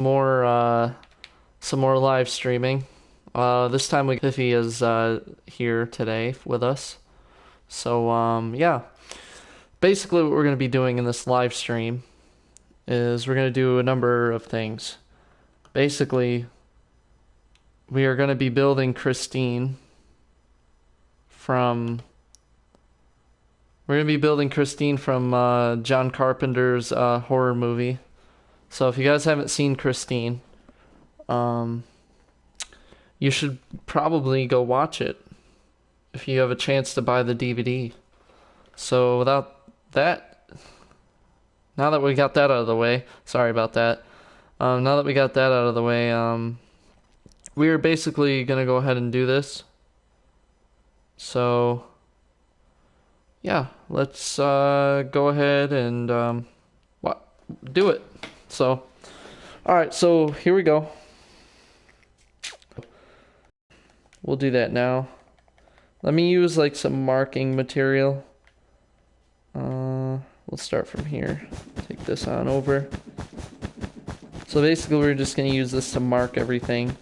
more some more live streaming. This time Piffy is here today with us. So yeah, basically what we're gonna be doing in this live stream is we're gonna do a number of things. Basically, we are gonna be building Christine from. We're gonna be building Christine from John Carpenter's horror movie. So if you guys haven't seen Christine, um, you should probably go watch it if you have a chance to buy the DVD. So without that, now that we got that out of the way, sorry about that. Now that we got that out of the way, we are basically gonna go ahead and do this. So yeah, let's go ahead and do it. So, all right, so here we go. We'll do that now. Let me use like some marking material. We'll start from here. Take this on over. So basically we're just going to use this to mark everything.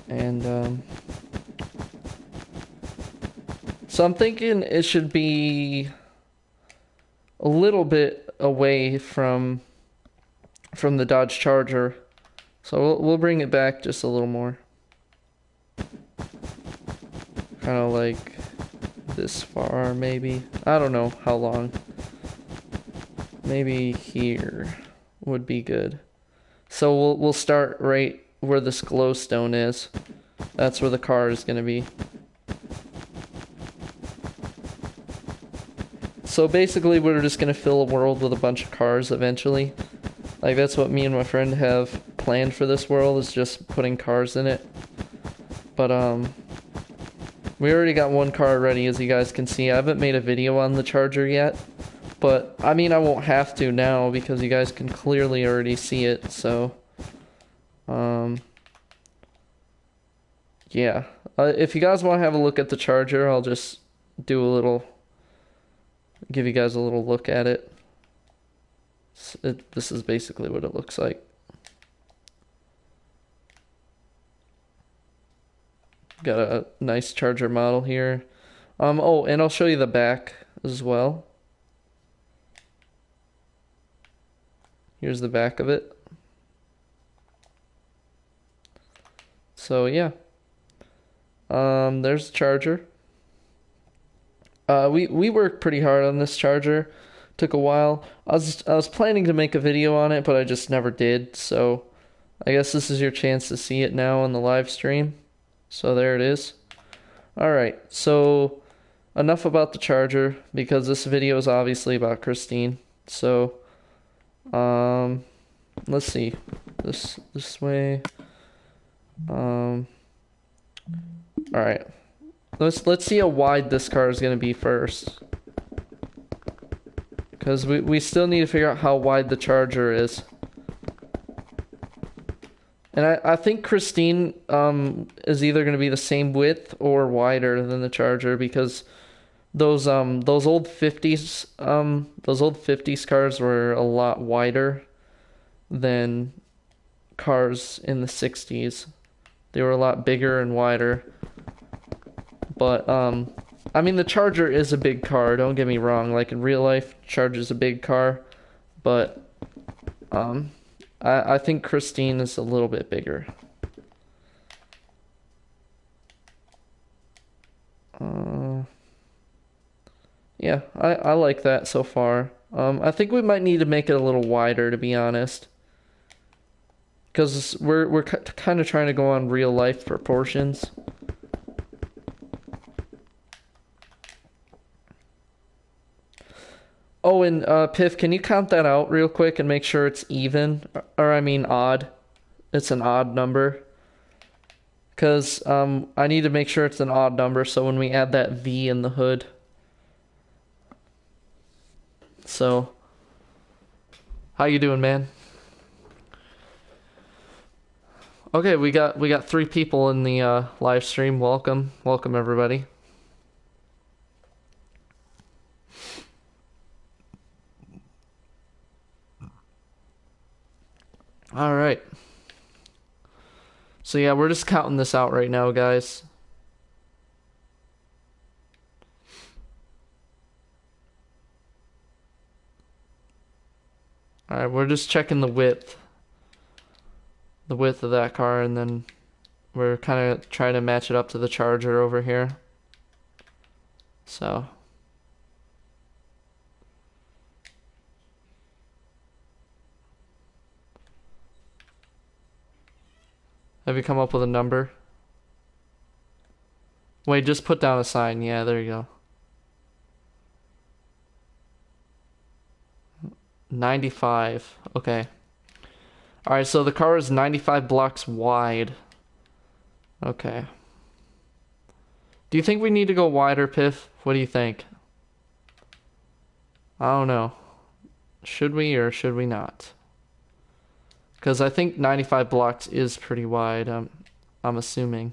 And so I'm thinking it should be a little bit away from the Dodge Charger. So we'll bring it back just a little more. Kind of like this far, maybe. I don't know how long. Maybe here would be good. So we'll start right where this glowstone is. That's where the car is going to be. So basically we're just going to fill a world with a bunch of cars eventually. Like that's what me and my friend have planned for this world, is just putting cars in it. But we already got one car ready, as you guys can see. I haven't made a video on the Charger yet, but I mean I won't have to now because you guys can clearly already see it. So yeah, if you guys want to have a look at the Charger, I'll just give you guys a little look at it. This is basically what it looks like. Got a nice Charger model here. Oh, and I'll show you the back as well. Here's the back of it. So yeah. There's the Charger. We worked pretty hard on this Charger. Took a while. I was planning to make a video on it, but I just never did. So I guess this is your chance to see it now on the live stream. So there it is. Alright, so enough about the Charger, because this video is obviously about Christine. So let's see. This way. Alright. Let's see how wide this car is gonna be first. Because we still need to figure out how wide the Charger is. And I think Christine is either going to be the same width or wider than the Charger, because those old 50s cars were a lot wider than cars in the 60s. They were a lot bigger and wider. But I mean the Charger is a big car, don't get me wrong. Like in real life, Charger's a big car, but I think Christine is a little bit bigger. Yeah, I like that so far. I think we might need to make it a little wider, to be honest, because we're kind of trying to go on real life proportions. Oh, and Piff, can you count that out real quick and make sure it's even, or I mean odd? It's an odd number. Because I need to make sure it's an odd number so when we add that V in the hood. So, how you doing, man? Okay, we got 3 people in the live stream. Welcome everybody. All right. So yeah, we're just counting this out right now, guys. Alright, we're just checking the width. The width of that car, and then we're kind of trying to match it up to the Charger over here. So. Have you come up with a number? Wait, just put down a sign. Yeah, there you go. 95. Okay. Alright, so the car is 95 blocks wide. Okay. Do you think we need to go wider, Piff? What do you think? I don't know. Should we or should we not? Because I think 95 blocks is pretty wide, I'm assuming.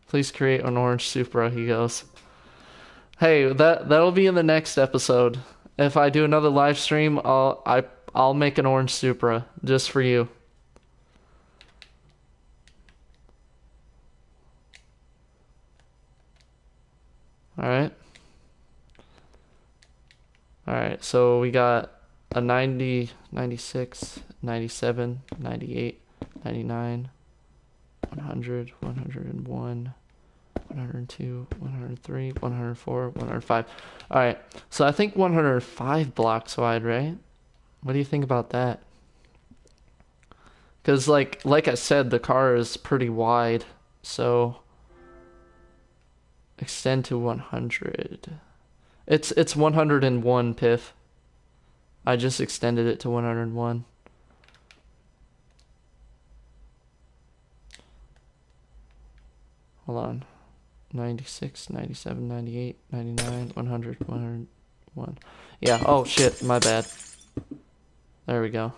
Please create an orange Supra, he goes. Hey, that'll be in the next episode. If I do another live stream, I'll make an orange Supra just for you. Alright. Alright, so we got a 90, 96, 97, 98, 99, 100, 101, 102, 103, 104, 105. Alright, so I think 105 blocks wide, right? What do you think about that? Because like I said, the car is pretty wide, so extend to 100. It's 101, Piff. I just extended it to 101. Hold on. 96, 97, 98, 99, 100, 101. Yeah, oh shit, my bad. There we go.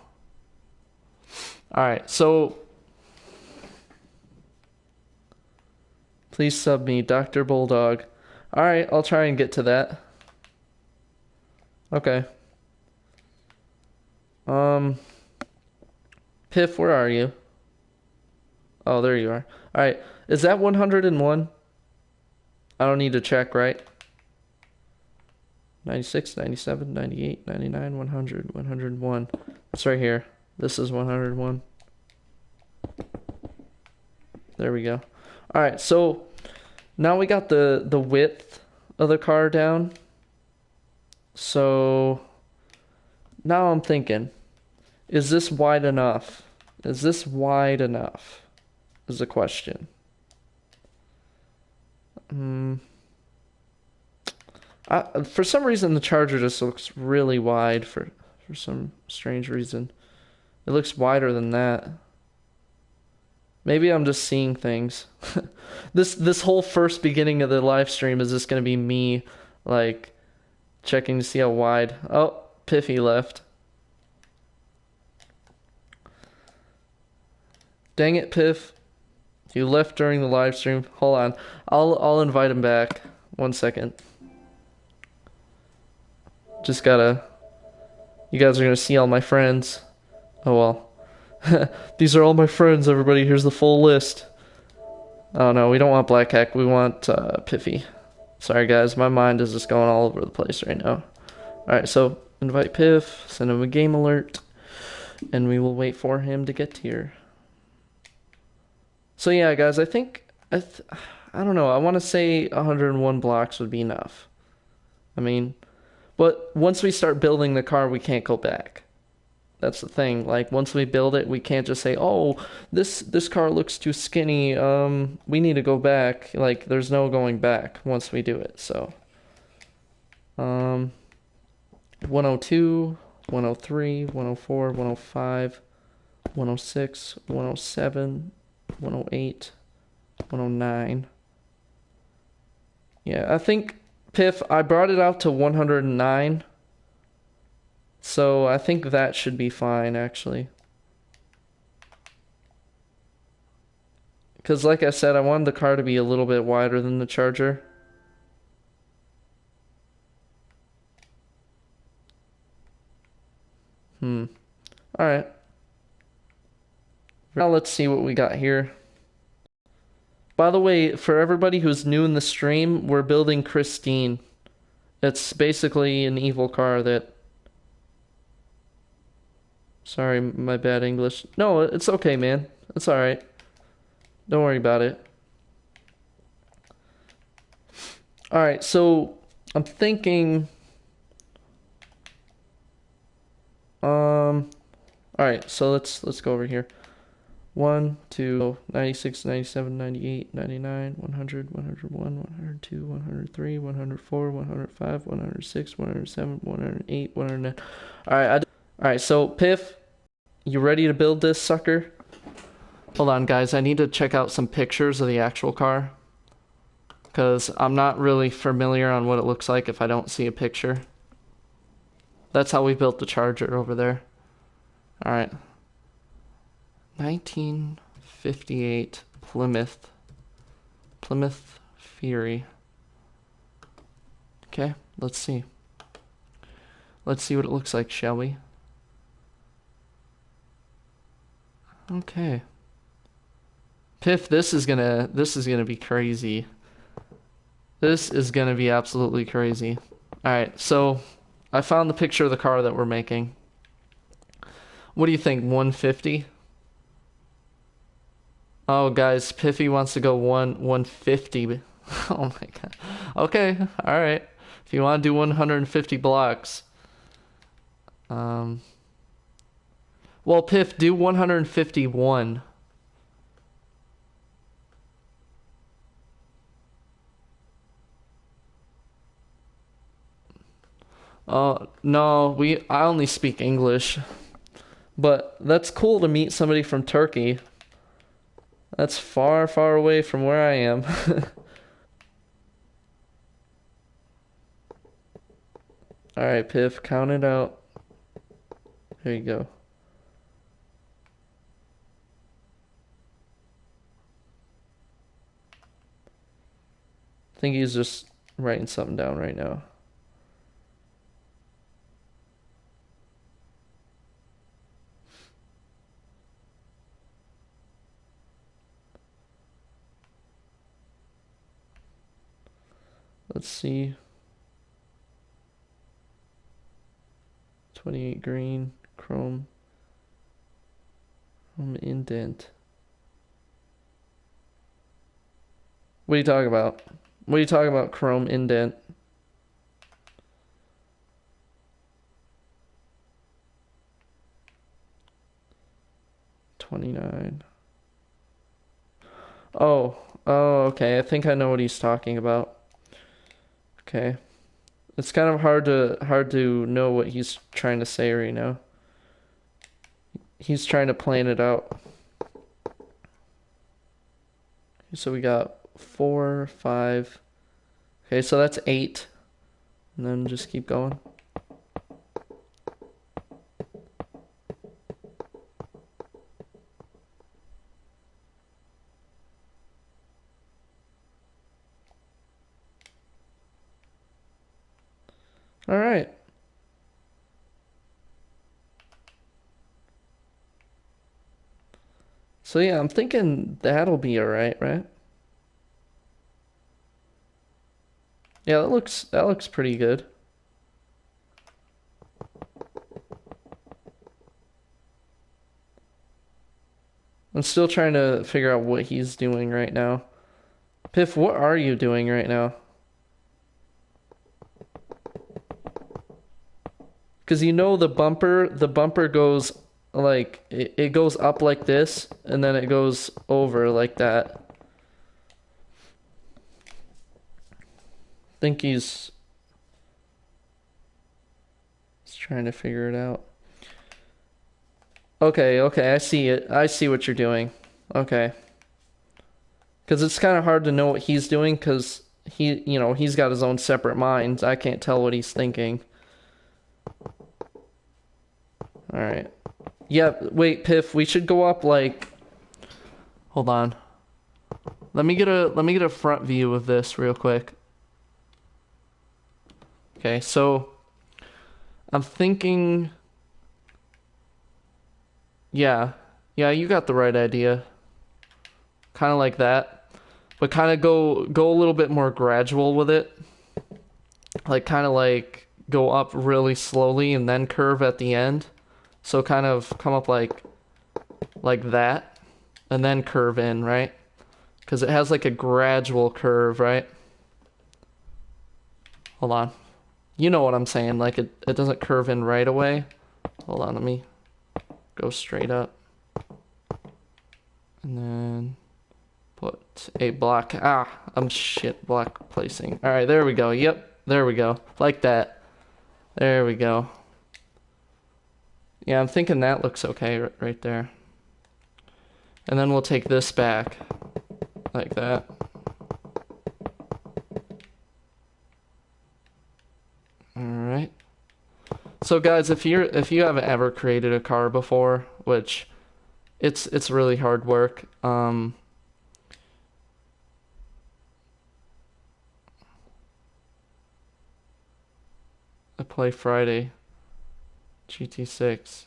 Alright, so please sub me, Dr. Bulldog. Alright, I'll try and get to that. Okay. Piff, where are you? Oh, there you are. Alright, is that 101? I don't need to check, right? 96, 97, 98, 99, 100, 101. It's right here. This is 101. There we go. Alright, so now we got the width of the car down. So now I'm thinking, is this wide enough? Is this wide enough? Is the question. For some reason, the Charger just looks really wide for some strange reason. It looks wider than that. Maybe I'm just seeing things. This whole first beginning of the live stream is just gonna be me, like, checking to see how wide. Oh, Piffy left. Dang it, Piff. You left during the live stream. Hold on. I'll invite him back. 1 second. Just gotta... You guys are gonna see all my friends. Oh well. These are all my friends, everybody. Here's the full list. Oh no, we don't want Black Hack. We want Piffy. Sorry guys, my mind is just going all over the place right now. Alright, so invite Piff, send him a game alert, and we will wait for him to get here. So yeah, guys, I think... I don't know, I want to say 101 blocks would be enough. I mean... But once we start building the car, we can't go back. That's the thing. Like, once we build it, we can't just say, oh, this car looks too skinny. We need to go back. Like, there's no going back once we do it. So, 102, 103, 104, 105, 106, 107, 108, 109. Yeah, I think... Piff, I brought it out to 109, so I think that should be fine, actually. Because like I said, I wanted the car to be a little bit wider than the Charger. Hmm. All right. Now let's see what we got here. By the way, for everybody who's new in the stream, we're building Christine. It's basically an evil car that... Sorry, my bad English. No, it's okay, man. It's alright. Don't worry about it. Alright, so I'm thinking... Alright, so let's go over here. 1, 2, 96, 97, 98, 99, 100, 101, 102, 103, 104, 105, 106, 107, 108, 109. Alright, so Piff, you ready to build this sucker? Hold on, guys. I need to check out some pictures of the actual car. Because I'm not really familiar on what it looks like if I don't see a picture. That's how we built the Charger over there. Alright. 1958 Plymouth. Plymouth Fury. Okay, let's see. Let's see what it looks like, shall we? Okay. Piff, this is gonna be crazy. This is gonna be absolutely crazy. Alright, so I found the picture of the car that we're making. What do you think, 150? Oh, guys, Piffy wants to go 150. Oh my god. Okay, alright. If you want to do 150 blocks. Well, Piff, do 151. No, I only speak English. But that's cool to meet somebody from Turkey. That's far, far away from where I am. Alright, Piff, count it out. There you go. I think he's just writing something down right now. Let's see. 28 green, chrome indent. What are you talking about? What are you talking about, chrome indent? $29. Oh, okay. I think I know what he's talking about. Okay. It's kind of hard to know what he's trying to say right now. He's trying to plan it out. So we got 4, 5. Okay, so that's 8. And then just keep going. All right. So yeah, I'm thinking that'll be all right, right? Yeah, that looks pretty good. I'm still trying to figure out what he's doing right now. Piff, what are you doing right now? Because you know the bumper goes like it goes up like this and then it goes over like that. I think he's trying to figure it out. Okay, I see it. I see what you're doing. Okay. Because it's kind of hard to know what he's doing because he's got his own separate mind. I can't tell what he's thinking. All right. Yeah, wait, Piff, we should go up like... Hold on. Let me get a front view of this real quick. Okay, so I'm thinking Yeah. Yeah, you got the right idea. Kind of like that. But kind of go a little bit more gradual with it. Like kind of like go up really slowly and then curve at the end. So kind of come up like that and then curve in, right? Because it has like a gradual curve, right? Hold on. You know what I'm saying. Like it doesn't curve in right away. Hold on, let me go straight up. And then put a block. I'm shit block placing. All right, there we go. Yep, there we go. Like that. There we go. Yeah, I'm thinking that looks okay right there. And then we'll take this back like that. All right. So guys, if you haven't ever created a car before, which it's really hard work. I play Friday GT6.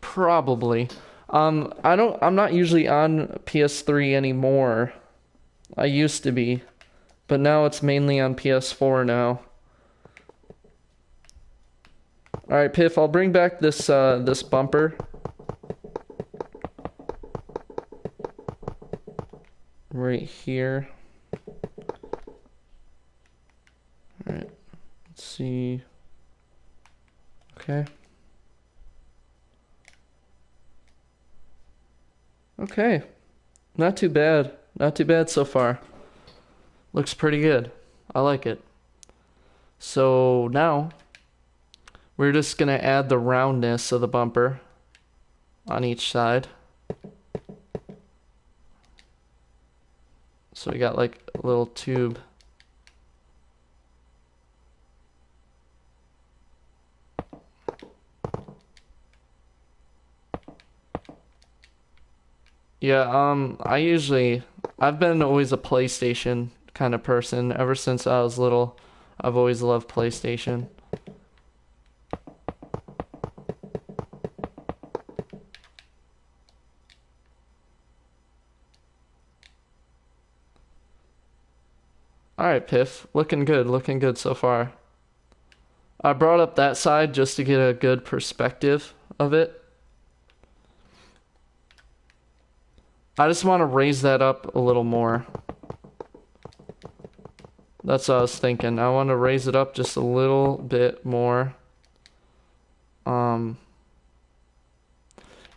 Probably. I'm not usually on PS3 anymore. I used to be, but now it's mainly on PS4 now. All right, Piff, I'll bring back this bumper. Right here. All right. Let's see. Okay. Okay. Not too bad. Not too bad so far. Looks pretty good. I like it. So now we're just gonna add the roundness of the bumper on each side. So we got like a little tube. Yeah, I've been always a PlayStation kind of person. Ever since I was little, I've always loved PlayStation. Alright, Piff. Looking good so far. I brought up that side just to get a good perspective of it. I just want to raise that up a little more. That's what I was thinking. I want to raise it up just a little bit more.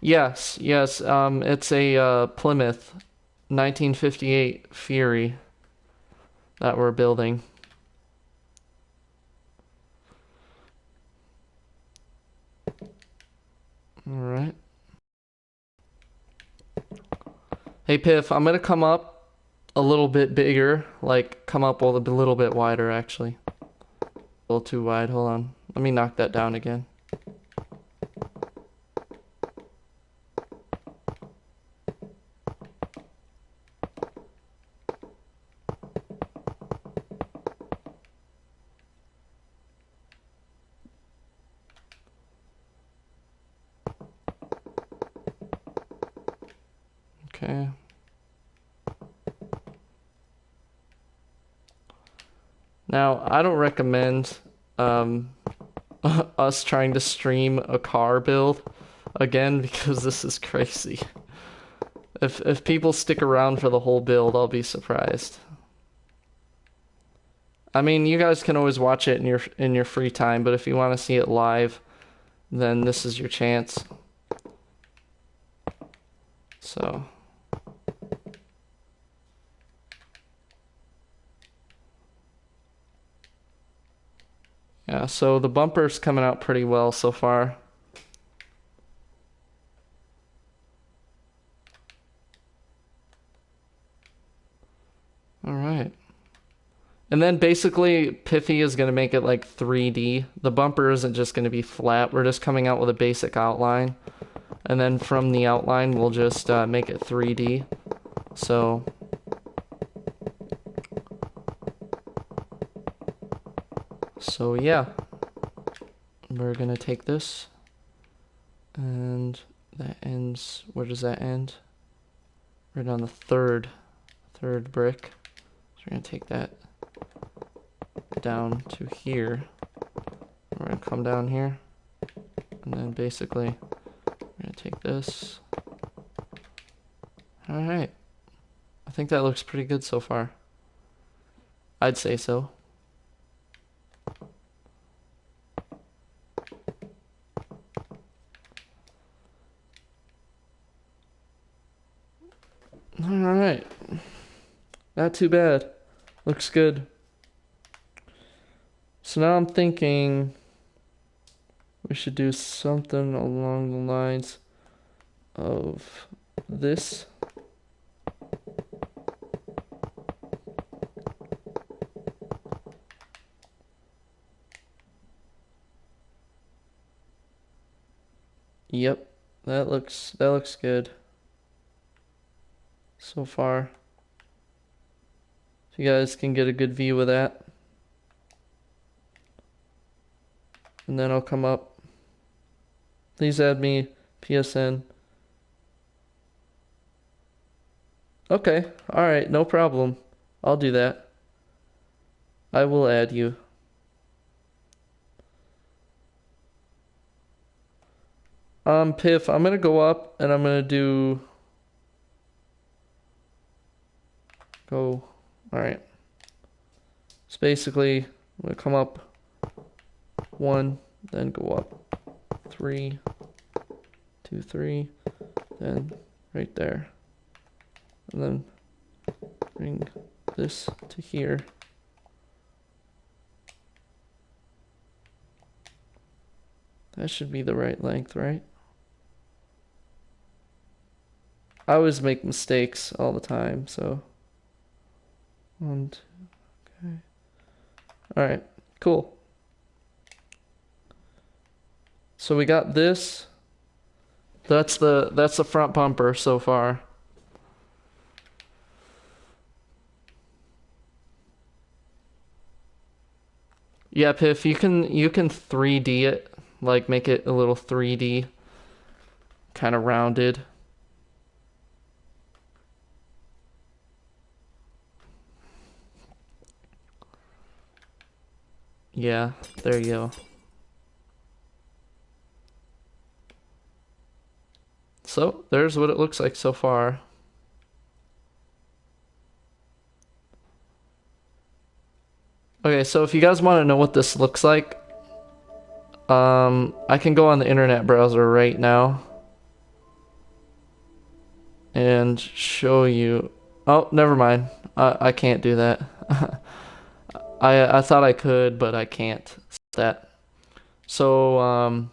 Yes. It's a Plymouth 1958 Fury that we're building. All right. Hey Piff, I'm gonna come up a little bit bigger, like come up a little bit wider actually. A little too wide, hold on. Let me knock that down again. Okay. Now, I don't recommend us trying to stream a car build again because this is crazy. If people stick around for the whole build, I'll be surprised. I mean, you guys can always watch it in your free time, but if you want to see it live, then this is your chance. So, yeah, so the bumper's coming out pretty well so far. All right. And then basically, Piffy is going to make it like 3D. The bumper isn't just going to be flat. We're just coming out with a basic outline. And then from the outline, we'll just make it 3D. So yeah. We're going to take this. And that ends, where does that end? Right on the third brick. So we're gonna take that down to here. We're gonna come down here, and then basically we're gonna take this. All right, I think that looks pretty good so far. I'd say so. All right, not too bad. Looks good. So now I'm thinking we should do something along the lines of this. Yep, that looks good so far. So you guys can get a good view of that. And then I'll come up. Please add me PSN. Okay, alright, no problem. I'll do that. I will add you. Piff, I'm gonna go up and I'm gonna do alright. So basically I'm gonna come up 1, then go up 3, 2, 3, then right there. And then bring this to here. That should be the right length, right? I always make mistakes all the time, so 1, 2, okay. Alright, cool. So we got this. That's the front bumper so far. Yeah, Piff, you can 3D it, like make it a little 3D, kind of rounded. Yeah, there you go. So, there's what it looks like so far. Okay, so if you guys want to know what this looks like, I can go on the internet browser right now and show you. Oh, never mind. I can't do that. I thought I could, but I can't. That. So,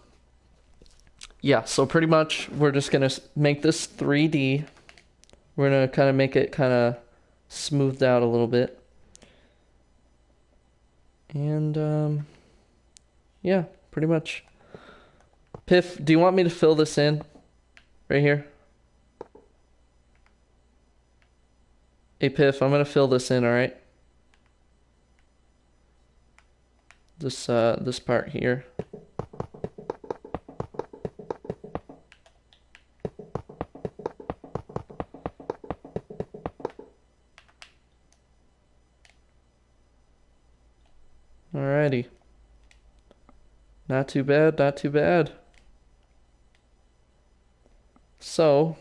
yeah, so pretty much we're just gonna make this 3D. We're gonna kind of make it kind of smoothed out a little bit. And, yeah, pretty much. Piff, do you want me to fill this in? Right here? Hey, Piff, I'm gonna fill this in, alright? This part here. Alrighty. Not too bad, not too bad. So,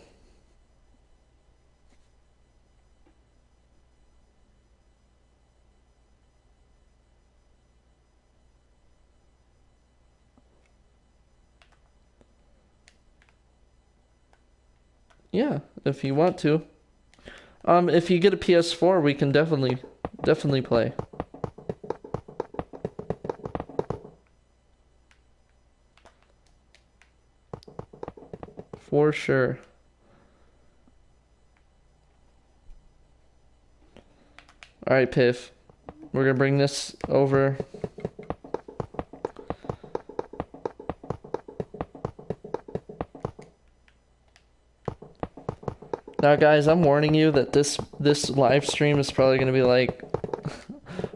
yeah, if you want to. If you get a PS4, we can definitely play. For sure. Alright, Piff. We're gonna bring this over. Now, guys, I'm warning you that this live stream is probably gonna be like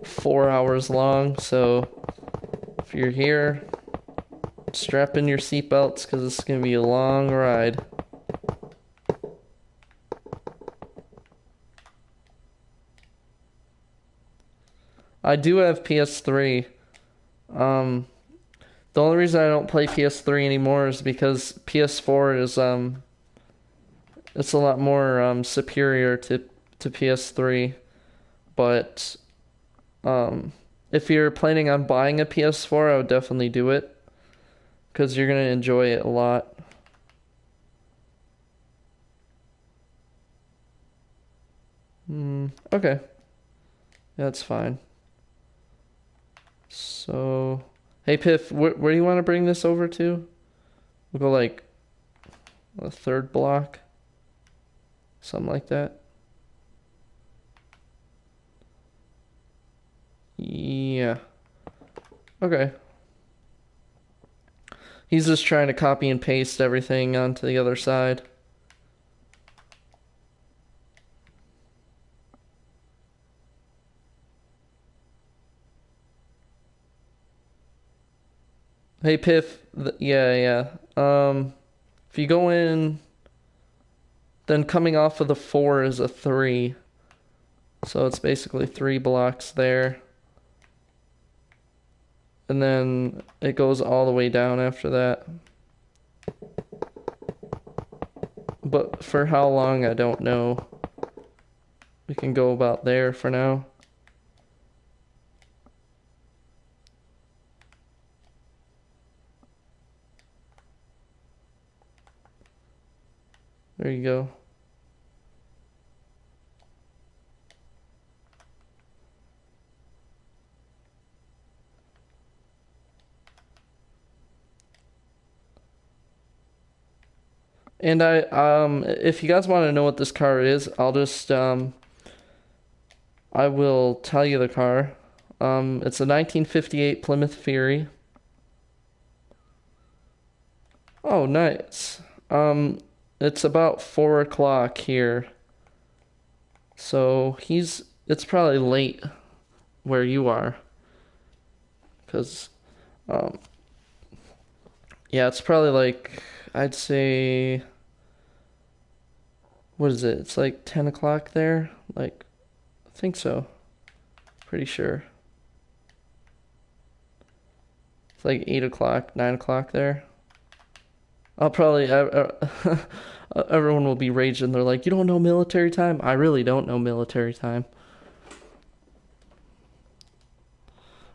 4 hours long, so if you're here, Strap in your seatbelts because this is going to be a long ride. I do have PS3. The only reason I don't play PS3 anymore is because PS4 is it's a lot more superior to PS3. But if you're planning on buying a PS4, I would definitely do it because you're gonna enjoy it a lot. Okay. That's fine. So, hey Piff, where do you want to bring this over to? We'll go like a third block, something like that. Yeah. Okay. He's just trying to copy and paste everything onto the other side. Hey Piff, yeah. If you go in, then coming off of the 4 is a 3. So it's basically 3 blocks there. And then it goes all the way down after that. But for how long, I don't know. We can go about there for now. There you go. And if you guys want to know what this car is, I'll just I will tell you the car. It's a 1958 Plymouth Fury. Oh, nice. It's about 4 o'clock here. So it's probably late where you are. Because, yeah, it's probably like, I'd say, what is it? It's like 10 o'clock there? Like, I think so. Pretty sure. It's like 8 o'clock, 9 o'clock there. I'll probably, everyone will be raging. They're like, you don't know military time? I really don't know military time.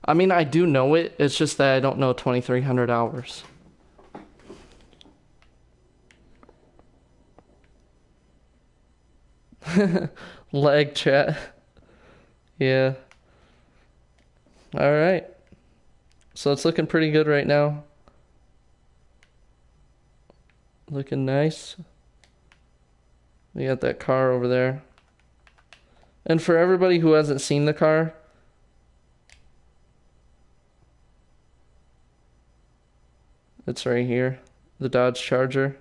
I mean, I do know it. It's just that I don't know 2,300 hours. Lag chat. Yeah. All right. So it's looking pretty good right now. Looking nice. We got that car over there. And for everybody who hasn't seen the car, it's right here. The Dodge Charger.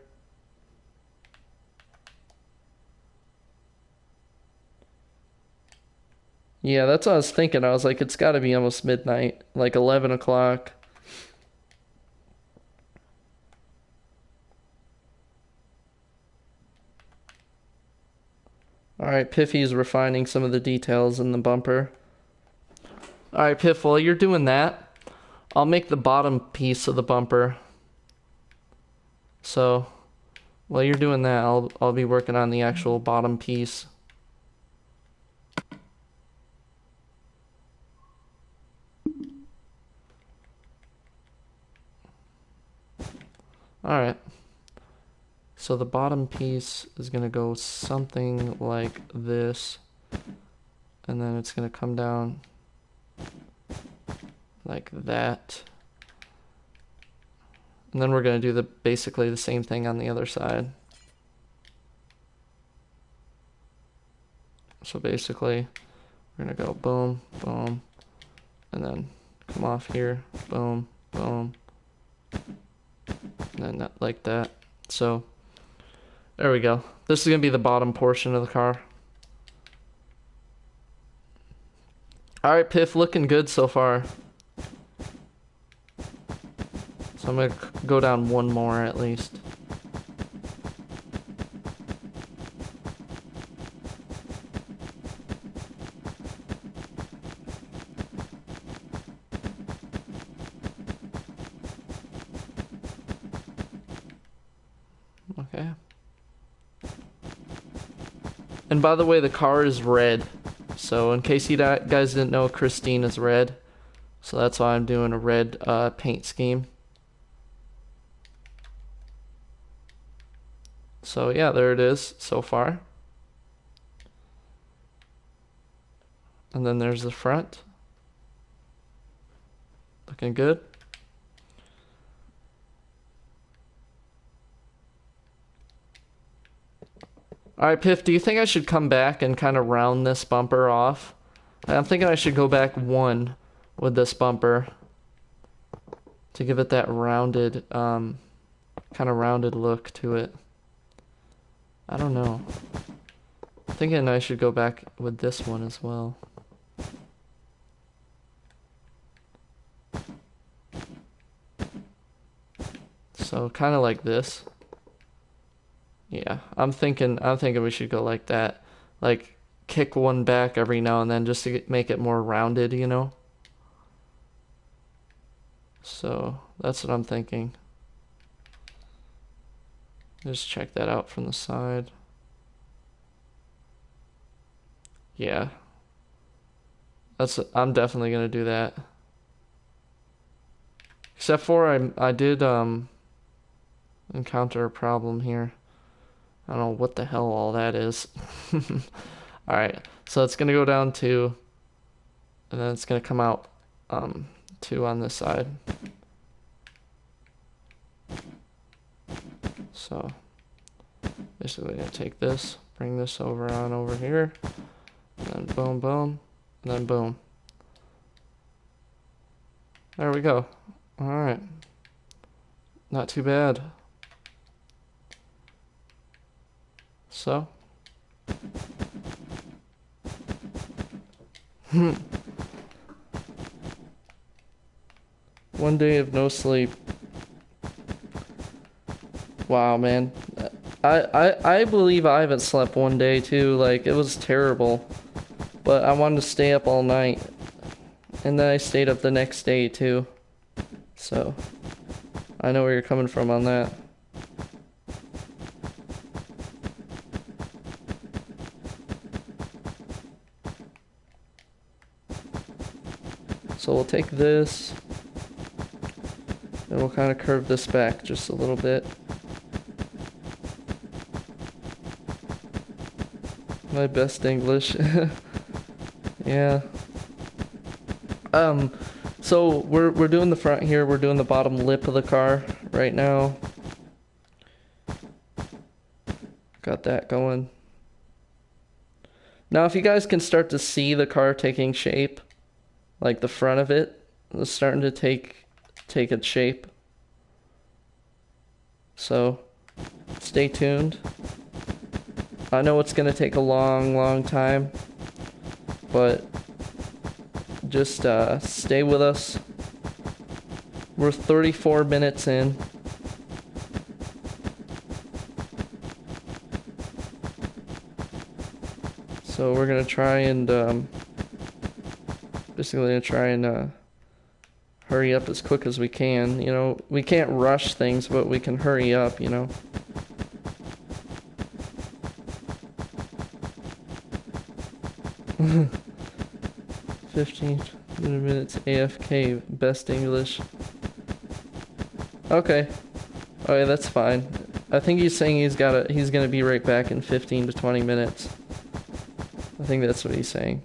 Yeah, that's what I was thinking. I was like, it's got to be almost midnight, like 11 o'clock. Alright, Piffy's refining some of the details in the bumper. Alright, Piff, while you're doing that, I'll make the bottom piece of the bumper. So, while you're doing that, I'll be working on the actual bottom piece. Alright. So the bottom piece is going to go something like this. And then it's going to come down like that. And then we're going to do basically the same thing on the other side. So basically, we're going to go boom, boom, and then come off here, boom, boom, and then like that. So there we go. This is going to be the bottom portion of the car. Alright, Piff, looking good so far. So I'm gonna go down one more at least. Okay. And by the way, the car is red. So in case you guys didn't know, Christine is red. So that's why I'm doing a red paint scheme. So yeah, there it is so far. And then there's the front. Looking good. Alright, Piff, do you think I should come back and kind of round this bumper off? I'm thinking I should go back one with this bumper to give it that rounded, kind of rounded look to it. I don't know. I'm thinking I should go back with this one as well. So kind of like this. Yeah, I'm thinking we should go like that. Like kick one back every now and then just to make it more rounded, you know? So that's what I'm thinking. Just check that out from the side. Yeah. I'm definitely gonna do that. Except for I did encounter a problem here. I don't know what the hell all that is. Alright, so it's gonna go down 2, and then it's gonna come out 2 on this side. So basically I'm gonna take this, bring this over here, and then boom, boom, and then boom. There we go. Alright. Not too bad. So. One day of no sleep. Wow, man. I believe I haven't slept one day too. Like, it was terrible. But I wanted to stay up all night. And then I stayed up the next day too. So, I know where you're coming from on that. So we'll take this, and we'll kind of curve this back just a little bit. My best English. Yeah. So we're doing the front here. We're doing the bottom lip of the car right now. Got that going. Now, if you guys can start to see the car taking shape, like the front of it is starting to take its shape. So stay tuned. I know it's gonna take a long time, but just stay with us. We're 34 minutes in. So we're gonna try and basically gonna try and hurry up as quick as we can. You know, we can't rush things, but we can hurry up, you know. minutes AFK, best English. Okay. Okay, that's fine. I think he's saying he's gonna be right back in 15 to 20 minutes. I think that's what he's saying.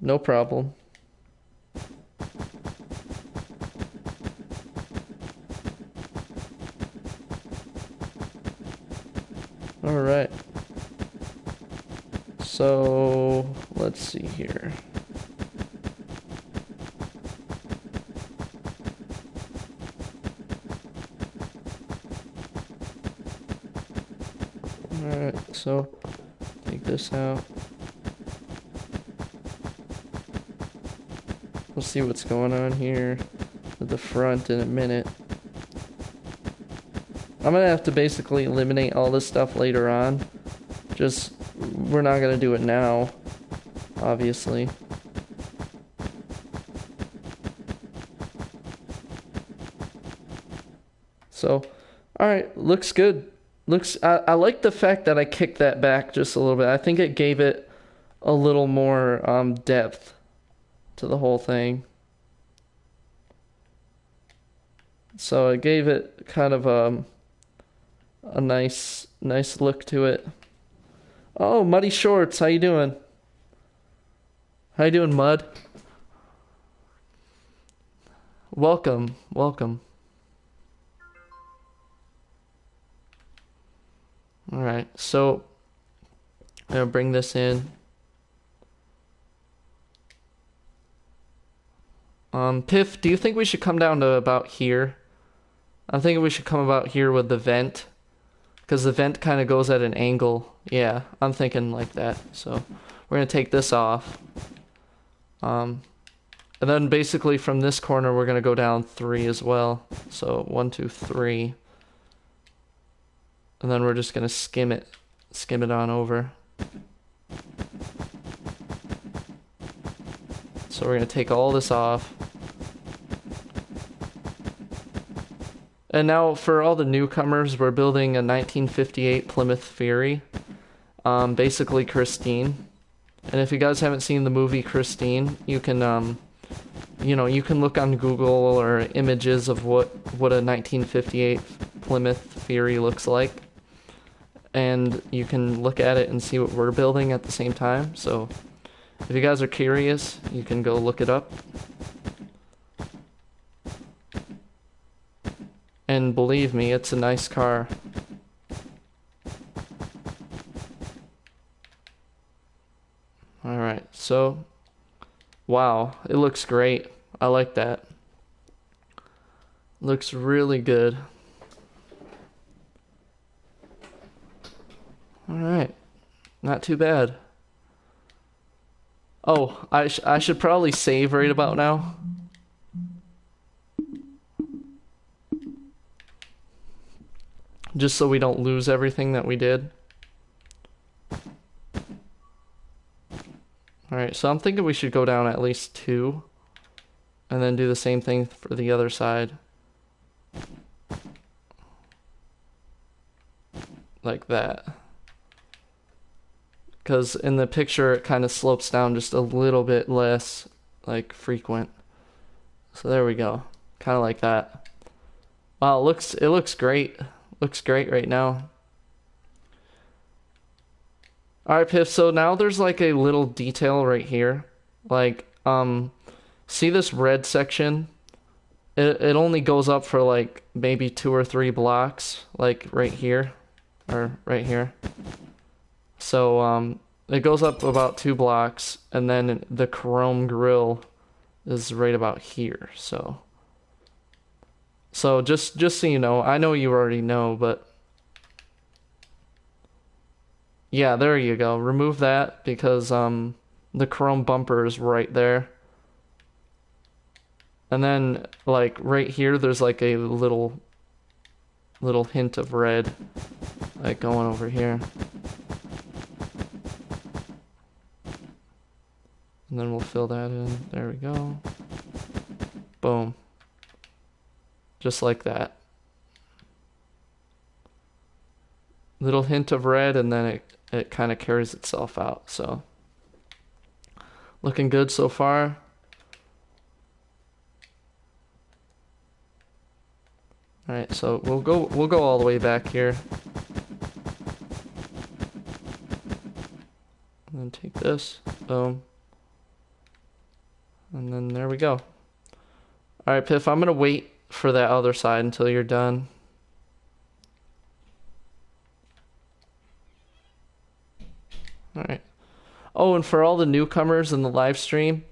No problem. Alright. So, let's see here. Alright, so take this out. We'll see what's going on here. at the front in a minute. I'm gonna have to basically eliminate all this stuff later on. Just, we're not gonna do it now, obviously. So, alright, looks good. I like the fact that I kicked that back just a little bit. I think it gave it a little more depth to the whole thing. So it gave it kind of a nice look to it. Oh, Muddy Shorts, how you doing? How you doing, Mud? Welcome. Alright, so I'm gonna bring this in. Piff, do you think we should come down to about here? I'm thinking we should come about here with the vent, because the vent kind of goes at an angle. Yeah, I'm thinking like that. So we're gonna take this off. And then basically from this corner we're gonna go down 3 as well. So 1, 2, 3. And then we're just gonna skim it on over. So we're gonna take all this off. And now for all the newcomers, we're building a 1958 Plymouth Fury. Basically Christine. And if you guys haven't seen the movie Christine, you can you can look on Google or images of what a 1958 Plymouth Fury looks like. And you can look at it and see what we're building at the same time. So if you guys are curious, you can go look it up. And believe me, it's a nice car. Alright, so wow, it looks great. I like that. Looks really good. Alright, not too bad. Oh, I should probably save right about now. Just so we don't lose everything that we did. Alright, so I'm thinking we should go down at least 2. And then do the same thing for the other side. Like that. Because in the picture it kind of slopes down just a little bit less, like, frequent. So there we go. Kind of like that. Wow, it looks great. Looks great right now. Alright, Piff, so now there's like a little detail right here. Like, see this red section? It only goes up for like maybe 2 or 3 blocks, like right here. Or right here. So, it goes up about 2 blocks, and then the chrome grille is right about here, so just so you know, I know you already know, but yeah, there you go. Remove that because the chrome bumper is right there. And then like right here there's like a little hint of red like going over here. And then we'll fill that in. There we go. Boom. Just like that. Little hint of red, and then it kind of carries itself out. So looking good so far. All right, so we'll go all the way back here. And then take this. Boom. And then there we go. All right, Piff, I'm gonna wait for that other side until you're done. All right. Oh, and for all the newcomers in the live stream,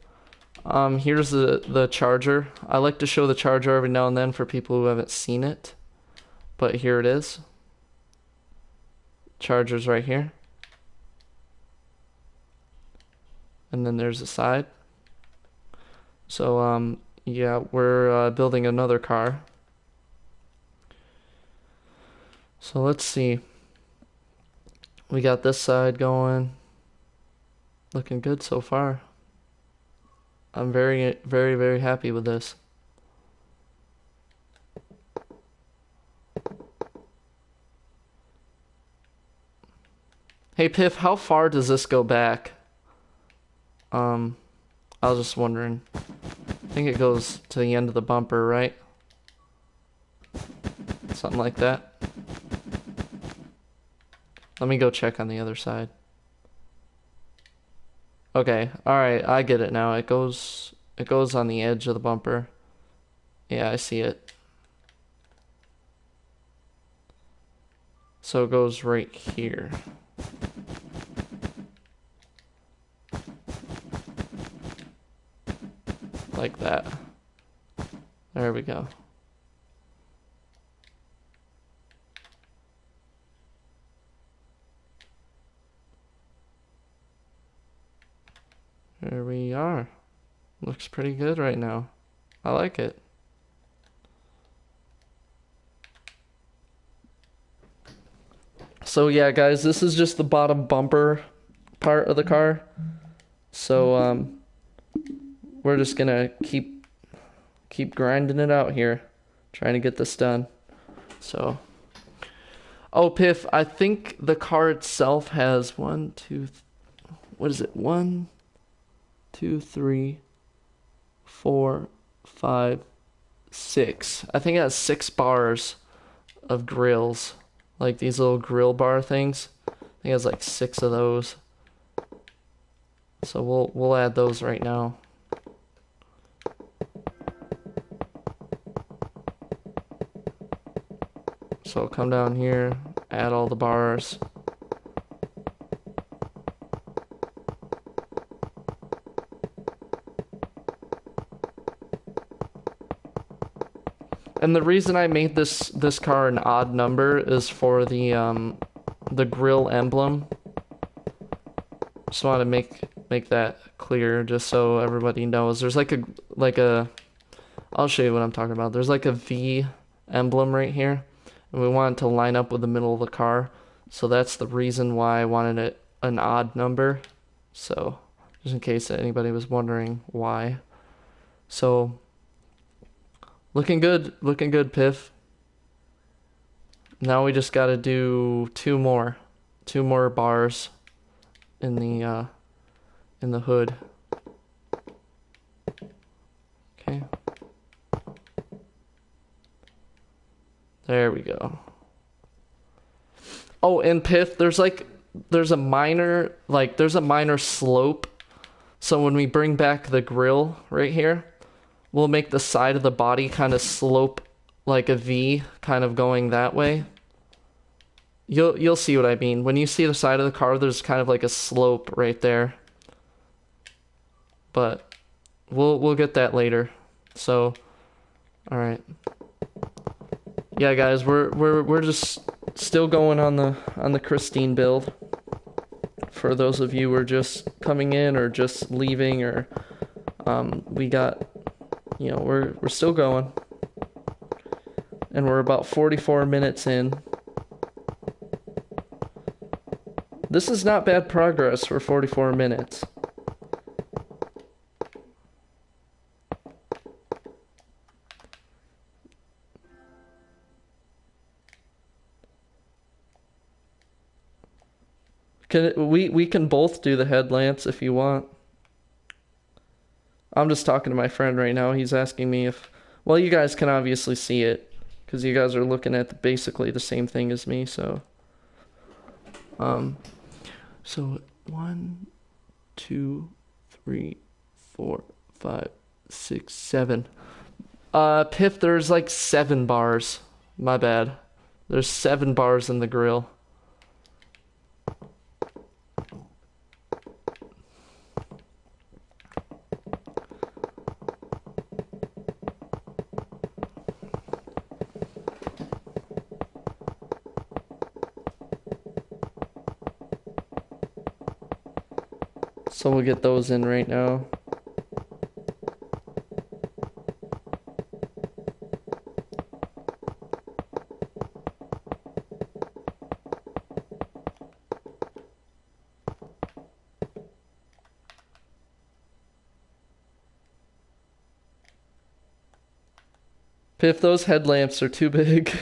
here's the charger. I like to show the charger every now and then for people who haven't seen it. But here it is. Charger's right here. And then there's the side. So Yeah, we're building another car. So let's see. We got this side going. Looking good so far. I'm very, very, very happy with this. Hey Piff, how far does this go back? I was just wondering. I think it goes to the end of the bumper, right? Something like that. Let me go check on the other side. Okay, alright, I get it now. It goes on the edge of the bumper. Yeah, I see it. So it goes right here. Like that. There we go. There we are. Looks pretty good right now. I like it. So yeah, guys, this is just the bottom bumper part of the car. So we're just gonna keep grinding it out here, trying to get this done. So, oh Piff, I think the car itself has what is it? 1, 2, 3, 4, 5, 6. I think it has 6 bars of grills, like these little grill bar things. I think it has like 6 of those. So we'll add those right now. So I'll come down here, add all the bars. And the reason I made this car an odd number is for the grill emblem. Just want to make that clear, just so everybody knows. There's like a I'll show you what I'm talking about. There's like a V emblem right here, and we want it to line up with the middle of the car. So that's the reason why I wanted it an odd number. So just in case anybody was wondering why. So looking good, Piff. Now we just got to do two more bars in the hood. Okay. There we go. Oh, and Piff, there's a minor slope. So when we bring back the grill right here, we'll make the side of the body kind of slope like a V, kind of going that way. You'll see what I mean. When you see the side of the car, there's kind of like a slope right there. But we'll get that later. So, all right. Yeah, guys, we're just still going on the Christine build. For those of you who are just coming in or just leaving, or we got, we're still going, and we're about 44 minutes in. This is not bad progress for 44 minutes. We can both do the headlamps if you want. I'm just talking to my friend right now. He's asking me if, well, you guys can obviously see it because you guys are looking at basically the same thing as me. So, so 1, 2, 3, 4, 5, 6, 7. Piff, there's like 7 bars. My bad. There's 7 bars in the grill. So we'll get those in right now. Piff, those headlamps are too big.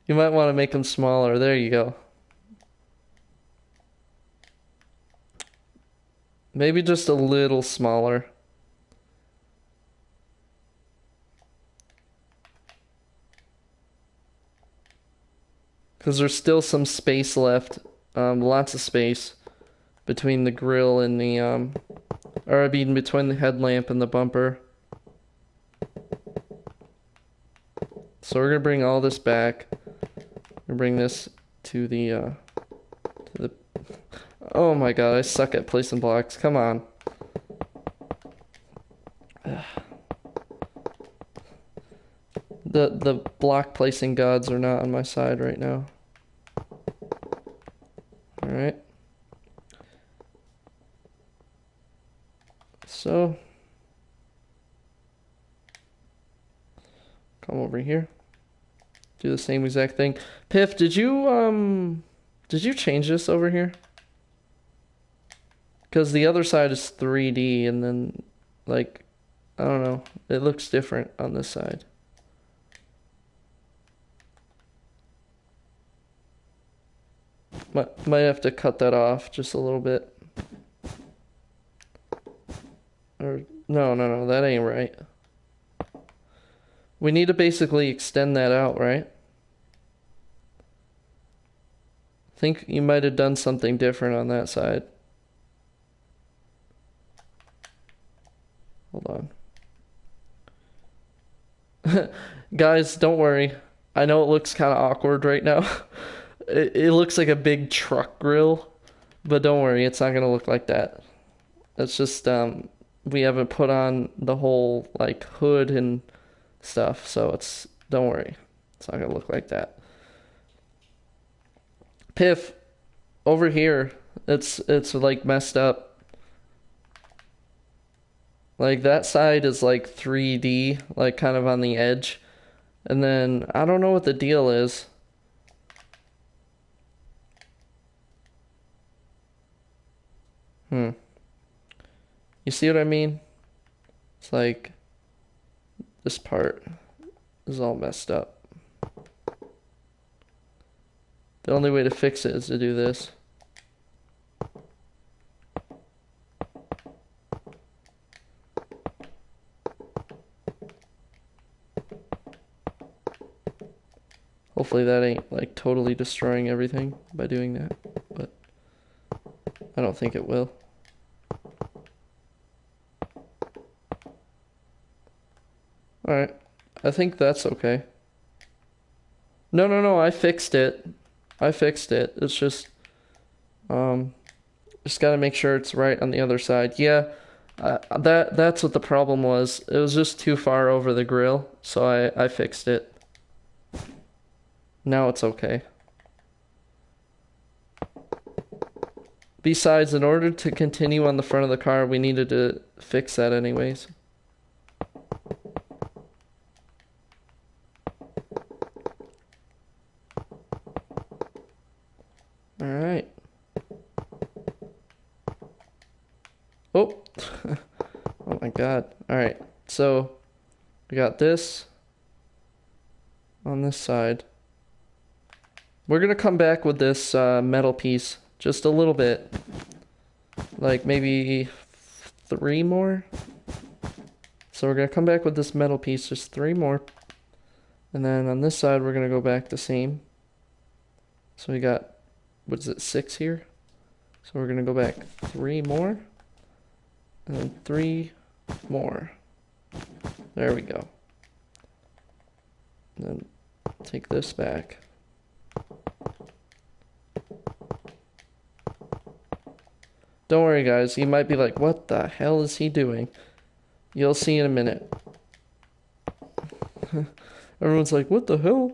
You might want to make them smaller. There you go. Maybe just a little smaller. Because there's still some space left. Lots of space between the grill and the, or I mean between the headlamp and the bumper. So we're gonna bring all this back. We're gonna bring this to the, oh my god, I suck at placing blocks. Come on. The block placing gods are not on my side right now. Alright. So come over here. Do the same exact thing. Piff, did you change this over here? Because the other side is 3D and then like I don't know, it looks different on this side. Might have to cut that off just a little bit. Or no, that ain't right. We need to basically extend that out, right? I think you might have done something different on that side. Hold on. Guys, don't worry. I know it looks kind of awkward right now. It looks like a big truck grill, but don't worry, it's not going to look like that. It's just, we haven't put on the whole, like, hood and stuff, so don't worry. It's not going to look like that. Piff, over here, it's like messed up. Like that side is like 3D, like kind of on the edge. And then I don't know what the deal is. You see what I mean? It's like this part is all messed up. The only way to fix it is to do this. Hopefully that ain't like totally destroying everything by doing that, but I don't think it will. Alright, I think that's okay. No, I fixed it. It's just gotta make sure it's right on the other side. Yeah, that's what the problem was. It was just too far over the grill, so I fixed it. Now it's okay. Besides, in order to continue on the front of the car, we needed to fix that anyways. Alright. Oh! Oh my god. Alright, so we got this on this side. We're gonna come back with this metal piece just a little bit. Like maybe 3 more. So we're gonna come back with this metal piece, just 3 more. And then on this side, we're gonna go back the same. So we got, what is it, 6 here? So we're gonna go back 3 more. And then 3 more. There we go. And then take this back. Don't worry, guys. You might be like, what the hell is he doing? You'll see in a minute. Everyone's like, what the hell?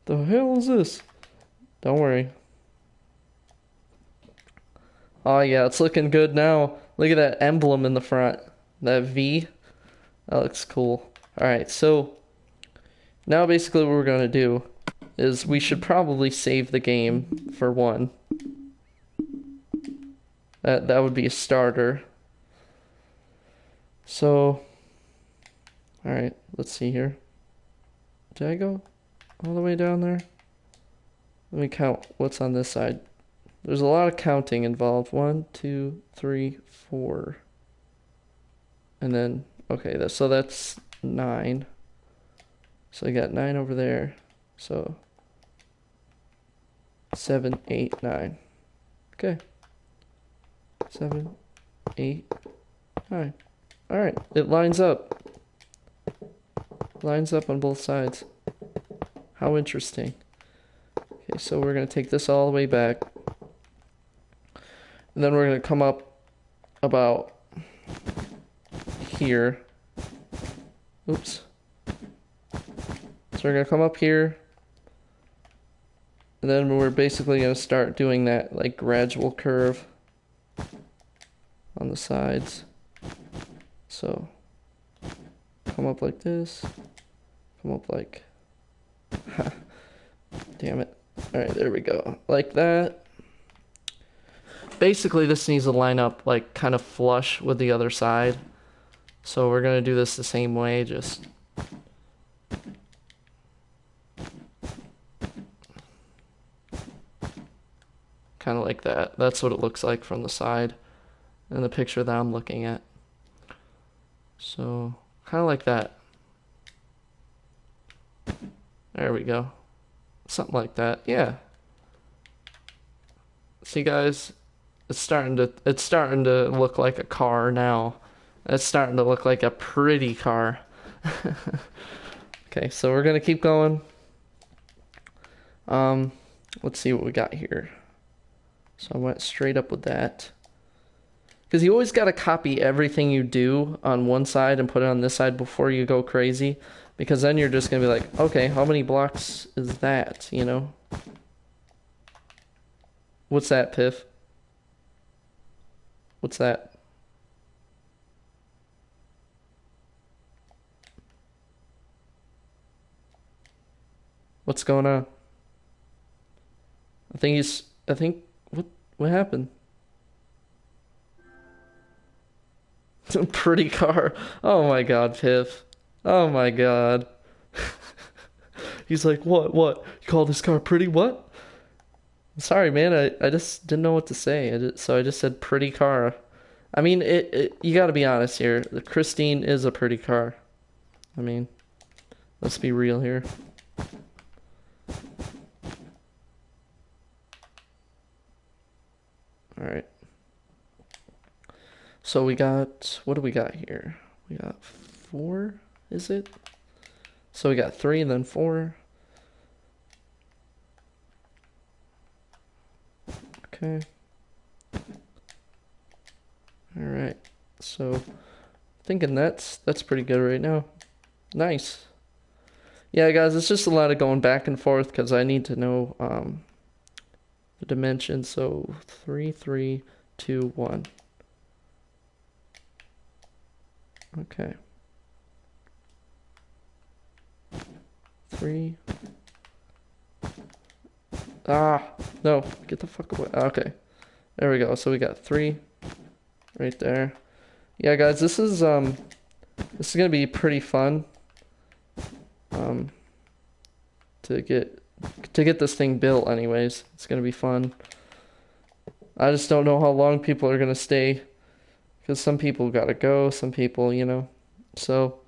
The hell is this? Don't worry. Oh, yeah, it's looking good now. Look at that emblem in the front. That V. That looks cool. Alright, so now basically what we're going to do is we should probably save the game for one. That would be a starter. So Alright, let's see here. Did I go all the way down there? Let me count what's on this side. There's a lot of counting involved. 1, 2, 3, 4. And then, okay, so that's 9. So I got 9 over there. So 7, 8, 9. Okay. 7, 8, 9. Alright, it lines up. Lines up on both sides. How interesting. Okay, so we're going to take this all the way back. And then we're going to come up about here. Oops. So we're going to come up here. And then we're basically going to start doing that like gradual curve on the sides. So come up like this. Come up like... Damn it. Alright, there we go. Like that. Basically, this needs to line up like kind of flush with the other side. So we're going to do this the same way, just... kind of like that. That's what it looks like from the side in the picture that I'm looking at. So, kind of like that. There we go. Something like that. Yeah. See, guys, it's starting to look like a car now. It's starting to look like a pretty car. Okay, so we're gonna keep going. Let's see what we got here. So I went straight up with that. Because you always got to copy everything you do on one side and put it on this side before you go crazy. Because then you're just going to be like, okay, how many blocks is that, you know? What's that, Piff? What's that? What's going on? What happened? Pretty car. Oh my god, Piff. Oh my god. He's like, what? You call this car pretty? What? Sorry, man. I just didn't know what to say. So I just said pretty car. I mean, you gotta be honest here. The Christine is a pretty car. I mean, let's be real here. Alright. So we got, what do we got here? We got 4, is it? So we got 3 and then 4. Okay. Alright. So thinking that's pretty good right now. Nice. Yeah, guys, it's just a lot of going back and forth because I need to know the dimensions. So 3, 3, 2, 1. Okay. 3. No, get the fuck away. Okay. There we go. So we got 3 right there. Yeah, guys, this is gonna be pretty fun. To get this thing built anyways. It's gonna be fun. I just don't know how long people are gonna stay. Because some people gotta go, some people, you know. So,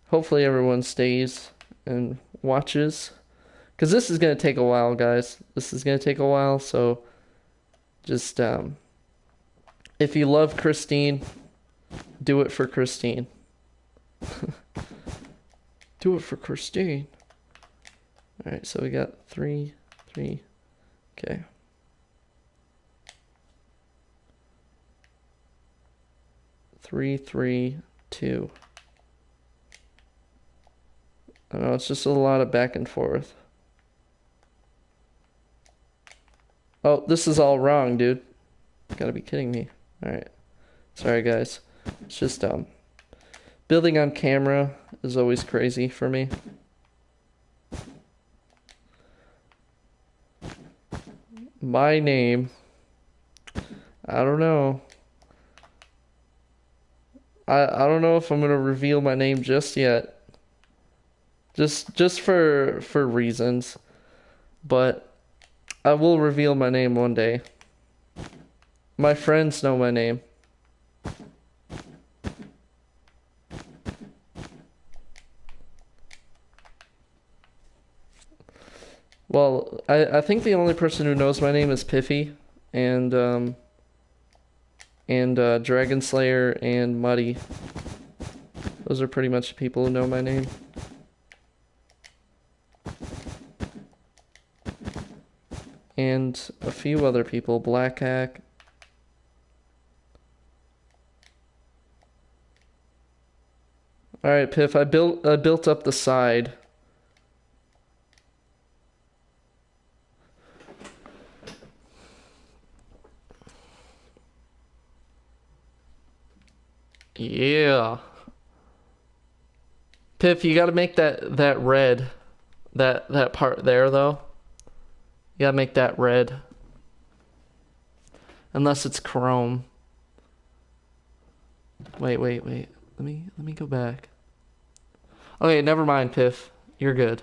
hopefully everyone stays and watches. Because this is gonna take a while, guys. This is gonna take a while, so just, if you love Christine, do it for Christine. Do it for Christine. Alright, so we got 3, 3, okay. 3, 3, 2. I know, it's just a lot of back and forth. Oh, this is all wrong, dude. You gotta be kidding me. Alright. Sorry, guys. It's just, building on camera is always crazy for me. My name. I don't know. I don't know if I'm gonna reveal my name just yet. Just for reasons, but I will reveal my name one day. My friends know my name. Well, I think the only person who knows my name is Piffy and Dragon Slayer and Muddy. Those are pretty much the people who know my name. And a few other people, Black Hack. All right, Piff, I built up the side. Yeah. Piff, you got to make that red. That part there though. You got to make that red. Unless it's chrome. Wait. Let me go back. Okay, never mind, Piff. You're good.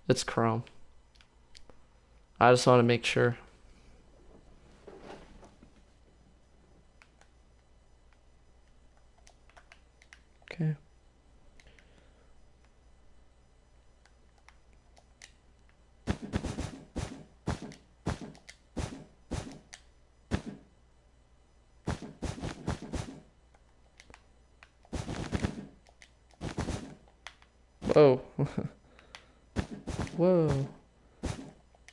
It's chrome. I just want to make sure. Okay. Whoa. Whoa.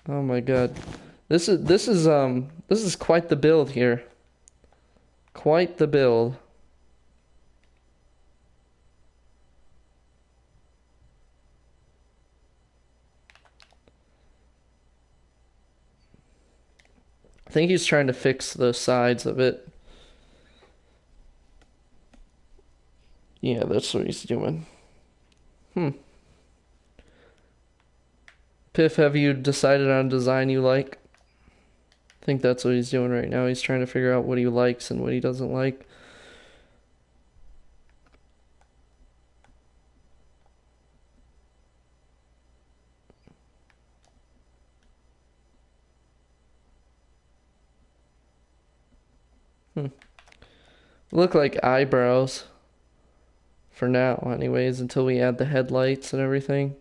Oh my god. This is quite the build here. Quite the build. I think he's trying to fix the sides of it. Yeah, that's what he's doing. Piff, have you decided on a design you like? I think that's what he's doing right now. He's trying to figure out what he likes and what he doesn't like. Look like eyebrows. For now, anyways, until we add the headlights and everything.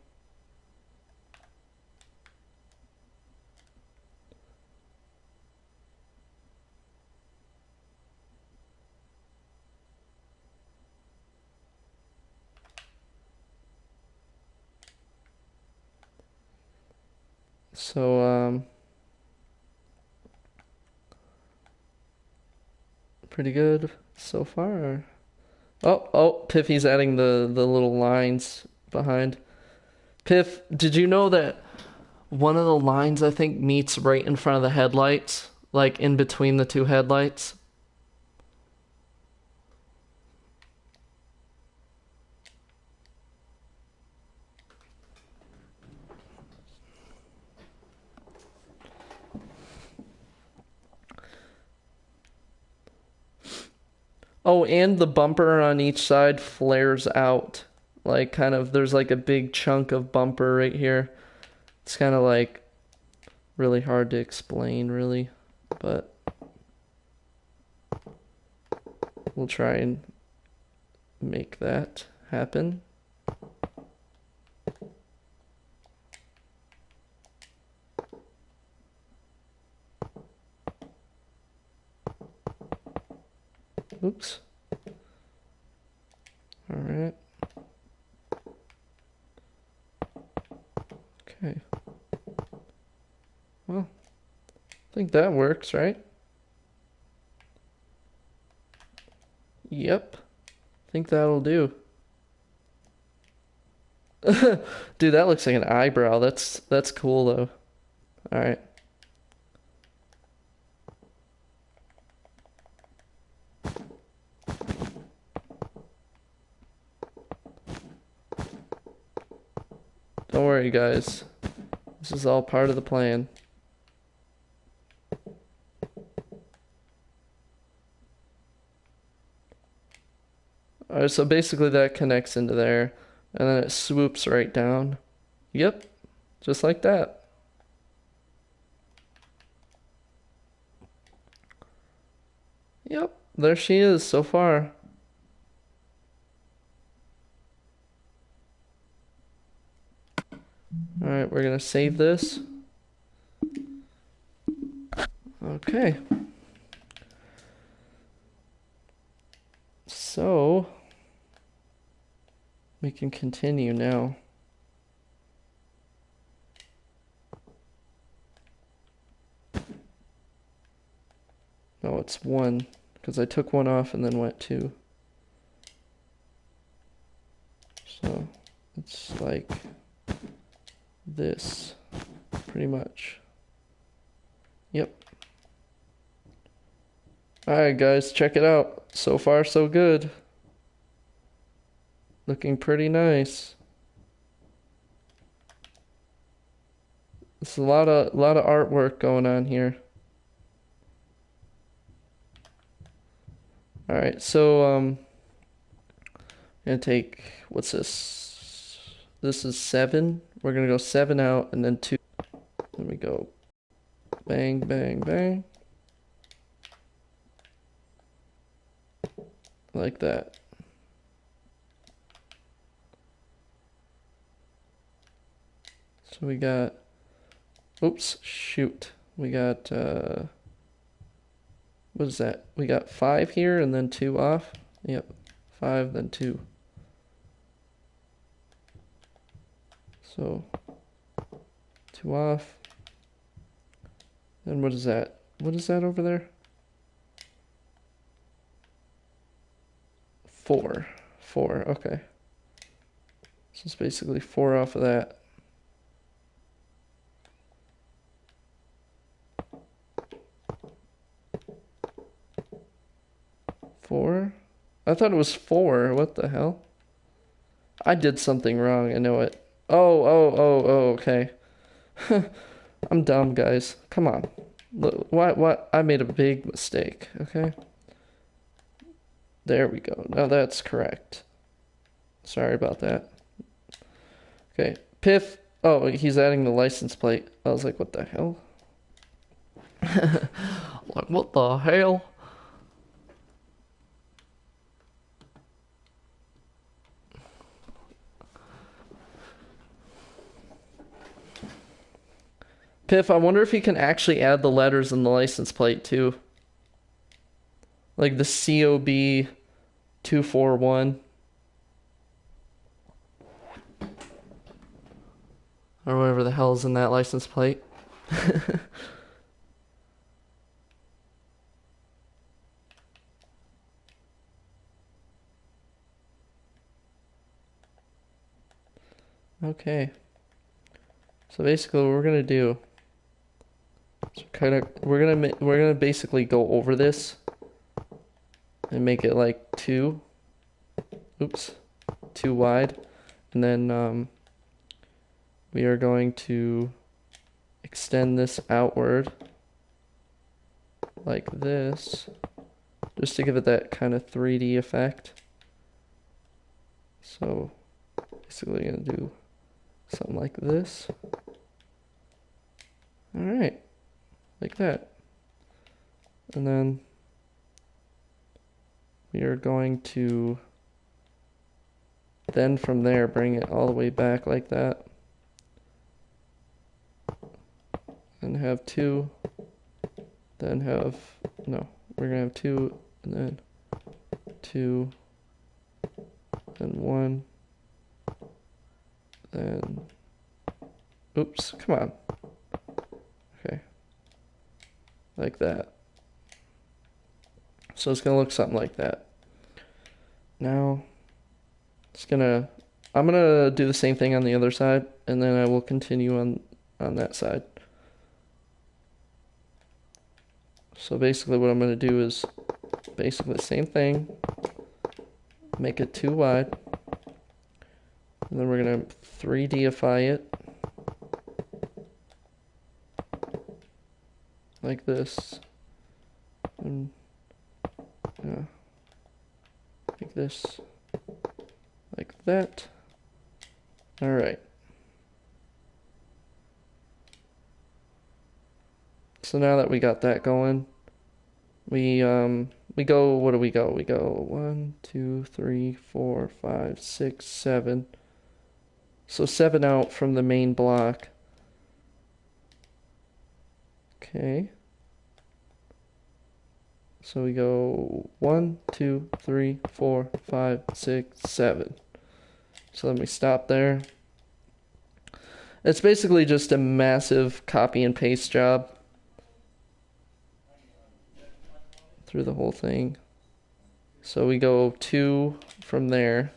So, pretty good so far. Oh, Piffy's adding the little lines behind. Piff, did you know that one of the lines I think meets right in front of the headlights, like in between the two headlights? Oh, and the bumper on each side flares out. Like, kind of, there's like a big chunk of bumper right here. It's kind of like really hard to explain, really. But we'll try and make that happen. Oops. All right. Okay. Well, I think that works, right? Yep. I think that'll do. Dude, that looks like an eyebrow. That's cool though. All right. Don't worry, guys. This is all part of the plan. Alright, so basically that connects into there, and then it swoops right down. Yep, just like that. Yep, there she is so far. Alright, we're gonna save this. Okay. So, we can continue now. No, it's 1, because I took 1 off and then went 2. So, it's like this, pretty much. Yep. Alright guys, check it out. So far so good. Looking pretty nice. It's a lot of artwork going on here. Alright, so I'm gonna take, what's this? This is 7. We're gonna go 7 out and then 2. Then we go bang, bang, bang. Like that. So we got, oops, shoot. We got, what is that? We got 5 here and then 2 off. Yep, 5, then 2. So, 2 off. Then what is that? What is that over there? 4. 4, okay. So it's basically 4 off of that. Four? I thought it was 4. What the hell? I did something wrong. I know it. Oh, okay. I'm dumb, guys. Come on. Look, what? I made a big mistake, okay? There we go. Now that's correct. Sorry about that. Okay. Piff. Oh, he's adding the license plate. I was like, what the hell? Like, what the hell? Piff, I wonder if he can actually add the letters in the license plate too. Like the COB 241. Or whatever the hell's in that license plate. Okay. So basically what we're gonna do, we're gonna basically go over this and make it like 2. Oops. 2 wide. And then we are going to extend this outward like this, just to give it that kind of 3D effect. So basically gonna do something like this. Alright, like that. And then we are going to then from there bring it all the way back like that. And have 2, then have, no, we're gonna have 2, and then 2, then 1, then, oops, come on. Okay, like that. So it's gonna look something like that. Now, I'm gonna do the same thing on the other side, and then I will continue on that side. So basically what I'm gonna do is basically the same thing, make it 2 wide, and then we're gonna 3Dify it like this, and yeah, like this, that. All right. So now that we got that going, we go, what do we go? We go 1, 2, 3, 4, 5, 6, 7. So 7 out from the main block. Okay. So we go 1, 2, 3, 4, 5, 6, 7. So let me stop there. It's basically just a massive copy and paste job through the whole thing. So we go 2 from there.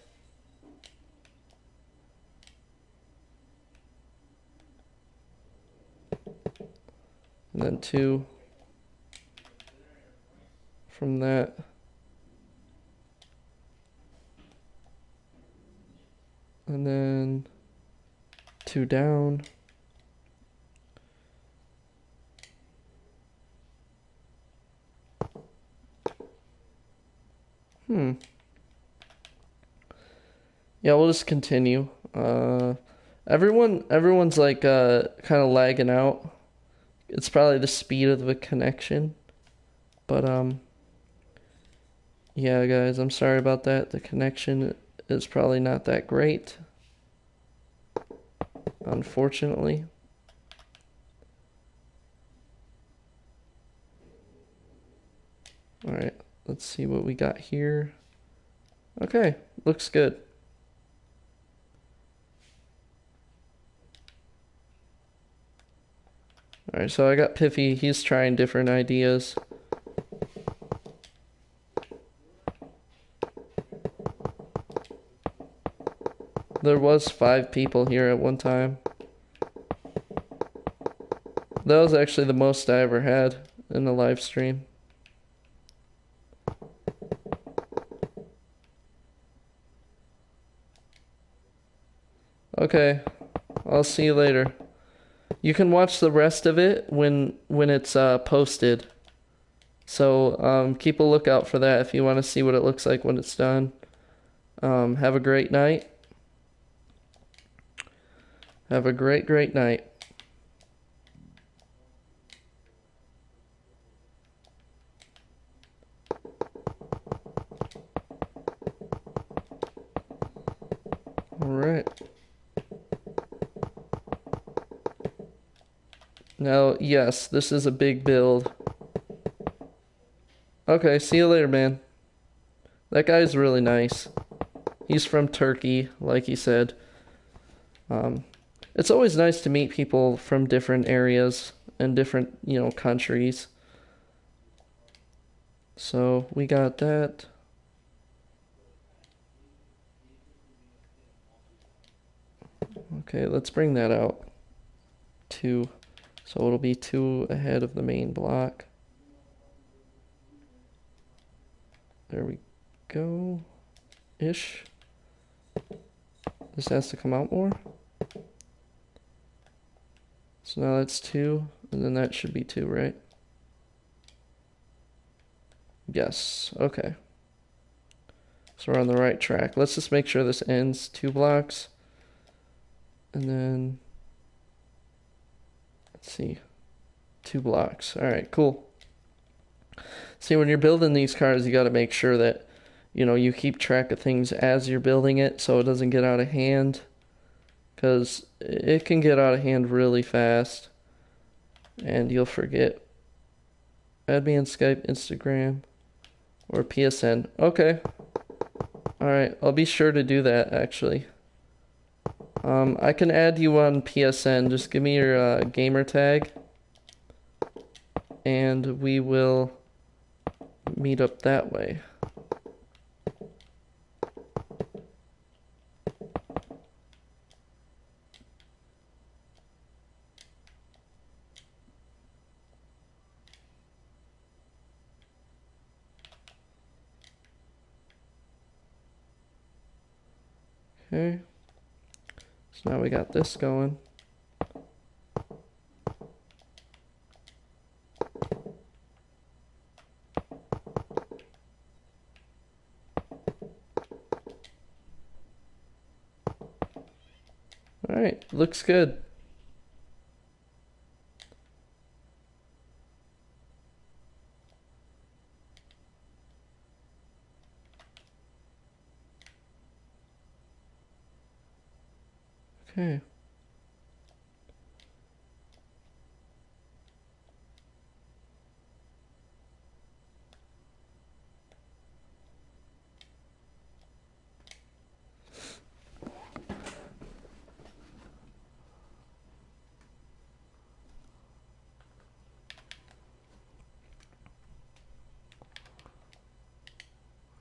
And then 2 from that. And then 2 down. Yeah, we'll just continue. Everyone's like kind of lagging out. It's probably the speed of the connection. But yeah, guys, I'm sorry about that. The connection is probably not that great, unfortunately. All right, let's see what we got here. Okay, looks good. All right, so I got Piffy. He's trying different ideas. There was 5 people here at one time. That was actually the most I ever had in a live stream. Okay, I'll see you later. You can watch the rest of it when it's posted. So keep a lookout for that if you want to see what it looks like when it's done. Have a great night. Have a great night. All right. Now, yes, this is a big build. Okay, see you later, man. That guy's really nice. He's from Turkey, like he said. It's always nice to meet people from different areas and different, countries. So we got that. Okay, let's bring that out. 2. So it'll be 2 ahead of the main block. There we go. Ish. This has to come out more. So now that's 2, and then that should be 2, right? Yes, okay. So we're on the right track. Let's just make sure this ends 2 blocks. And then, let's see, 2 blocks. All right, cool. See, when you're building these cars, you got to make sure that, you keep track of things as you're building it so it doesn't get out of hand. Because it can get out of hand really fast. And you'll forget. Add me on Skype, Instagram, or PSN. Okay. Alright, I'll be sure to do that, actually. I can add you on PSN. Just give me your gamer tag. And we will meet up that way. Okay. So now we got this going. Alright, looks good. Okay.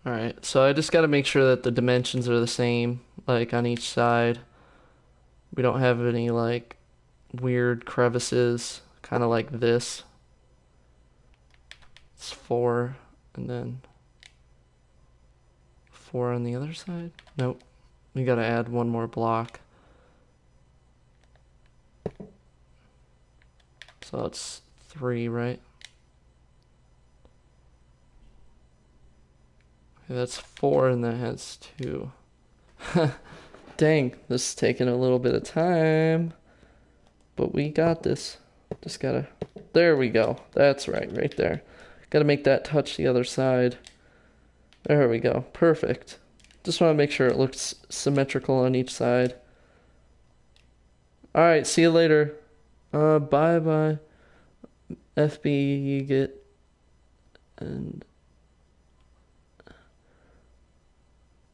Alright, so I just gotta make sure that the dimensions are the same, like on each side. We don't have any like weird crevices, kind of like this. It's 4, and then 4 on the other side. Nope, we gotta add one more block. So it's 3, right? Okay, that's 4, and that has 2. Dang, this is taking a little bit of time. But we got this. Just gotta... There we go. That's right there. Gotta make that touch the other side. There we go. Perfect. Just want to make sure it looks symmetrical on each side. Alright, see you later. Bye-bye. FB, you get... And...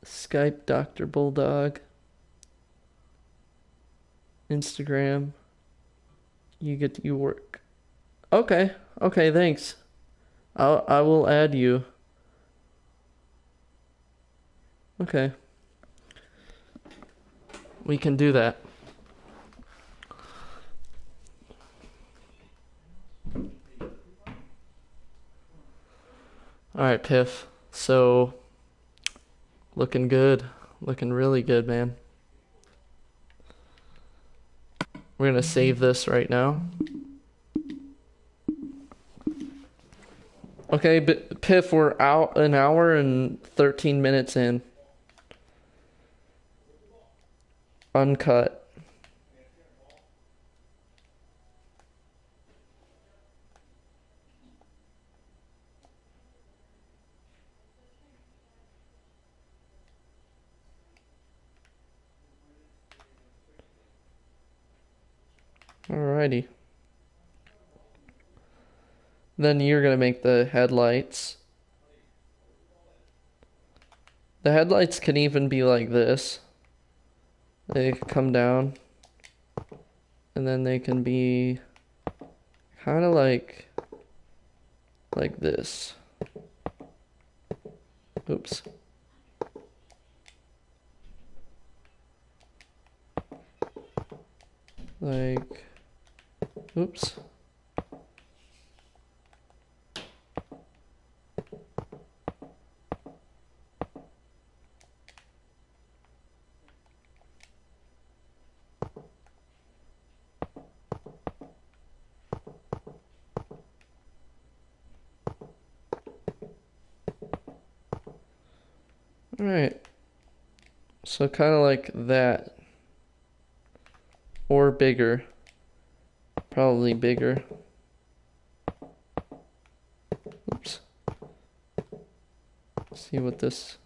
Skype, Dr. Bulldog. Instagram. You get you work. Okay, thanks. I will add you. Okay. We can do that. Alright, Piff. So, looking good. Looking really good, man. We're gonna save this right now. Okay, but Piff, we're out an hour and 13 minutes in. Uncut. Alrighty. Then you're gonna make the headlights. The headlights can even be like this. They come down. And then they can be kind of like this. Oops. Like, oops. Alright. So kind of like that. Or bigger. Probably bigger. Oops. See what this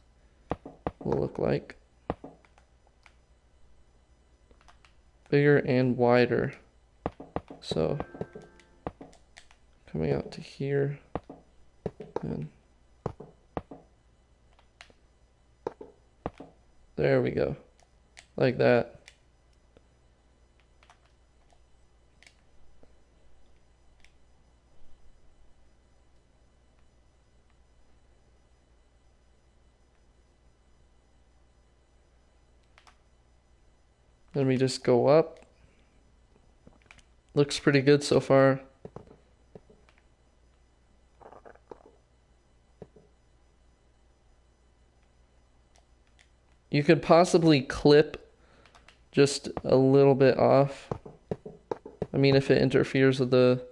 will look like. Bigger and wider. So coming out to here and there we go. Like that. Then we just go up. Looks pretty good so far. You could possibly clip just a little bit off. I mean, if it interferes with the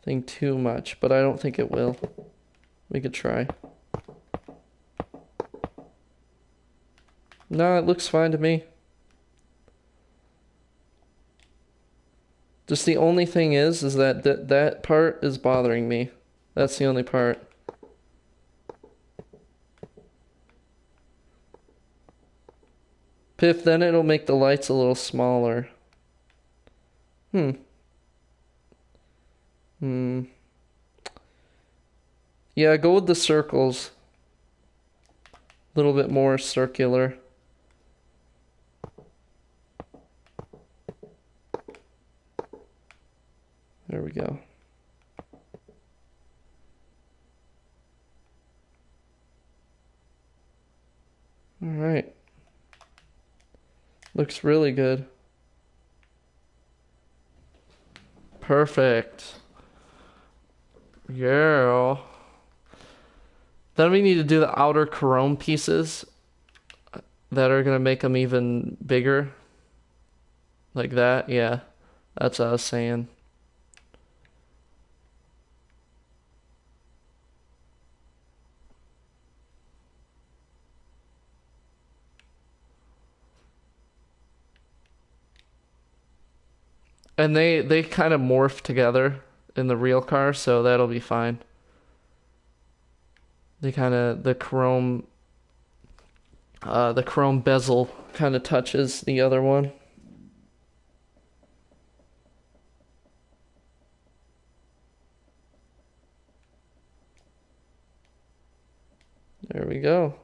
thing too much, but I don't think it will. We could try. No, it looks fine to me. Just the only thing is that that part is bothering me. That's the only part. Piff, then it'll make the lights a little smaller. Hmm. Hmm. Yeah, go with the circles. A little bit more circular. There we go. All right. Looks really good. Perfect. Yeah. Then we need to do the outer chrome pieces that are going to make them even bigger. Like that, yeah. That's what I was saying. And they kind of morph together in the real car, so that'll be fine. The chrome bezel kind of touches the other one. There we go.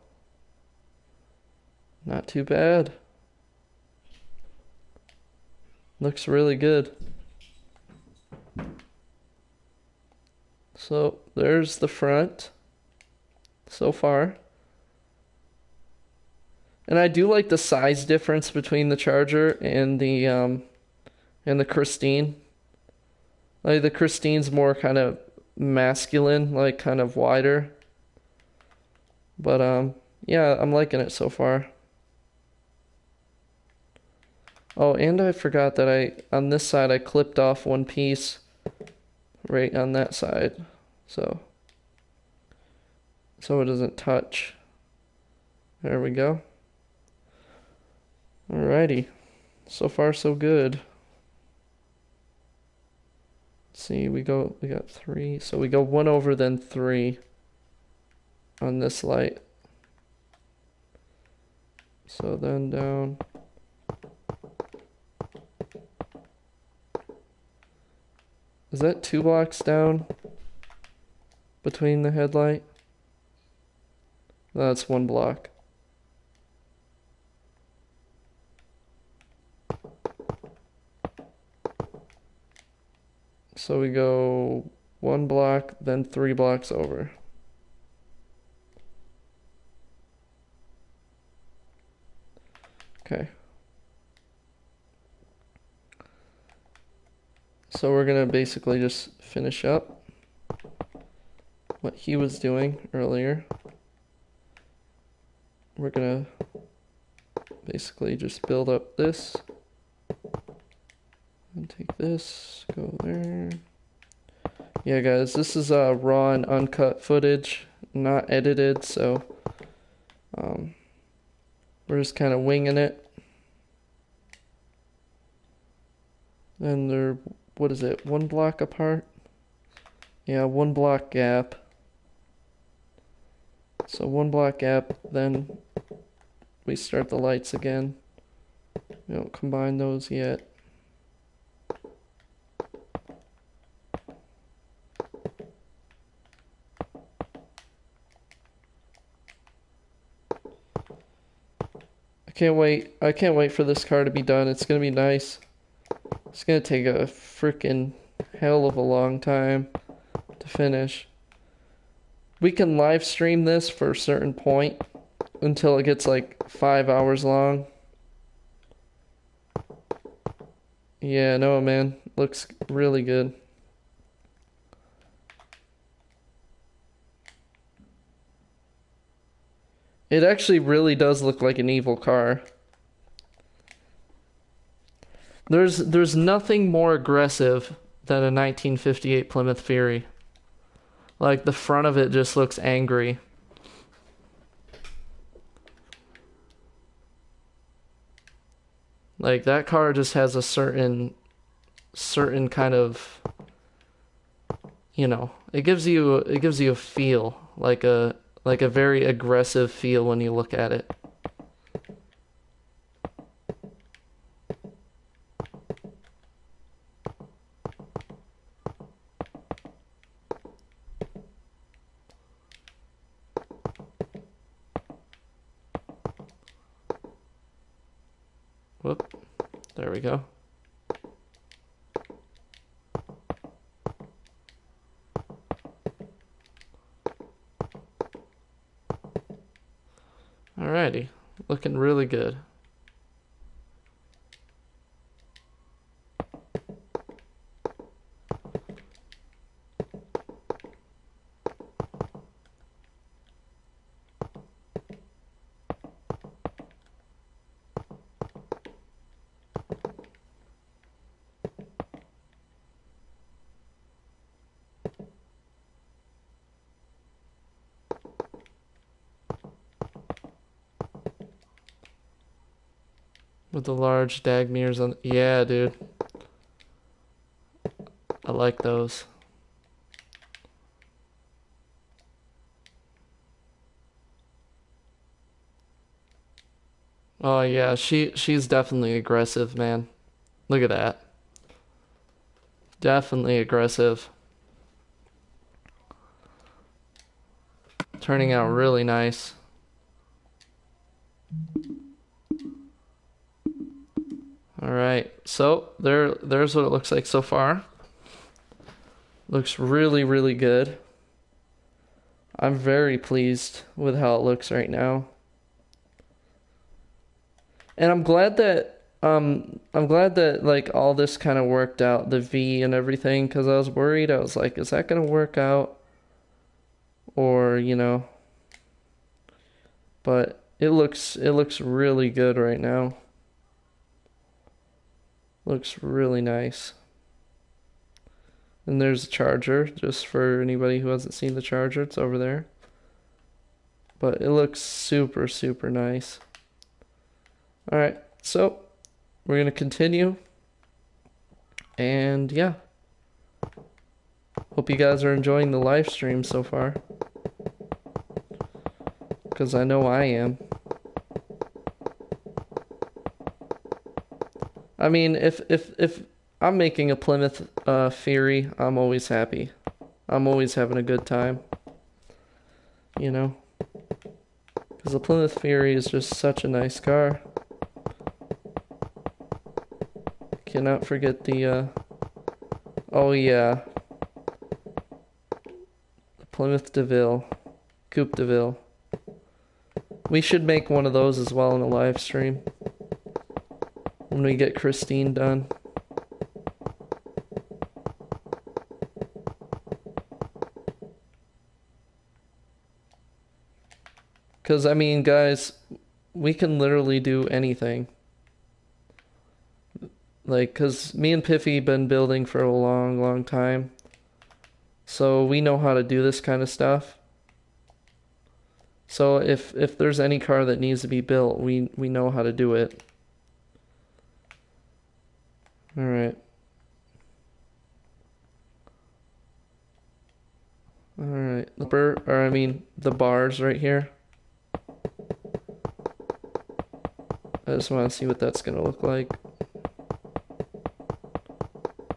Not too bad. Looks really good. So there's the front so far. And I do like the size difference between the Charger and the Christine. Like the Christine's more kind of masculine, like kind of wider. But yeah, I'm liking it so far. Oh, and I forgot that on this side I clipped off one piece right on that side. So it doesn't touch. There we go. Alrighty. So far so good. Let's see, we got 3. So we go 1 over then 3 on this light. So then down. Is that 2 blocks down between the headlight? No, that's 1 block. So we go 1 block, then 3 blocks over. Okay. So we're gonna basically just finish up what he was doing earlier. We're gonna basically just build up this and take this, go there. Yeah, guys, this is raw and uncut footage, not edited, so we're just kind of winging it. And they're, what is it, 1 block apart? Yeah, 1 block gap. So 1 block gap, then we start the lights again. We don't combine those yet. I can't wait for this car to be done. It's gonna be nice. It's gonna take a freaking hell of a long time to finish. We can live stream this for a certain point until it gets like 5 hours long. Yeah, no, man. Looks really good. It actually really does look like an evil car. There's nothing more aggressive than a 1958 Plymouth Fury. Like the front of it just looks angry. Like that car just has a certain certain kind of, it gives you a feel, like a very aggressive feel when you look at it. Whoop. There we go. Alrighty. Looking really good. With the large Dagmirs on. Yeah, dude. I like those. Oh yeah, she's definitely aggressive, man. Look at that. Definitely aggressive. Turning out really nice. Alright, so there's what it looks like so far. Looks really, really good. I'm very pleased with how it looks right now. And I'm glad that like all this kind of worked out, the V and everything, because I was worried. I was like, is that gonna work out? Or, but it looks really good right now. Looks really nice. And there's a charger, just for anybody who hasn't seen the charger, it's over there. But it looks super, super nice. Alright, so we're gonna continue. And yeah. Hope you guys are enjoying the live stream so far. Because I know I am. I mean, if I'm making a Plymouth Fury, I'm always happy. I'm always having a good time. Because the Plymouth Fury is just such a nice car. Cannot forget the, oh yeah. The Plymouth DeVille. Coupe DeVille. We should make one of those as well in a live stream. When we get Christine done. Because, I mean, guys, we can literally do anything. Like, because me and Piffy been building for a long, long time. So we know how to do this kind of stuff. So if there's any car that needs to be built, we know how to do it. Alright. Alright. The bars right here. I just want to see what that's going to look like.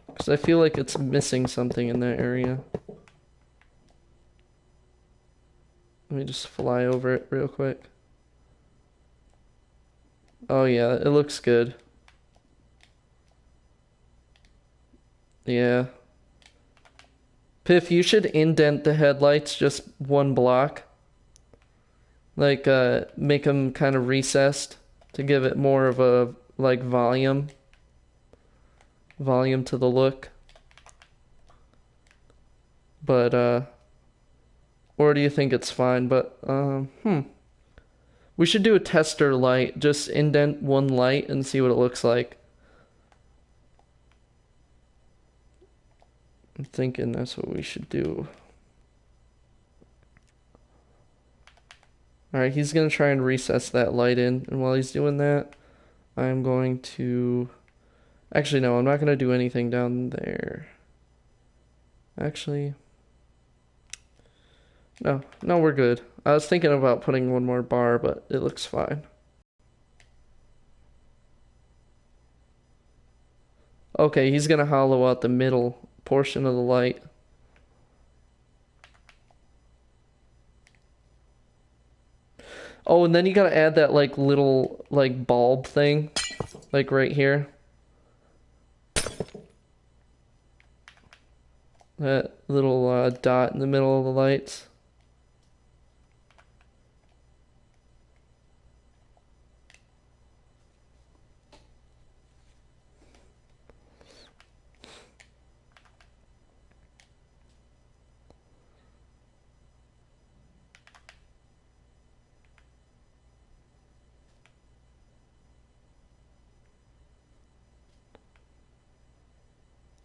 Because I feel like it's missing something in that area. Let me just fly over it real quick. Oh yeah, it looks good. Yeah. Piff, you should indent the headlights just one block. Like, make them kind of recessed to give it more of a, like, volume to the look. But, or do you think it's fine? But, we should do a tester light. Just indent one light and see what it looks like. I'm thinking that's what we should do. Alright, he's going to try and recess that light in. And while he's doing that, I'm going to Actually, no, I'm not gonna do anything down there. Actually, no, no, we're good. I was thinking about putting one more bar, but it looks fine. Okay, he's gonna hollow out the middle portion of the light. Oh, and then you gotta add that like little like bulb thing, like right here. That little dot in the middle of the lights.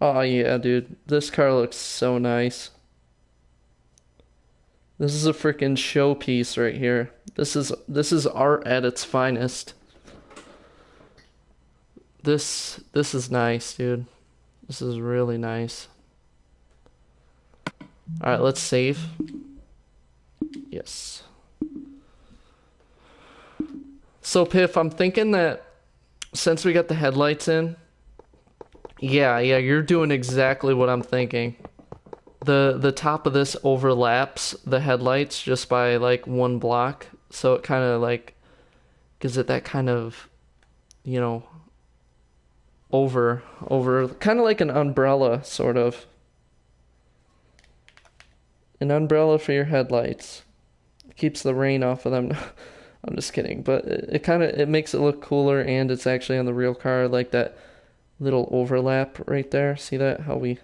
Oh yeah, dude. This car looks so nice. This is a freaking showpiece right here. This is art at its finest. This is nice, dude. This is really nice. All right, let's save. Yes. So Piff, I'm thinking that since we got the headlights in, yeah, you're doing exactly what I'm thinking. The top of this overlaps the headlights just by like one block, so it kind of like gives it that kind of, you know, over kind of like an umbrella sort of. An umbrella for your headlights. Keeps the rain off of them. I'm just kidding, but it kind of it makes it look cooler, and it's actually on the real car, like that little overlap right there. See that? How we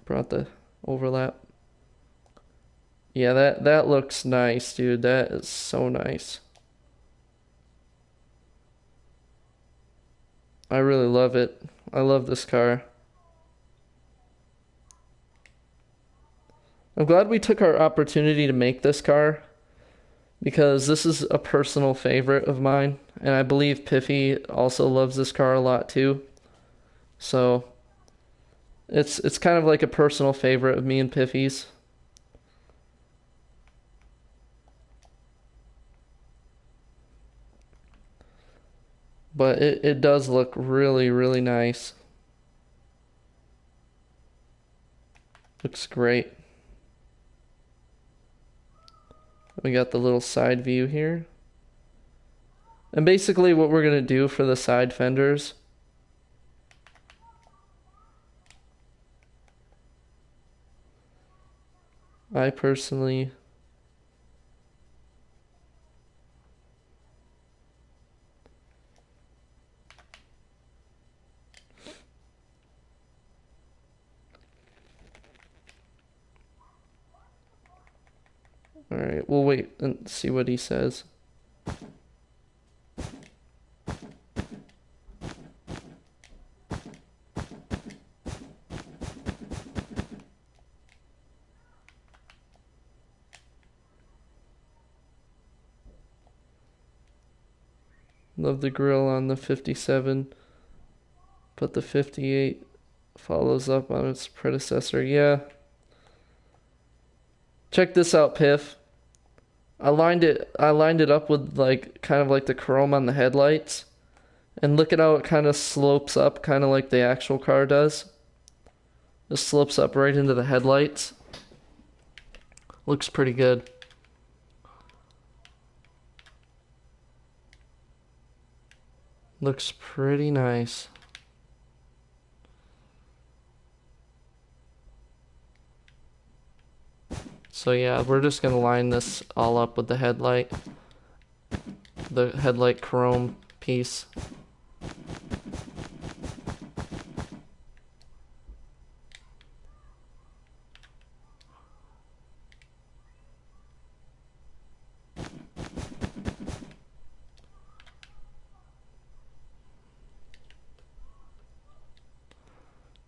brought the overlap? Yeah, that looks nice, dude. That is so nice. I really love it. I love this car. I'm glad we took our opportunity to make this car because this is a personal favorite of mine, and I believe Piffy also loves this car a lot too. So it's kind of like a personal favorite of me and Piffy's. But it does look really, really nice. Looks great. We got the little side view here. And basically what we're going to do for the side fenders, I personally all right, we'll wait and see what he says. Love the grill on the 57, but the 58 follows up on its predecessor. Yeah. Check this out, Piff. I lined it up with like kind of like the chrome on the headlights. And look at how it kind of slopes up, kind of like the actual car does. It slopes up right into the headlights. Looks pretty good. Looks pretty nice. So yeah, we're just gonna line this all up with the headlight chrome piece.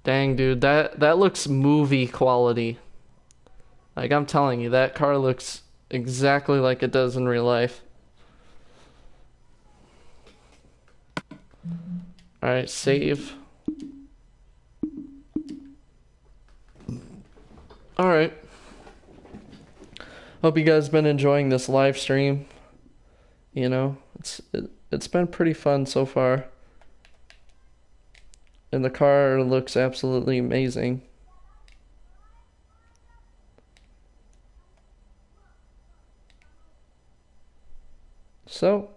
Dang, dude, that looks movie quality. Like I'm telling you, that car looks exactly like it does in real life. All right, save. All right. Hope you guys been enjoying this live stream. You know, it's been pretty fun so far. And the car looks absolutely amazing. So,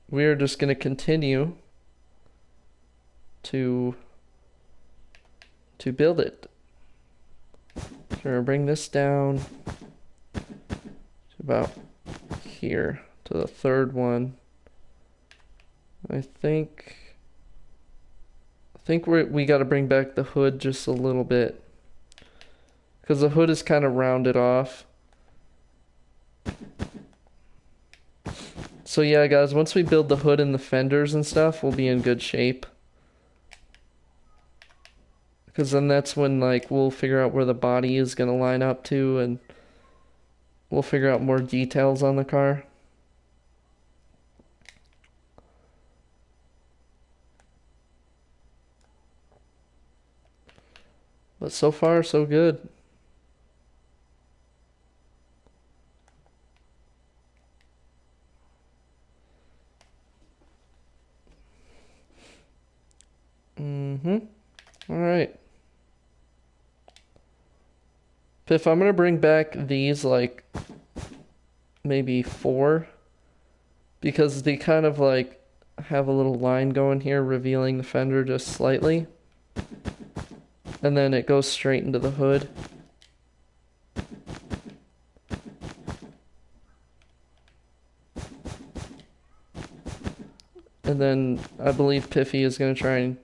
we are just going to continue to build it. So we're going to bring this down to about here, to the third one. I think we got to bring back the hood just a little bit, because the hood is kind of rounded off. So yeah, guys, once we build the hood and the fenders and stuff, we'll be in good shape. Because then that's when, like, we'll figure out where the body is going to line up to, and we'll figure out more details on the car. But so far, so good. Alright. Piff, I'm gonna bring back these, like, maybe 4. Because they kind of, like, have a little line going here, revealing the fender just slightly. And then it goes straight into the hood. And then I believe Piffy is going to try and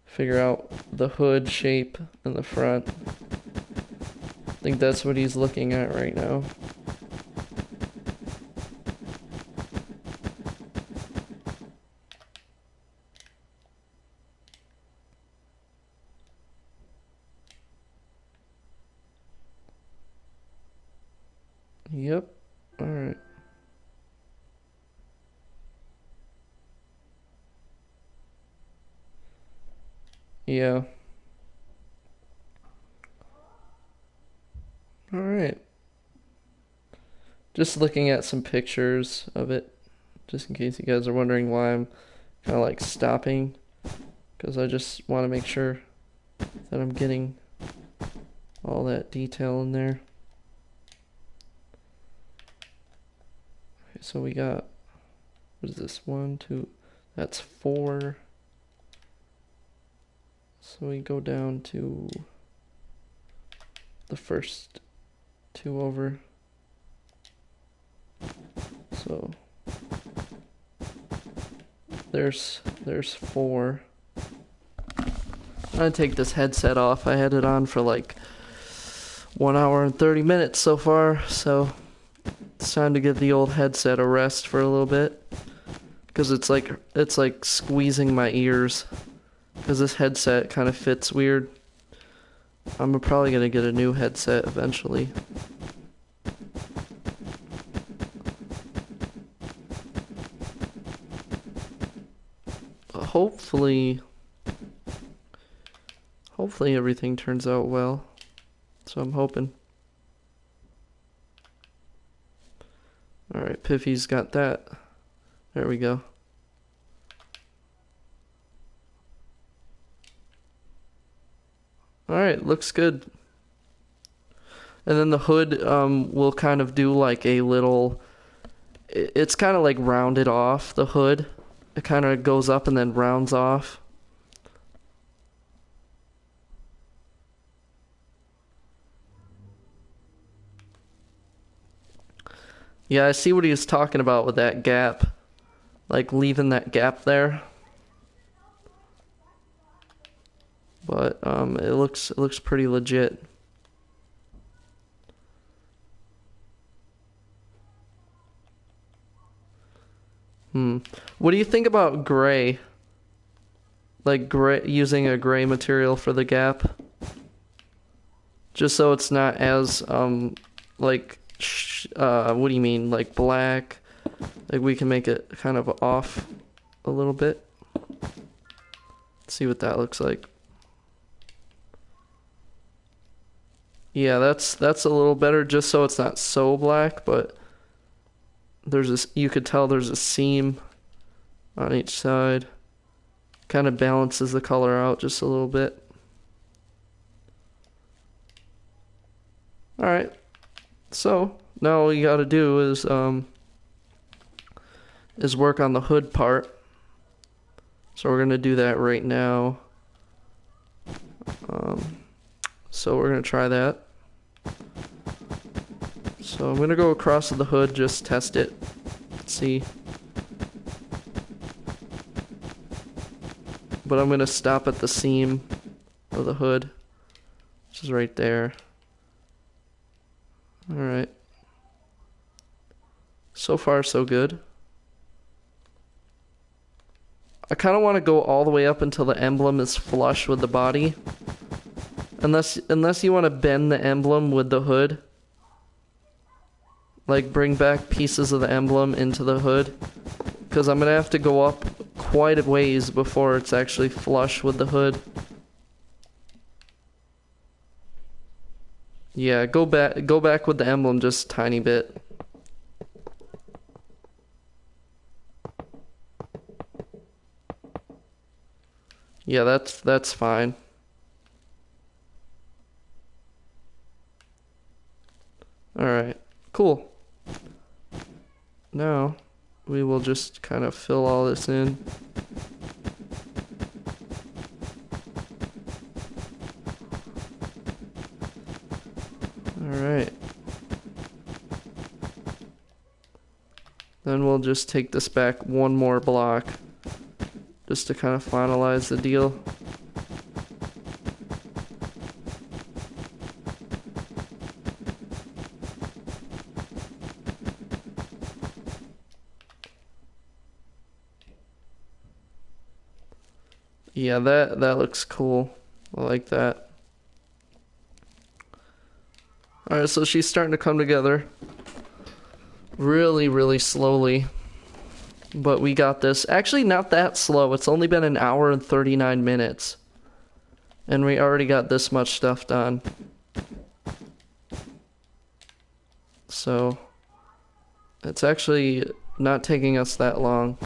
figure out the hood shape in the front. I think that's what he's looking at right now. Yep. Alright. Yeah. Alright. Just looking at some pictures of it, just in case you guys are wondering why I'm kind of like stopping, because I just want to make sure that I'm getting all that detail in there. Okay, so we got, what is this, 1, 2, that's 4. So we go down to the first 2 over. So there's 4. I'm gonna take this headset off. I had it on for like 1 hour and 30 minutes so far, so it's time to give the old headset a rest for a little bit, because it's like squeezing my ears, because this headset kind of fits weird. I'm probably gonna get a new headset eventually. Hopefully everything turns out well. So I'm hoping. Alright, Piffy's got that. There we go. Alright, looks good. And then the hood will kind of do like a little... It's kind of like rounded off, the hood. It kind of goes up and then rounds off. Yeah, I see what he was talking about with that gap. Like leaving that gap there. But it looks pretty legit. What do you think about gray? Like gray, using a gray material for the gap? Just so it's not as like what do you mean, like black? Like we can make it kind of off a little bit. Let's see what that looks like. Yeah, that's a little better just so it's not so black, but there's this, you could tell there's a seam on each side. Kind of balances the color out just a little bit. All right. So, now all you got to do is work on the hood part. So we're going to do that right now. So we're going to try that. So I'm going to go across the hood, just test it. See. But I'm going to stop at the seam of the hood, which is right there. Alright. So far, so good. I kind of want to go all the way up until the emblem is flush with the body. Unless you want to bend the emblem with the hood. Like, bring back pieces of the emblem into the hood. Because I'm going to have to go up quite a ways before it's actually flush with the hood. Yeah, go back with the emblem just a tiny bit. Yeah, that's fine. Alright, cool. Now, we will just kind of fill all this in. Alright. Then we'll just take this back one more block, just to kind of finalize the deal. Yeah, that looks cool. I like that. Alright, so she's starting to come together. Really, really slowly. But we got this. Actually, not that slow. It's only been an hour and 39 minutes. And we already got this much stuff done. So, it's actually not taking us that long.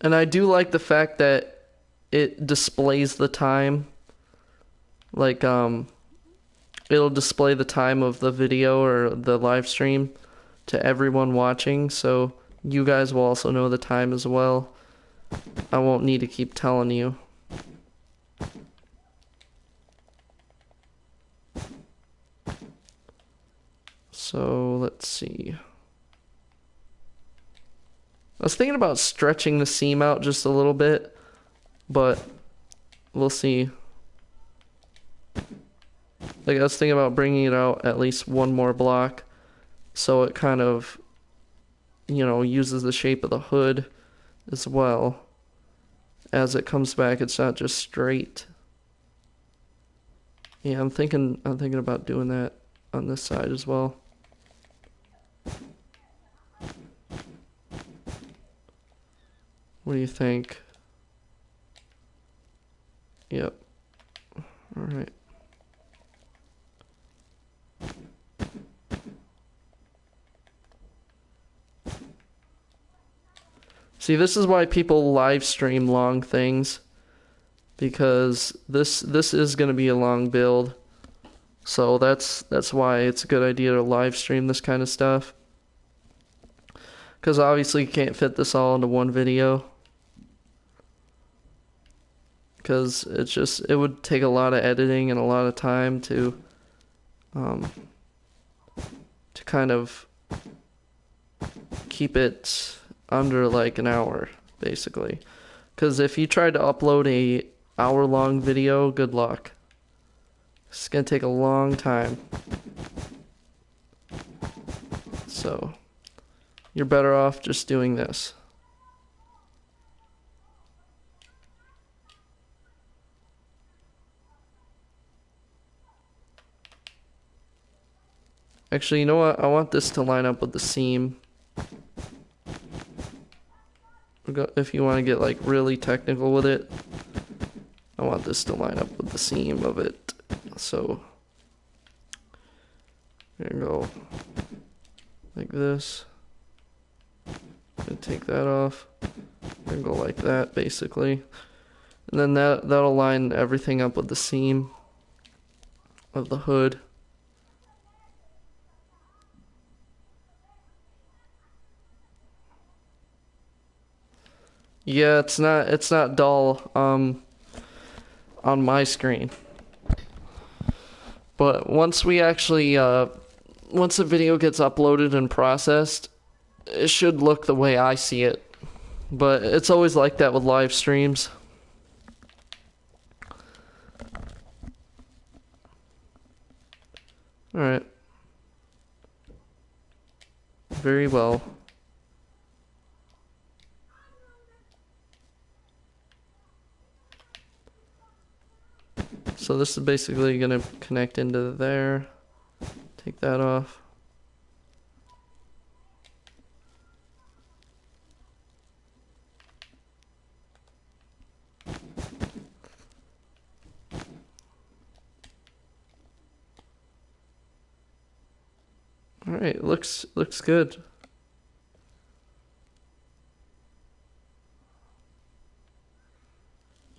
And I do like the fact that it displays the time. Like, it'll display the time of the video or the live stream to everyone watching, so you guys will also know the time as well. I won't need to keep telling you. So, let's see. I was thinking about stretching the seam out just a little bit, but we'll see. Like, I was thinking about bringing it out at least one more block, so it kind of, you know, uses the shape of the hood as well. As it comes back, it's not just straight. Yeah, I'm thinking about doing that on this side as well. What do you think? Yep. All right. See, this is why people live stream long things, because this is going to be a long build. So that's why it's a good idea to live stream this kind of stuff. Because obviously you can't fit this all into one video. Because it would take a lot of editing and a lot of time to kind of keep it under like an hour, basically. Because if you tried to upload a hour-long video, good luck. It's gonna take a long time. So, you're better off just doing this. Actually, you know what? I want this to line up with the seam. if you want to get like really technical with it, I want this to line up with the seam of it. So there you go, like this. And take that off and go like that basically. And then that'll line everything up with the seam of the hood. Yeah, it's not dull on my screen. But once we actually once the video gets uploaded and processed, it should look the way I see it. But it's always like that with live streams. Alright. Very well. So this is basically going to connect into there. Take that off. All right, looks good.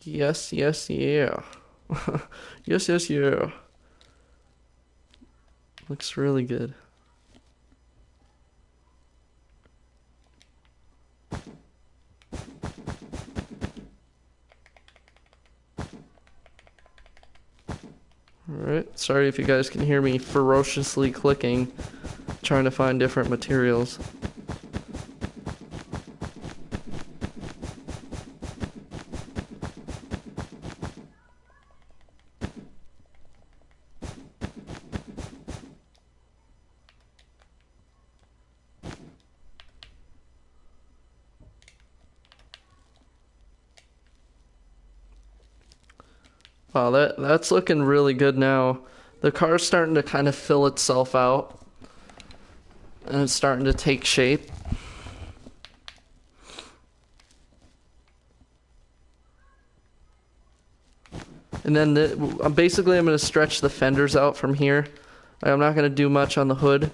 Yes, yes, yeah. Yes, yes, yeah. Looks really good. Alright, sorry if you guys can hear me ferociously clicking, trying to find different materials. Wow, that's looking really good now. The car's starting to kind of fill itself out. And it's starting to take shape. And then basically I'm going to stretch the fenders out from here. I'm not going to do much on the hood.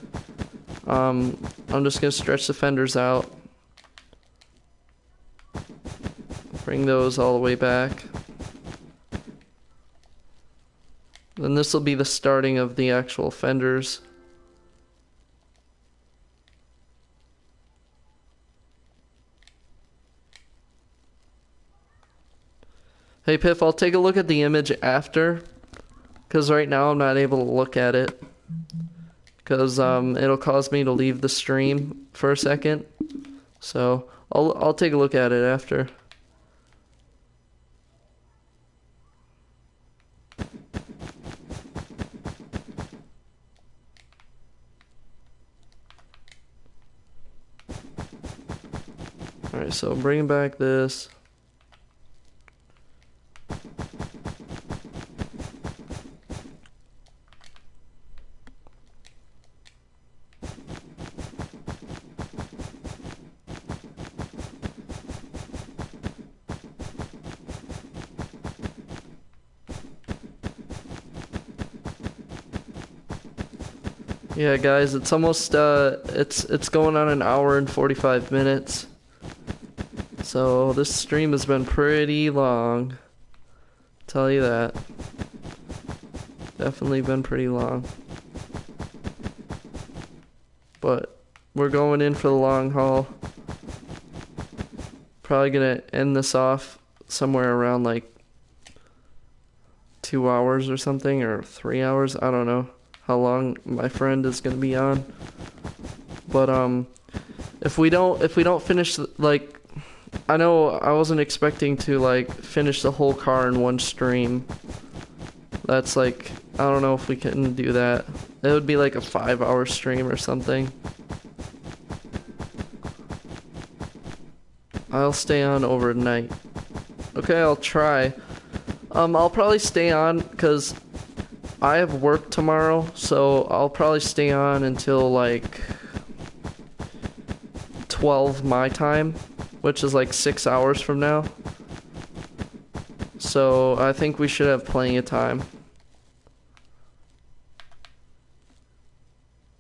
I'm just going to stretch the fenders out. Bring those all the way back. Then this will be the starting of the actual fenders. Hey Piff, I'll take a look at the image after, because right now I'm not able to look at it, because it'll cause me to leave the stream for a second. So I'll take a look at it after. Alright, so bringing back this. Yeah, guys, it's almost it's going on an hour and 45 minutes. So this stream has been pretty long. Tell you that. Definitely been pretty long. But we're going in for the long haul. Probably gonna end this off somewhere around like 2 hours or something, or 3 hours. I don't know how long my friend is gonna be on. But if we don't finish, like, I know I wasn't expecting to like finish the whole car in one stream. That's like, I don't know if we can do that. It would be like a 5-hour stream or something. I'll stay on overnight. Okay, I'll try. I'll probably stay on because I have work tomorrow, so I'll probably stay on until like 12 my time, which is like 6 hours from now. So I think we should have plenty of time.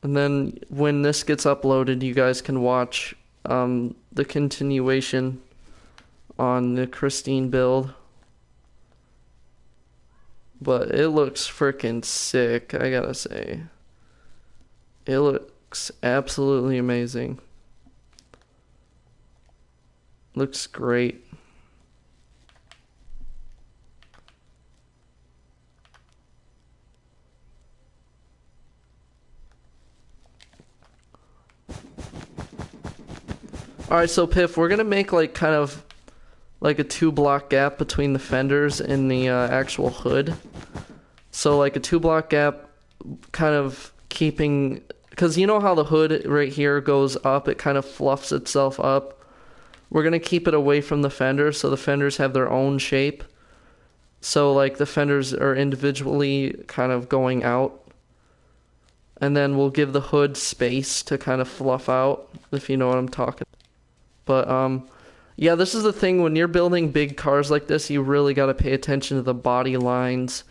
And then when this gets uploaded, you guys can watch the continuation on the Christine build. But it looks freaking sick, I gotta say. It looks absolutely amazing. Looks great. Alright, so Piff, we're gonna make like kind of like a 2-block gap between the fenders and the actual hood. So like a 2-block gap, kind of keeping, because you know how the hood right here goes up, it kind of fluffs itself up. We're gonna keep it away from the fenders, so the fenders have their own shape. So like the fenders are individually kind of going out. And then we'll give the hood space to kind of fluff out, if you know what I'm talking. But yeah, this is the thing, when you're building big cars like this, you really got to pay attention to the body lines.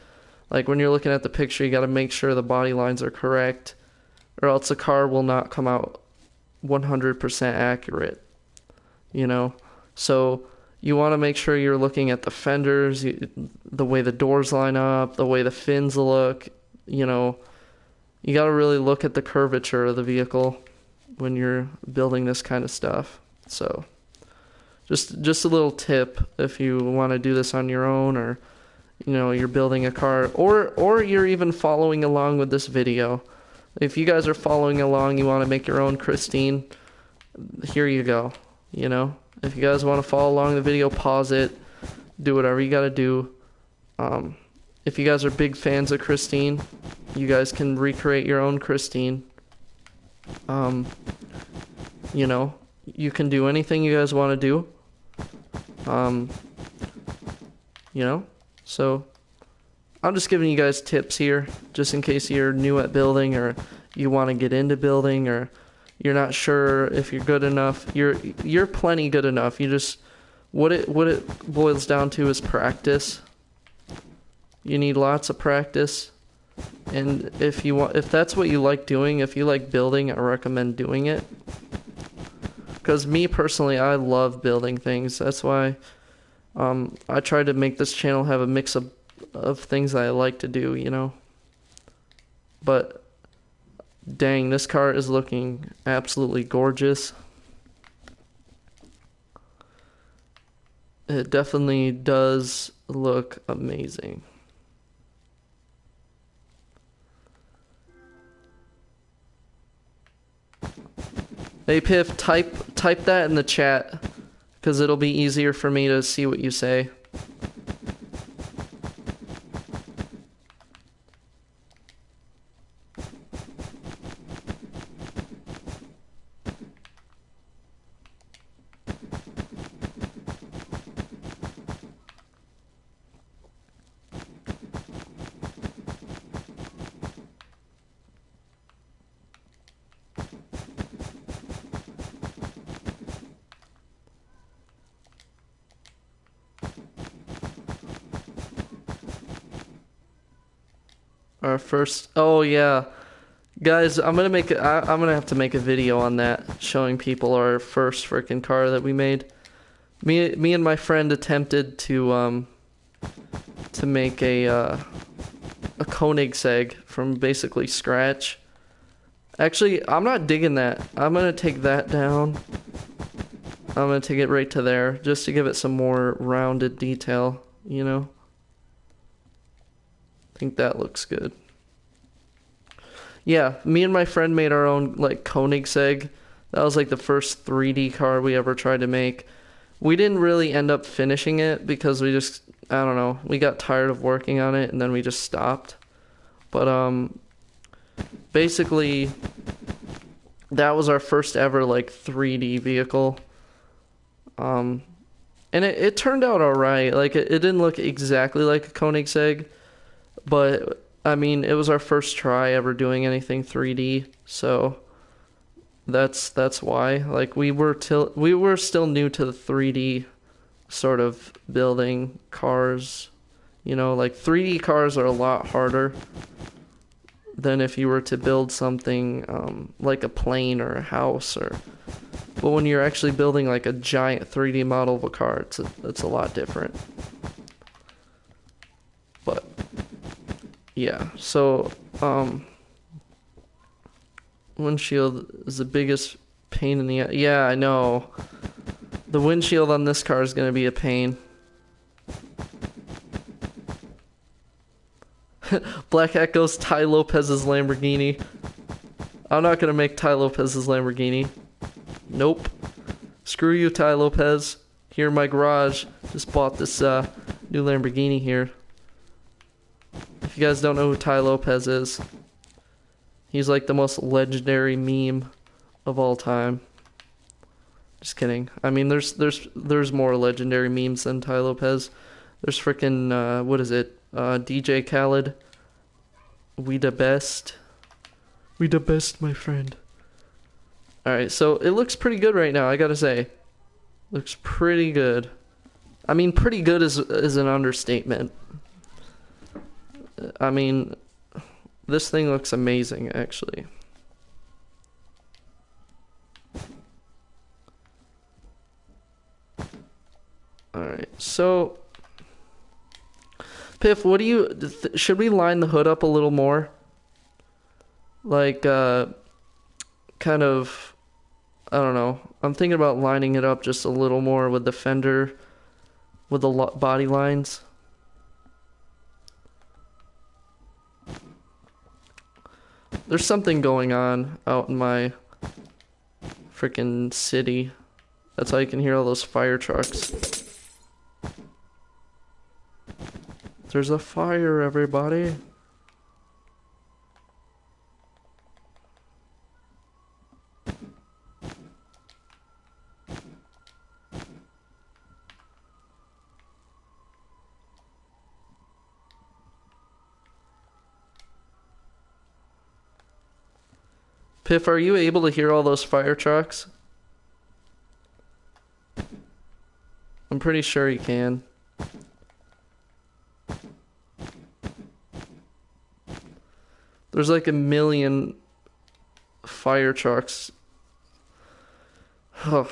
Like when you're looking at the picture, you got to make sure the body lines are correct, or else the car will not come out 100% accurate, you know? So you want to make sure you're looking at the fenders, the way the doors line up, the way the fins look, you know. You got to really look at the curvature of the vehicle when you're building this kind of stuff. So just a little tip if you want to do this on your own, or you know, you're building a car, or you're even following along with this video. If you guys are following along, you want to make your own Christine, here you go. You know, if you guys want to follow along the video, pause it, do whatever you got to do. If you guys are big fans of Christine, you guys can recreate your own Christine. You know, you can do anything you guys want to do. You know, so I'm just giving you guys tips here, just in case you're new at building, or you want to get into building, or you're not sure if you're good enough. You're plenty good enough. You just, what it boils down to is practice. You need lots of practice. And if that's what you like doing, if you like building, I recommend doing it. Because me personally, I love building things. That's why I try to make this channel have a mix of things that I like to do, you know. But dang, this car is looking absolutely gorgeous. It definitely does look amazing. Hey Piff, type that in the chat, because it'll be easier for me to see what you say. Our first, oh yeah, guys, I'm gonna have to make a video on that, showing people our first freaking car that we made. Me and my friend attempted to make a Koenigsegg from basically scratch. Actually, I'm not digging that. I'm gonna take that down. I'm gonna take it right to there, just to give it some more rounded detail, you know? I think that looks good. Yeah, me and my friend made our own, like, Koenigsegg. That was, like, the first 3D car we ever tried to make. We didn't really end up finishing it because we just, I don't know, we got tired of working on it and then we just stopped. But, basically, that was our first ever, like, 3D vehicle. And it turned out alright. Like, it didn't look exactly like a Koenigsegg, but I mean, it was our first try ever doing anything 3D, so That's why. Like we were still new to the 3D sort of building cars. You know, like 3D cars are a lot harder than if you were to build something like a plane or a house or. But when you're actually building like a giant 3D model of a car, it's a lot different. But yeah, so windshield is the biggest pain in the. Yeah, I know. The windshield on this car is gonna be a pain. Black Hat goes Ty Lopez's Lamborghini. I'm not gonna make Ty Lopez's Lamborghini. Nope. Screw you, Ty Lopez. Here in my garage. Just bought this new Lamborghini here. If you guys don't know who Ty Lopez is, he's like the most legendary meme of all time. Just kidding. I mean, there's more legendary memes than Ty Lopez. There's freaking what is it? DJ Khaled. We the best. We the best, my friend. Alright, so it looks pretty good right now, I gotta say. Looks pretty good. I mean, pretty good is an understatement. I mean, this thing looks amazing, actually. Alright, so Piff, what do you... should we line the hood up a little more? Like, kind of... I don't know. I'm thinking about lining it up just a little more with the fender, with the body lines. There's something going on out in my freaking city. That's how you can hear all those fire trucks. There's a fire, everybody. Piff, are you able to hear all those fire trucks? I'm pretty sure you can. There's like a million fire trucks. Oh.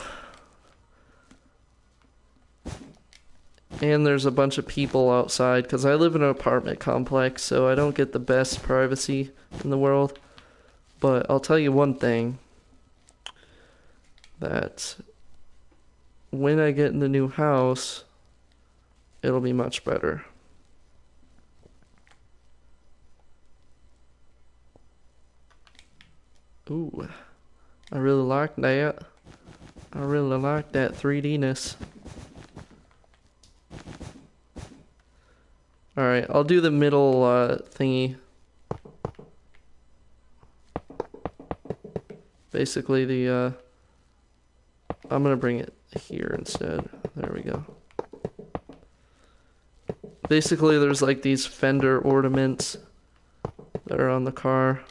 And there's a bunch of people outside because I live in an apartment complex, so I don't get the best privacy in the world. But I'll tell you one thing, that when I get in the new house, it'll be much better. Ooh, I really like that. I really like that 3D-ness. Alright, I'll do the middle thingy. Basically the, I'm gonna bring it here instead. There we go. Basically there's like these fender ornaments that are on the car.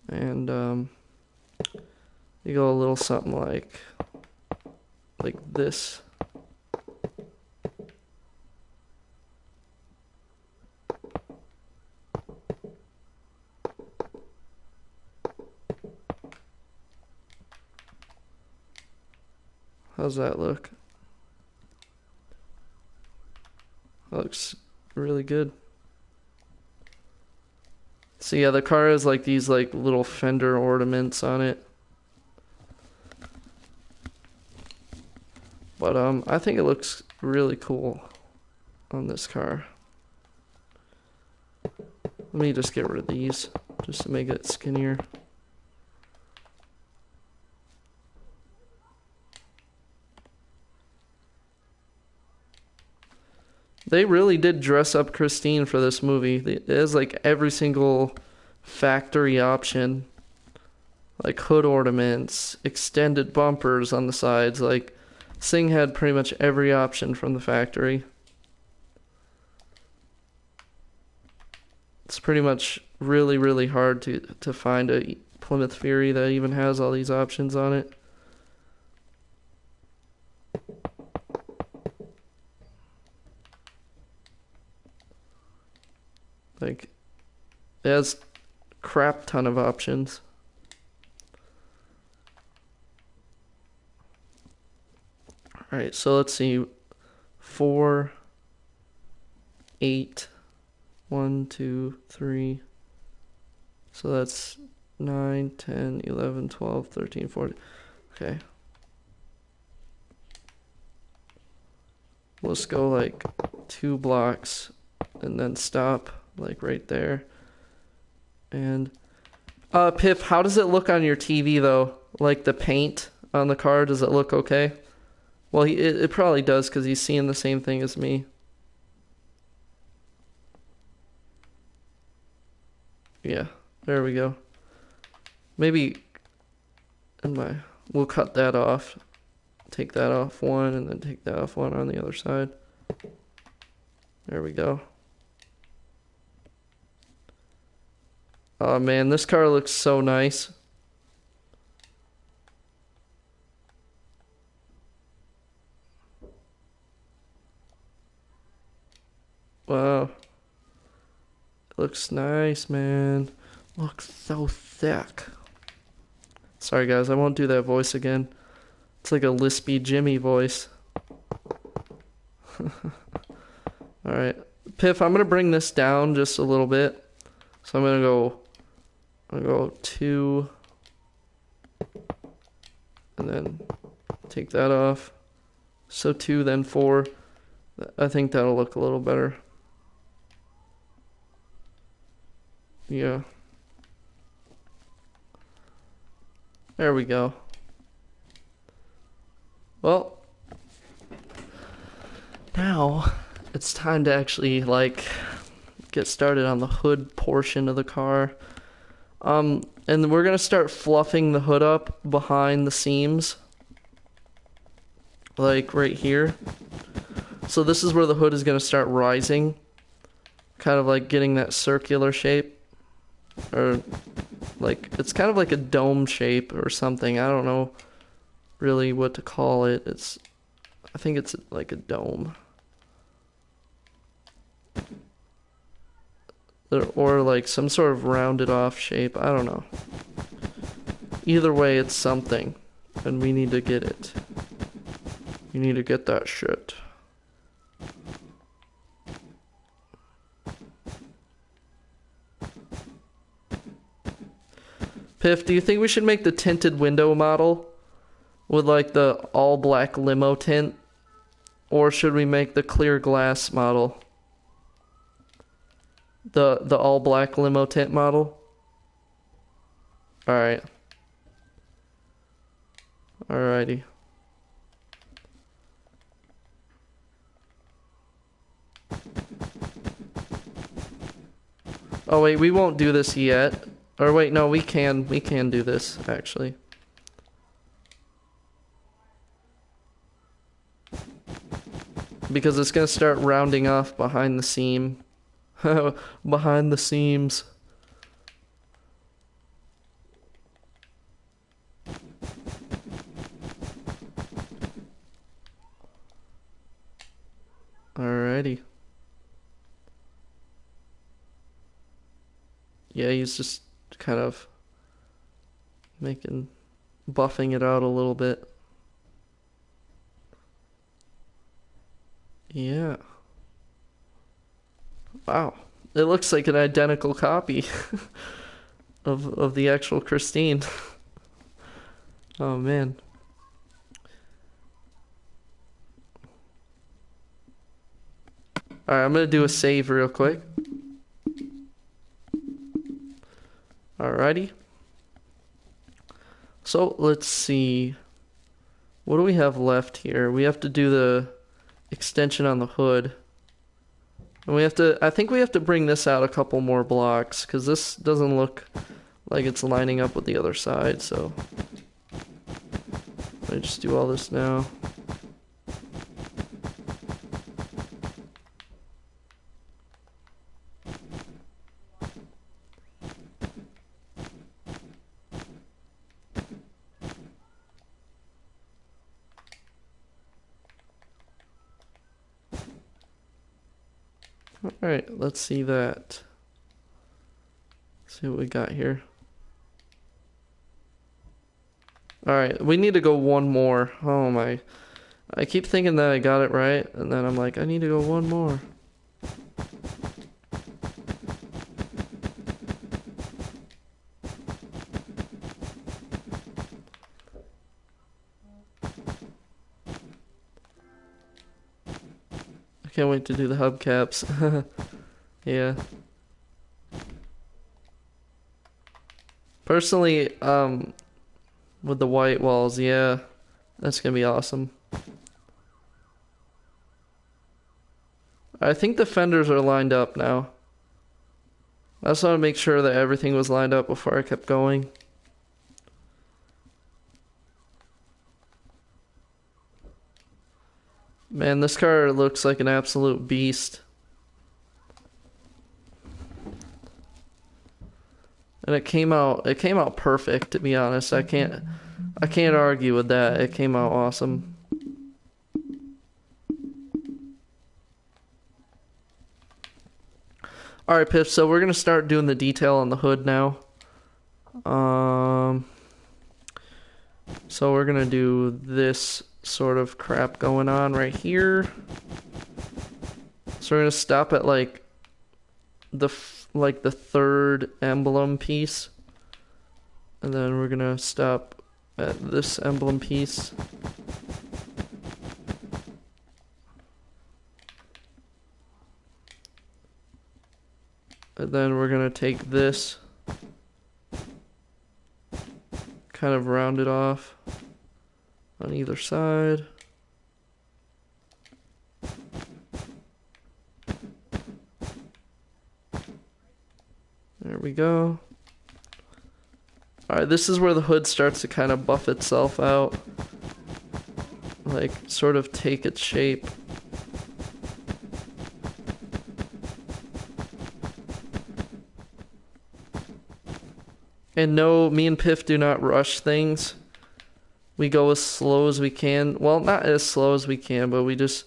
And you go a little something like this. How's that look? That looks really good. So yeah, the car has like these like little fender ornaments on it. But I think it looks really cool on this car. Let me just get rid of these just to make it skinnier. They really did dress up Christine for this movie. It has like every single factory option. Like hood ornaments, extended bumpers on the sides. Like, this thing had pretty much every option from the factory. It's pretty much really, really hard to find a Plymouth Fury that even has all these options on it. Like, it has crap ton of options. Alright, so let's see. 4, 8, 1, 2, 3. So that's 9, 10, 11, 12, 13, 14. Okay. Let's go like 2 blocks and then stop like right there. And Pip, how does it look on your TV though? Like the paint on the car, does it look okay? Well, it probably does because he's seeing the same thing as me. Yeah, there we go. Maybe we'll cut that off. Take that off one and then take that off one on the other side. There we go. Oh man, this car looks so nice. Wow. It looks nice, man. Looks so thick. Sorry guys, I won't do that voice again. It's like a lispy Jimmy voice. Alright. Piff, I'm gonna bring this down just a little bit. So I'm gonna go 2 and then take that off. So 2, then 4. I think that'll look a little better. Yeah. There we go. Well, now it's time to actually like get started on the hood portion of the car. And we're gonna start fluffing the hood up behind the seams. Like right here. So this is where the hood is gonna start rising. Kind of like getting that circular shape. Or like, it's kind of like a dome shape or something. I don't know really what to call it. I think it's like a dome. Or like some sort of rounded off shape. I don't know. Either way, it's something. And we need to get it. We need to get that shit. Piff, do you think we should make the tinted window model with like the all black limo tint? Or should we make the clear glass model? The all black limo tint model? Alright. Alrighty. Oh wait, we won't do this yet. Or wait, no, we can do this, actually. Because it's gonna start rounding off behind the seam. Behind the seams. Alrighty. Yeah, he's just kind of buffing it out a little bit. Yeah. Wow. It looks like an identical copy of the actual Christine. Oh man. Alright, I'm gonna do a save real quick. Alrighty. So let's see. What do we have left here? We have to do the extension on the hood. And I think we have to bring this out a couple more blocks because this doesn't look like it's lining up with the other side, so let me just do all this now. Alright, let's see that. See what we got here. Alright, we need to go one more. Oh my. I keep thinking that I got it right, and then I'm like, I need to go one more. I can't wait to do the hubcaps. Yeah. Personally, with the white walls, yeah, that's gonna be awesome. I think the fenders are lined up now. I just want to make sure that everything was lined up before I kept going. Man, this car looks like an absolute beast. And it came out perfect, to be honest. I can't argue with that. It came out awesome. Alright, Piff, so we're gonna start doing the detail on the hood now. So we're gonna do this sort of crap going on right here. So we're gonna stop at like the third emblem piece, and then we're gonna stop at this emblem piece. And then we're gonna take this, kind of round it off on either side. There we go. Alright, this is where the hood starts to kind of buff itself out. Like, sort of take its shape. And no, me and Piff do not rush things. We go as slow as we can. Well, not as slow as we can, but we just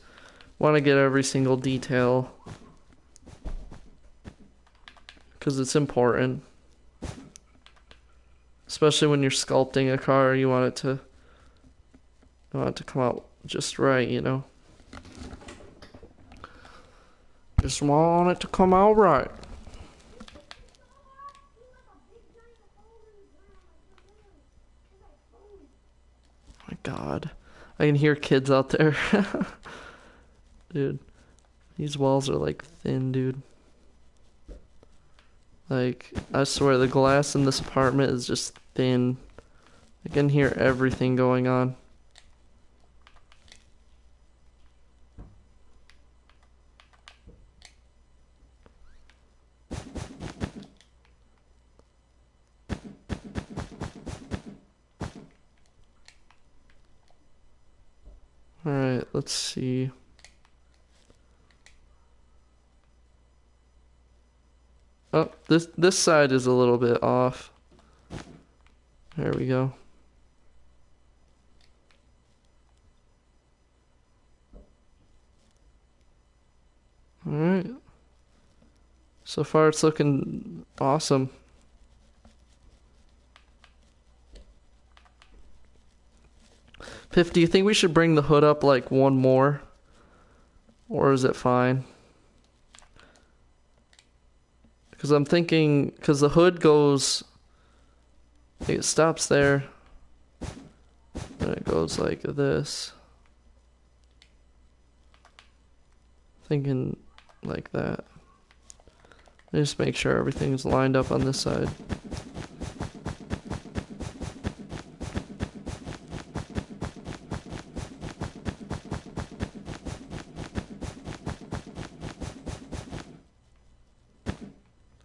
want to get every single detail. Because it's important. Especially when you're sculpting a car, you want it to come out just right, you know? Just want it to come out right. My God. I can hear kids out there. Dude. These walls are like thin, dude. Like, I swear the glass in this apartment is just thin. I can hear everything going on. Alright, let's see. Oh, this side is a little bit off. There we go. Alright. So far it's looking awesome. Piff, do you think we should bring the hood up like one more? Or is it fine? Because I'm thinking, because the hood goes, it stops there, and it goes like this. Thinking like that. Just make sure everything's lined up on this side.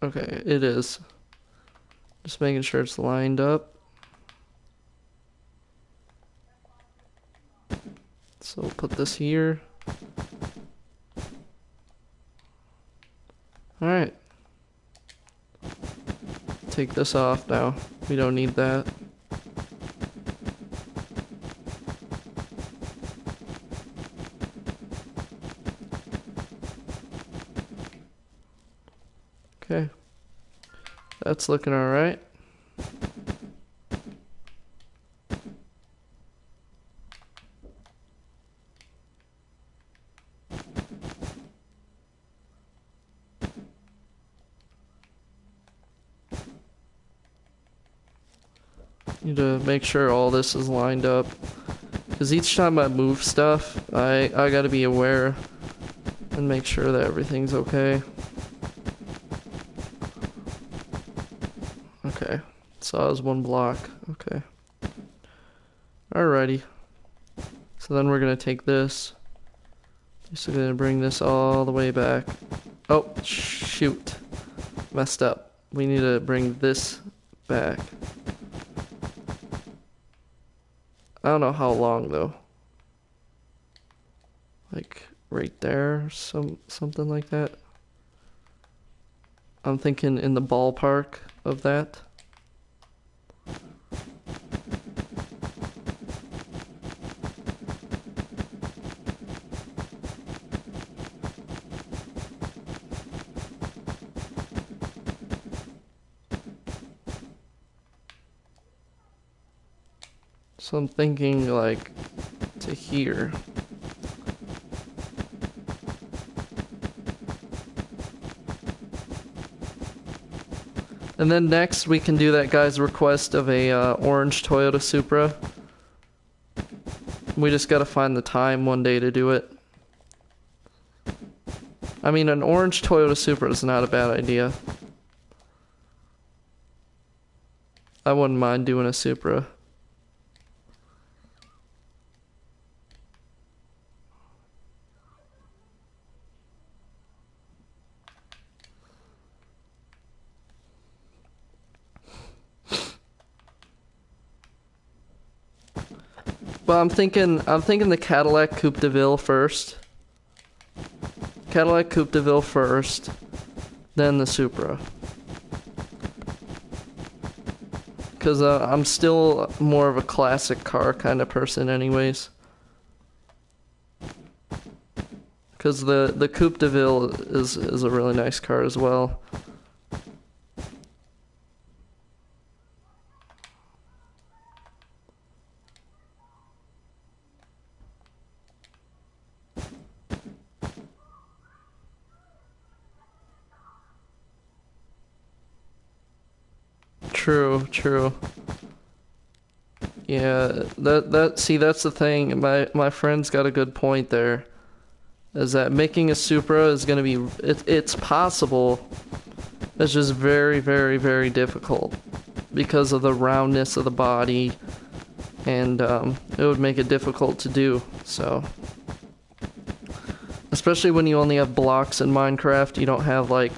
Okay, it is. Just making sure it's lined up. So we'll put this here. Alright. Take this off now. We don't need that. Okay. That's looking alright. Need to make sure all this is lined up. Because each time I move stuff, I gotta be aware and make sure that everything's okay. Okay. So that was one block. Okay. Alrighty. So then we're gonna take this. Just gonna bring this all the way back. Oh, shoot. Messed up. We need to bring this back. I don't know how long though. Like right there, something like that. I'm thinking in the ballpark of that. So I'm thinking like to here. And then next we can do that guy's request of a orange Toyota Supra. We just gotta find the time one day to do it. I mean, an orange Toyota Supra is not a bad idea. I wouldn't mind doing a Supra. But I'm thinking the Cadillac Coupe de Ville first. Cadillac Coupe de Ville first, then the Supra. Because I'm still more of a classic car kind of person anyways. Because the Coupe de Ville is a really nice car as well. True. Yeah, see, that's the thing. My friend's got a good point there. Is that making a Supra is gonna be it's possible. It's just very, very, very difficult because of the roundness of the body, and it would make it difficult to do. So, especially when you only have blocks in Minecraft, you don't have like.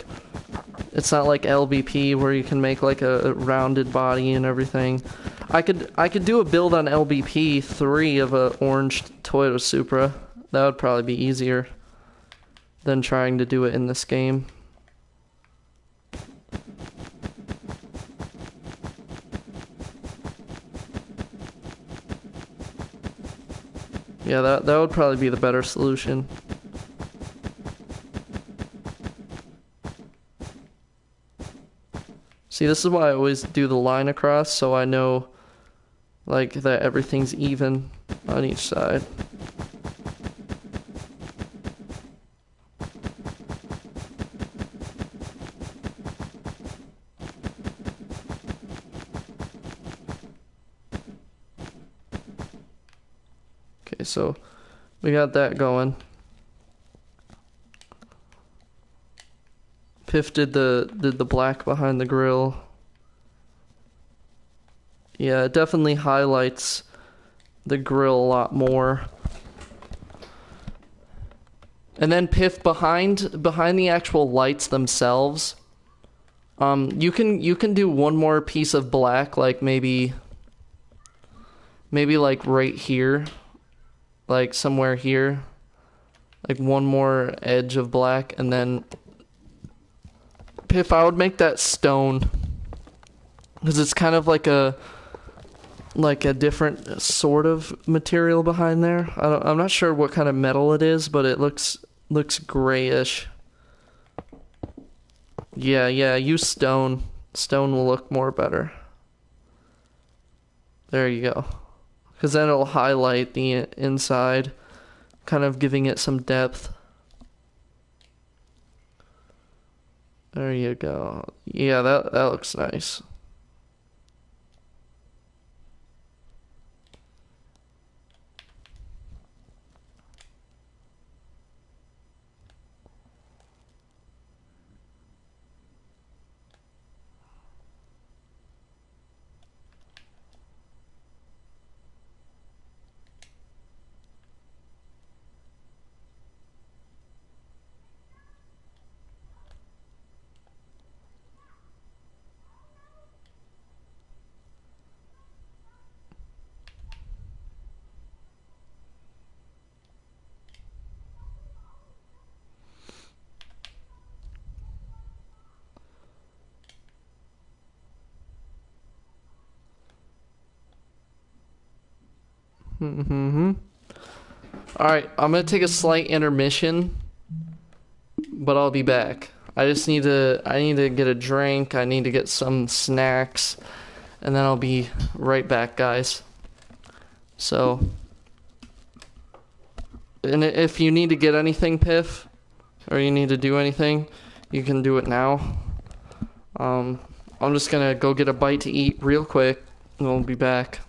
It's not like LBP where you can make like a rounded body and everything. I could do a build on LBP 3 of a orange Toyota Supra. That would probably be easier than trying to do it in this game. Yeah, that would probably be the better solution. See, this is why I always do the line across, so I know, like, that everything's even on each side. Okay, so we got that going. Piff did the black behind the grill. Yeah, it definitely highlights the grill a lot more. And then Piff behind the actual lights themselves, you can do one more piece of black, like maybe like right here, like somewhere here, like one more edge of black, and then Piff, I would make that stone, because it's kind of like a different sort of material behind there. I'm not sure what kind of metal it is, but it looks grayish. Yeah, use stone. Stone will look more better. There you go. Because then it'll highlight the inside, kind of giving it some depth. There you go. Yeah, that looks nice. Mm-hmm. All right, I'm gonna take a slight intermission, but I'll be back. I need to get a drink. I need to get some snacks, and then I'll be right back, guys. So, and if you need to get anything, Piff, or you need to do anything, you can do it now. Um, I'm just gonna go get a bite to eat real quick, and we'll be back.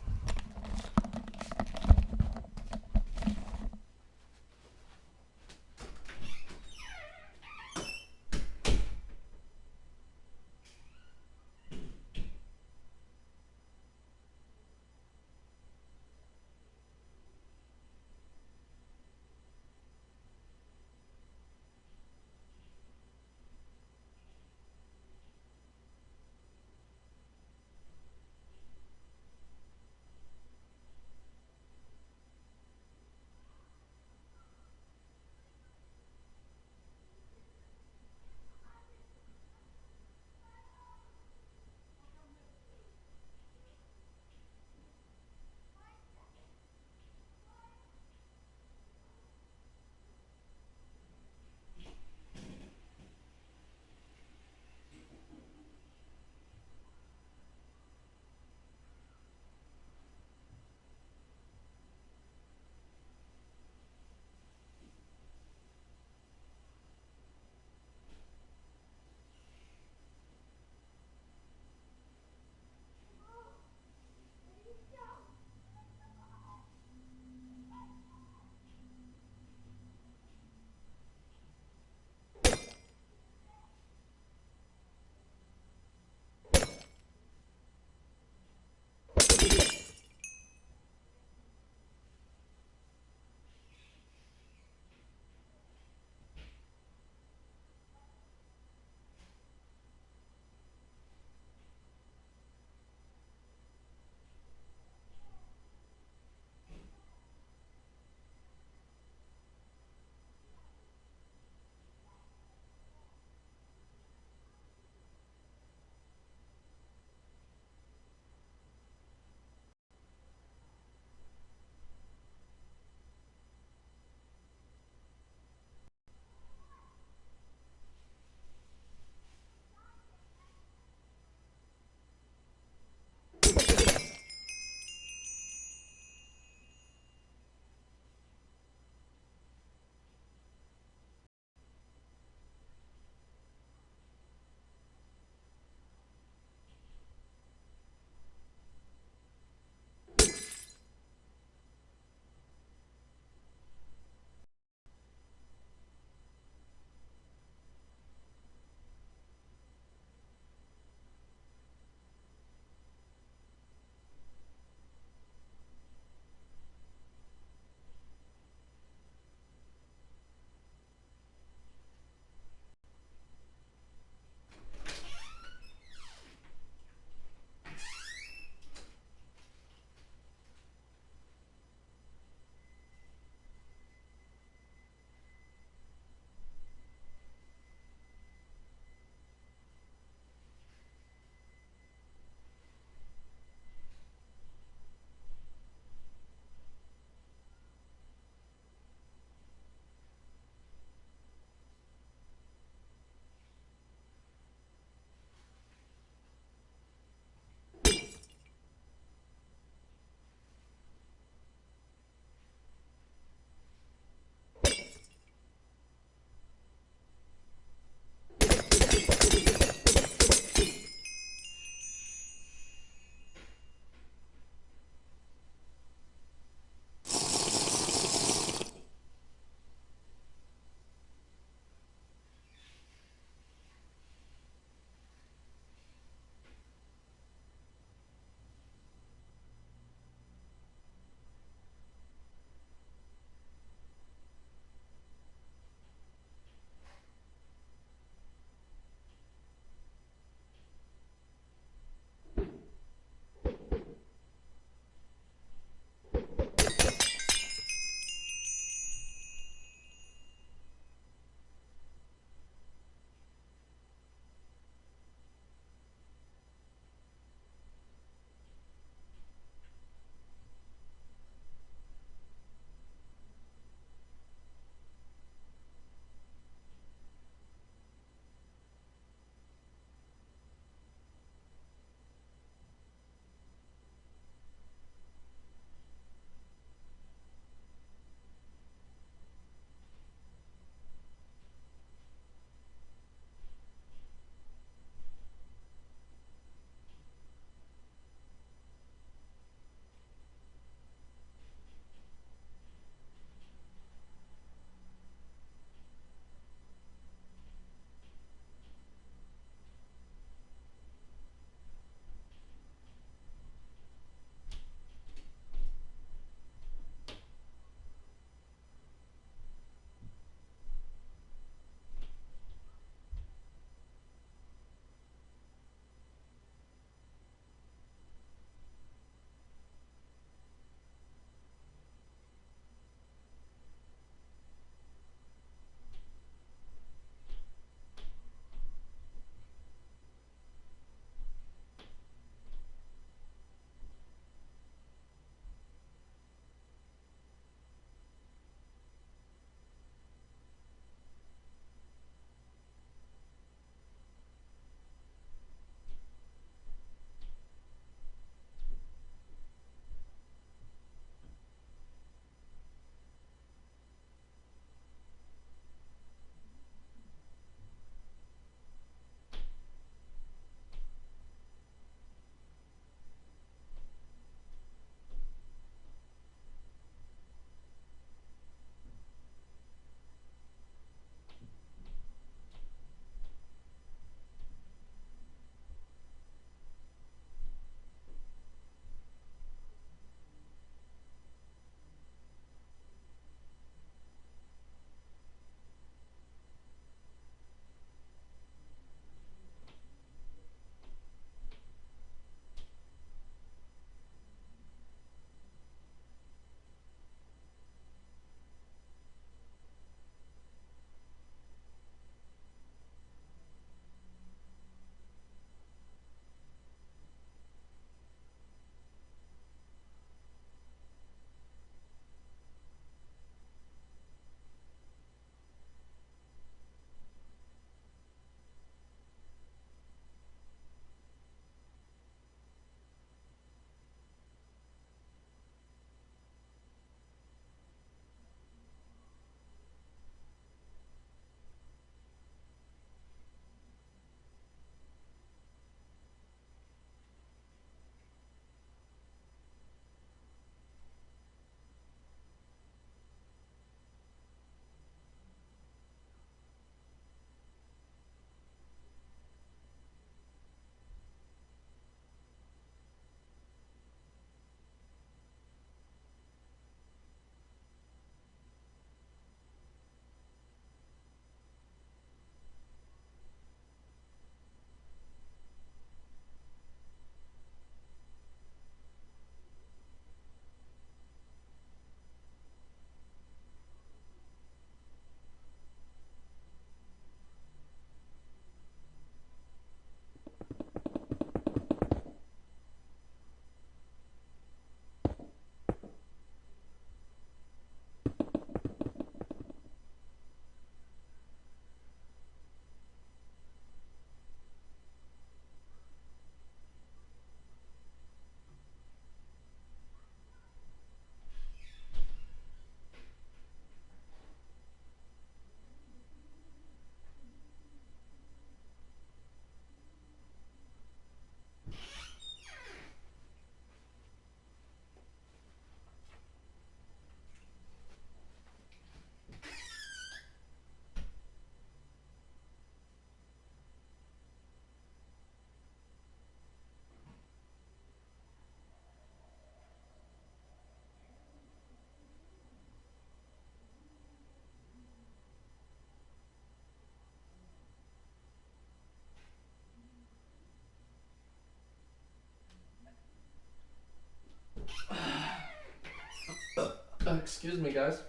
Excuse me, guys.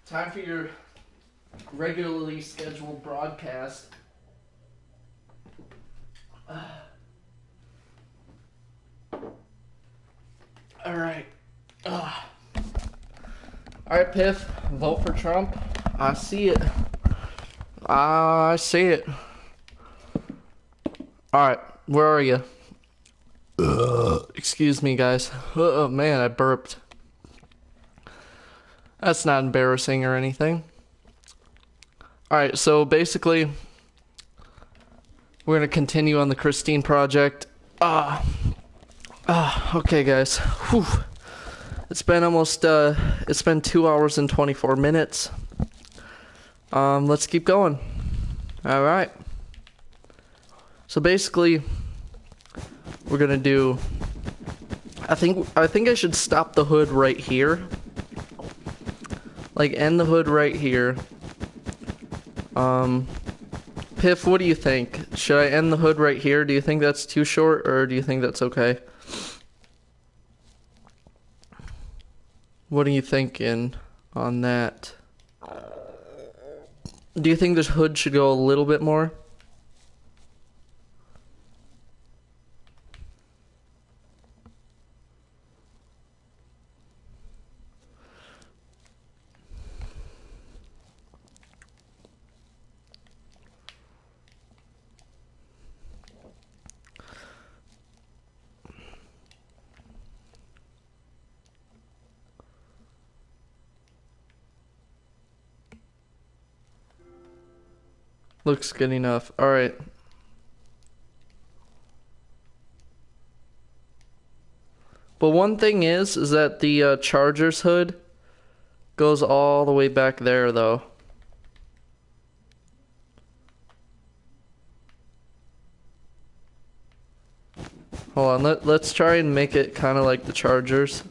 Time for your regularly scheduled broadcast. Alright. Alright, Piff. Vote for Trump. I see it. I see it. Alright, where are you? Excuse me, guys. Oh, man, I burped. That's not embarrassing or anything. Alright, so basically, we're going to continue on the Christine project. Okay, guys. Whew. It's been almost, it's been 2 hours and 24 minutes. Let's keep going. Alright. So basically, we're gonna do, I think I should stop the hood right here. Like, end the hood right here. Piff, what do you think? Should I end the hood right here? Do you think that's too short, or do you think that's okay? What are you thinking on that? Do you think this hood should go a little bit more? Looks good enough. Alright. But one thing is that the Charger's hood goes all the way back there, though. Hold on, let's try and make it kind of like the Chargers.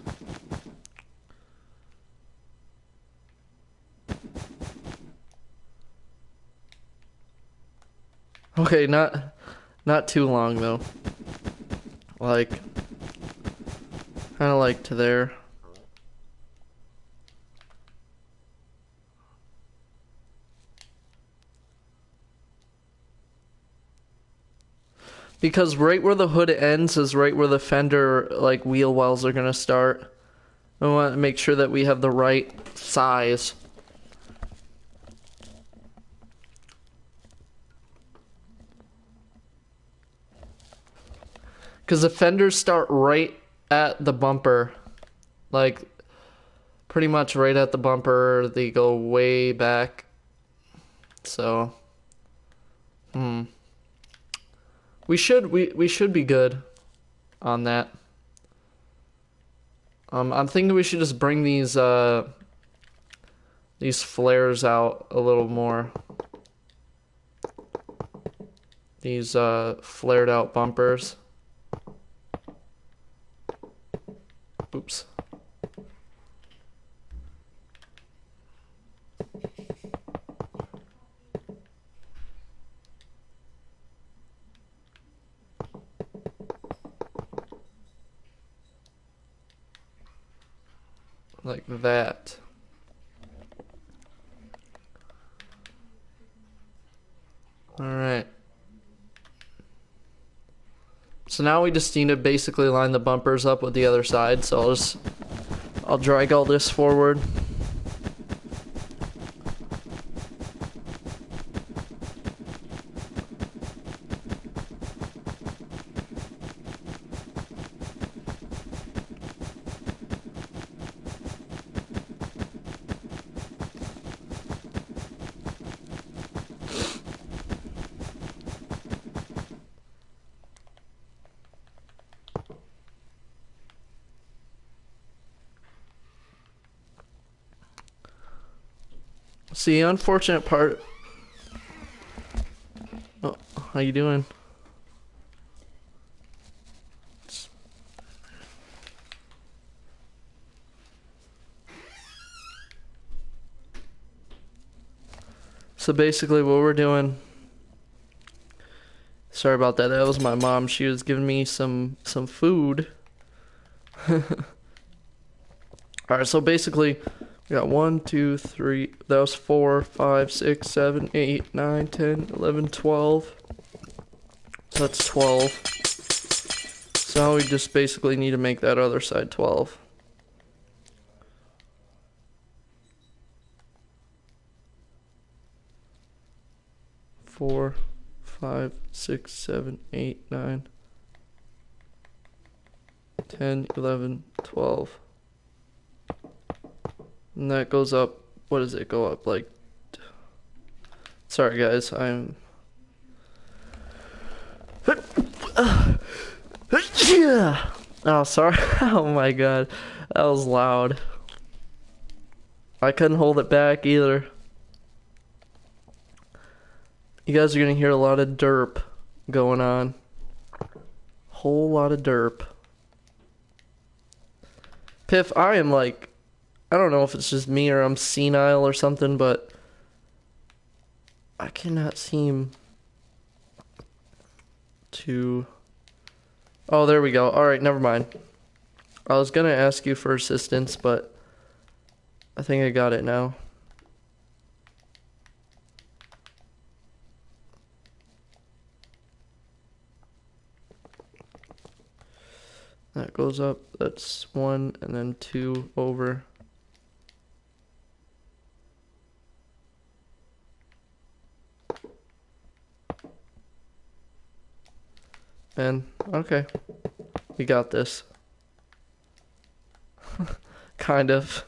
Okay, not too long though. Like, kind of like to there. Because right where the hood ends is right where the fender, like, wheel wells are gonna start. I want to make sure that we have the right size. Because the fenders start right at the bumper. Like, pretty much right at the bumper. They go way back. So, we should be good on that. I'm thinking we should just bring these flares out a little more. These flared out bumpers. Oops. Like that. Alright. So now we just need to basically line the bumpers up with the other side, so I'll drag all this forward. See, unfortunate part. Oh, how you doing? So basically what we're doing, sorry about that, that was my mom. She was giving me some food. All right, so basically, we got 1, 2, 3. That was 4, 5, 6, 7, 8, 9, 10, 11, 12. So that's 12. So now we just basically need to make that other side 12. Four, 5, 6, 7, 8, 9, 10, 11, 12. And that goes up. What does it go up like? Sorry, guys. I'm. Oh, sorry. Oh my god. That was loud. I couldn't hold it back either. You guys are gonna hear a lot of derp going on. Whole lot of derp. Piff, I am like, I don't know if it's just me or I'm senile or something, but I cannot seem to... Oh, there we go. Alright, never mind. I was gonna ask you for assistance, but I think I got it now. That goes up, that's 1, and then 2 over. And, okay. We got this. Kind of.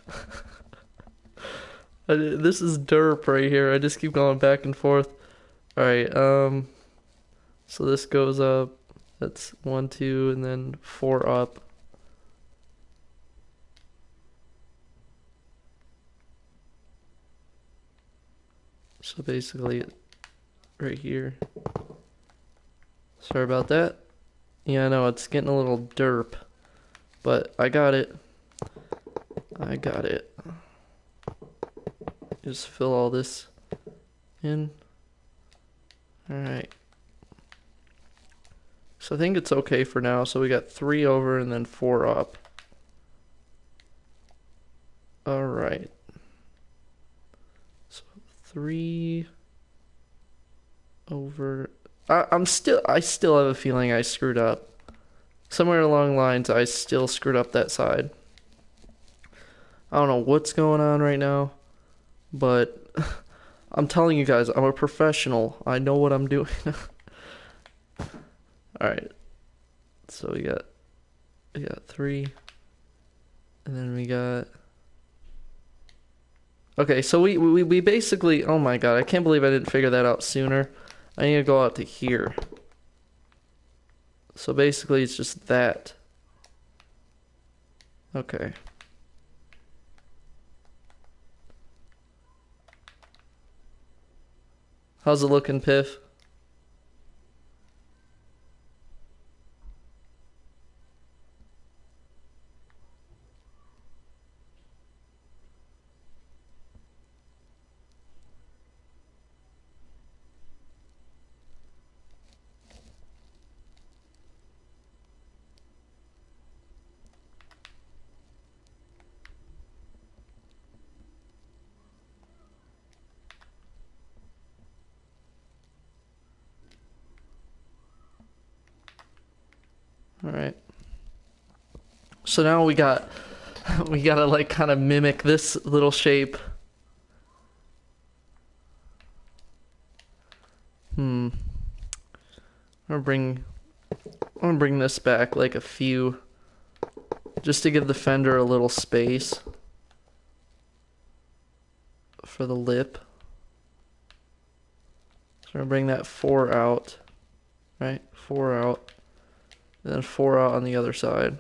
This is derp right here. I just keep going back and forth. Alright, so this goes up. That's 1, 2, and then 4 up. So basically, right here. Sorry about that. Yeah, I know, it's getting a little derp. But I got it. I got it. Just fill all this in. Alright. So I think it's okay for now. So we got 3 over and then 4 up. Alright. So 3 over... I still have a feeling I screwed up. Somewhere along the lines, I still screwed up that side. I don't know what's going on right now, but I'm telling you guys, I'm a professional. I know what I'm doing. Alright. So we got 3. And then we got... Okay, so we basically... Oh my god, I can't believe I didn't figure that out sooner. I need to go out to here. So basically it's just that. Okay. How's it looking, Piff? Alright. So now we gotta like kind of mimic this little shape. I'm gonna bring this back like a few, just to give the fender a little space for the lip. So I'm gonna bring that 4 out, right? 4 out. And then 4 out on the other side.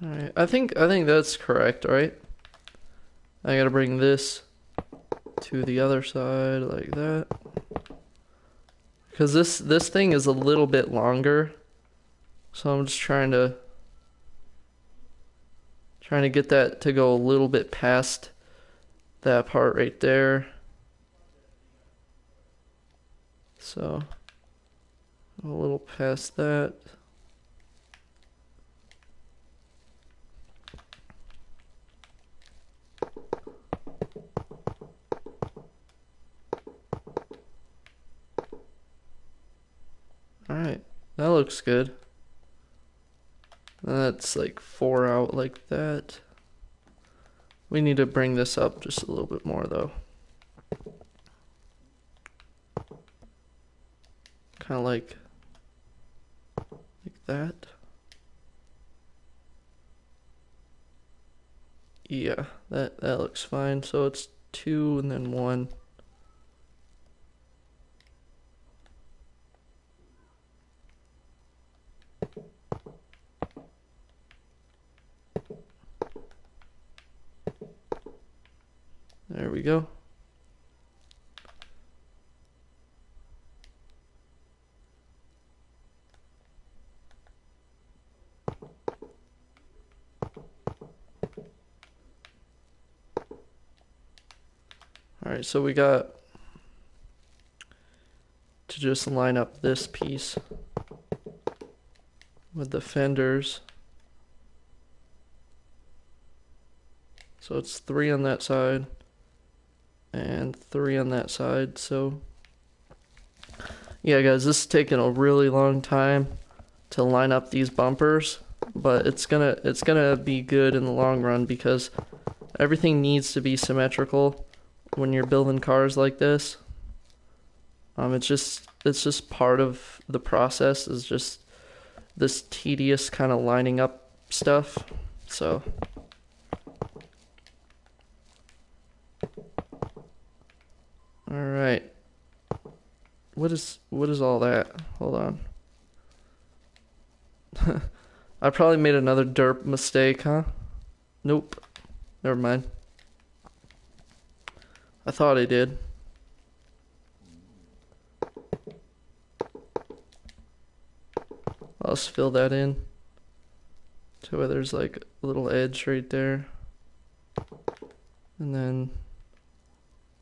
Alright, I think that's correct, right? I gotta bring this to the other side like that. Because this thing is a little bit longer. So I'm just trying to Trying to get that to go a little bit past that part right there. So a little past that. Alright, that looks good. That's like 4 out like that. We need to bring this up just a little bit more though. Kind of like that. Yeah, that looks fine. So it's 2 and then 1. There we go. Alright, so we got to just line up this piece with the fenders. So it's 3 on that side and 3 on that side. So yeah, guys, this is taking a really long time to line up these bumpers, but it's gonna be good in the long run because everything needs to be symmetrical when you're building cars like this. It's just part of the process, is just this tedious kind of lining up stuff. So all right, what is all that? Hold on. I probably made another derp mistake, huh? Nope. Never mind. I thought I did. I'll just fill that in to where there's like a little edge right there. And then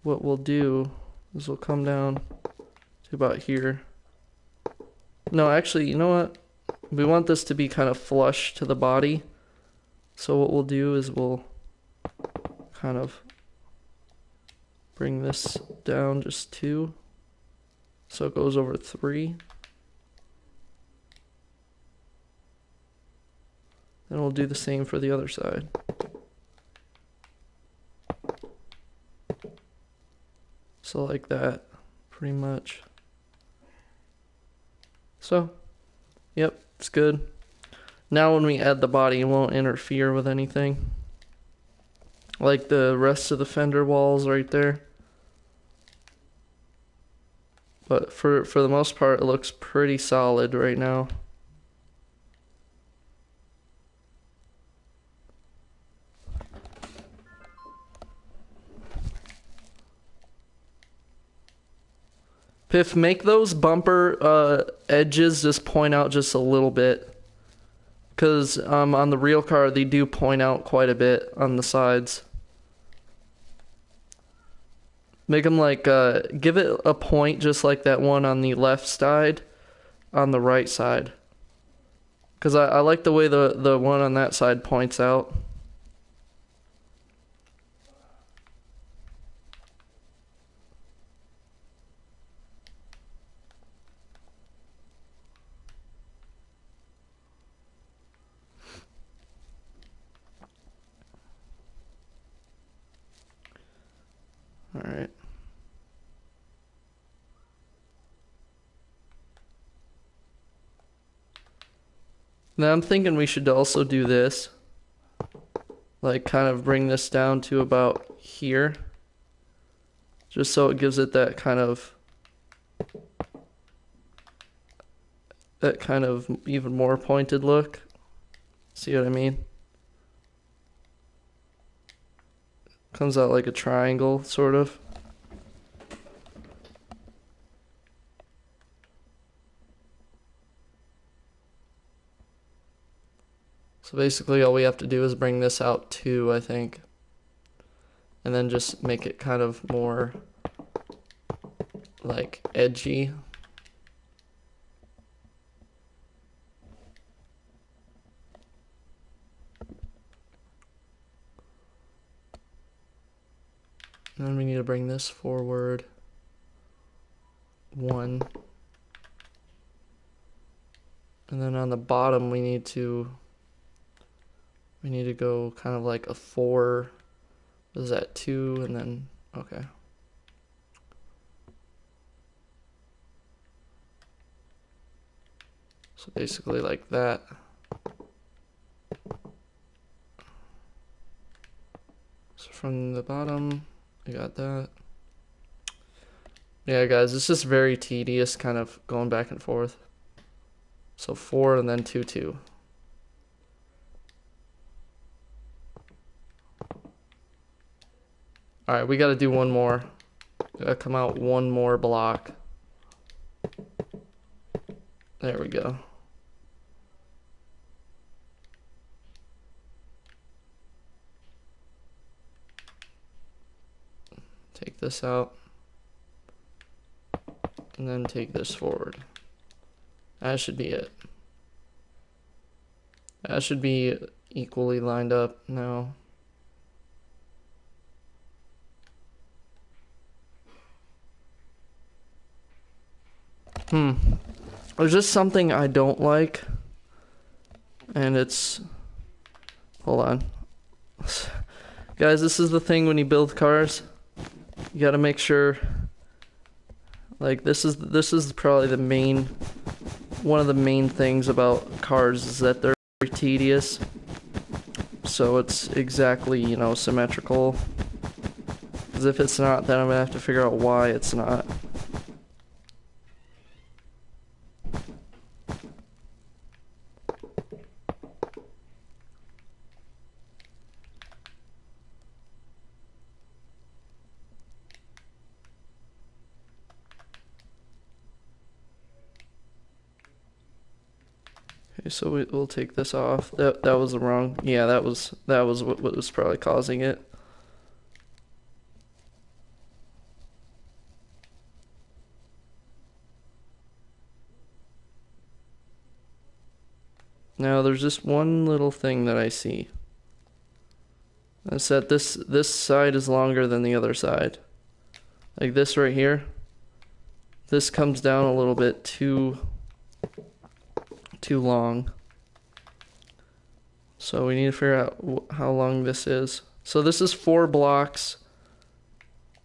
what we'll do is we'll come down to about here. No, actually, you know what? We want this to be kind of flush to the body. So what we'll do is we'll kind of bring this down just 2. So it goes over 3. Then we'll do the same for the other side. So like that, pretty much. So, yep, it's good. Now when we add the body, it won't interfere with anything. Like the rest of the fender walls right there. But for the most part, it looks pretty solid right now. Piff, make those bumper edges just point out just a little bit. Because on the real car, they do point out quite a bit on the sides. Make them like, give it a point just like that one on the left side, on the right side. Because I like the way the one on that side points out. Alright. Now I'm thinking we should also do this. Like kind of bring this down to about here. Just so it gives it that kind of even more pointed look. See what I mean? Comes out like a triangle, sort of. So basically all we have to do is bring this out 2, I think. And then just make it kind of more like edgy. And then we need to bring this forward 1. And then on the bottom we need to go kind of like a 4. What is that, 2, and then, okay. So basically like that. So from the bottom, I got that. Yeah, guys, it's just very tedious kind of going back and forth. So 4 and then 2, 2. Alright, we gotta do one more. Gotta come out one more block. There we go. Take this out. And then take this forward. That should be it. That should be equally lined up now. There's just something I don't like. And it's... Hold on. Guys, this is the thing when you build cars. You gotta make sure... Like, this is probably the main... One of the main things about cars is that they're very tedious. So it's exactly, you know, symmetrical. Because if it's not, then I'm gonna have to figure out why it's not. Okay, so we'll take this off. That was the wrong. Yeah, that was what was probably causing it. Now there's just one little thing that I see. That's that this side is longer than the other side. Like this right here. This comes down a little bit too long. So we need to figure out how long this is. So this is 4 blocks.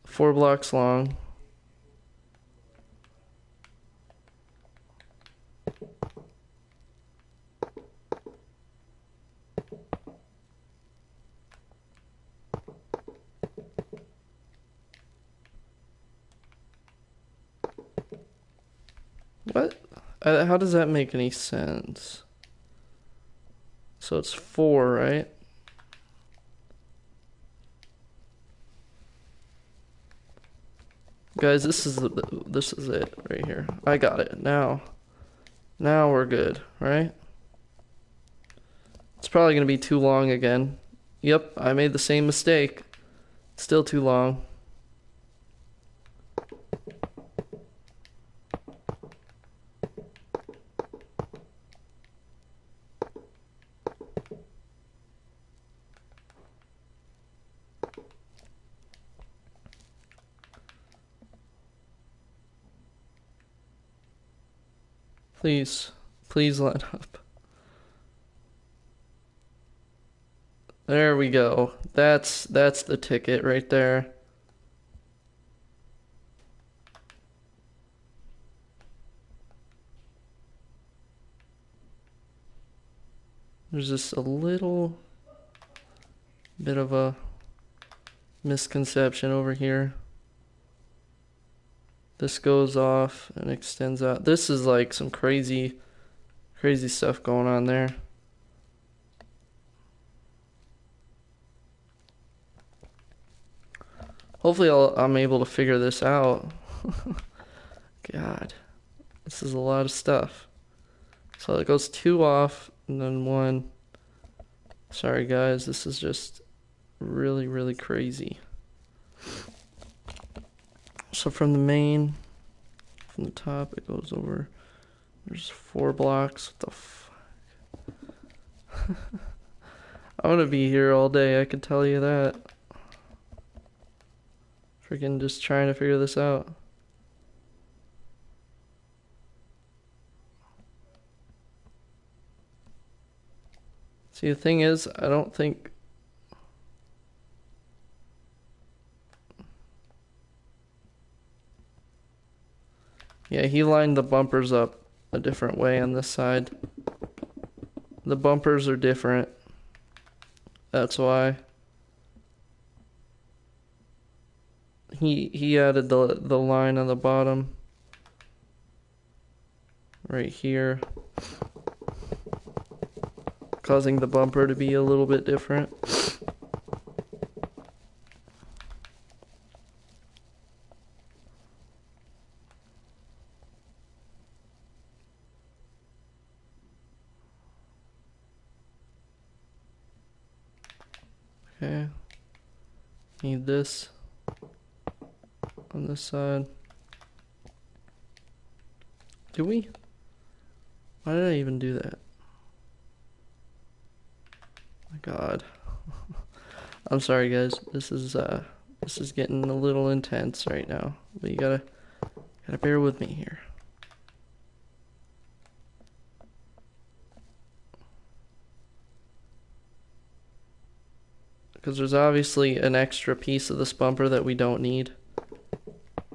4 blocks long. What? How does that make any sense? So it's 4, right? Guys, this is it right here. I got it. Now we're good, right? It's probably going to be too long again. Yep, I made the same mistake. Still too long. Please line up. There we go. That's the ticket right there. There's just a little bit of a misconception over here. This goes off and extends out. This is like some crazy stuff going on there. Hopefully I'm able to figure this out. God, this is a lot of stuff. So it goes 2 off and then 1. Sorry guys, this is just really, really crazy. So from the main, from the top, it goes over. There's 4 blocks. What the fuck? I'm gonna be here all day, I can tell you that. Freaking just trying to figure this out. See, the thing is, I don't think... Yeah, he lined the bumpers up a different way on this side. The bumpers are different. That's why. He added the line on the bottom. Right here. Causing the bumper to be a little bit different. Okay. Need this on this side. Do we? Why did I even do that? My God. I'm sorry guys. This is getting a little intense right now. But you gotta bear with me here. Because there's obviously an extra piece of this bumper that we don't need.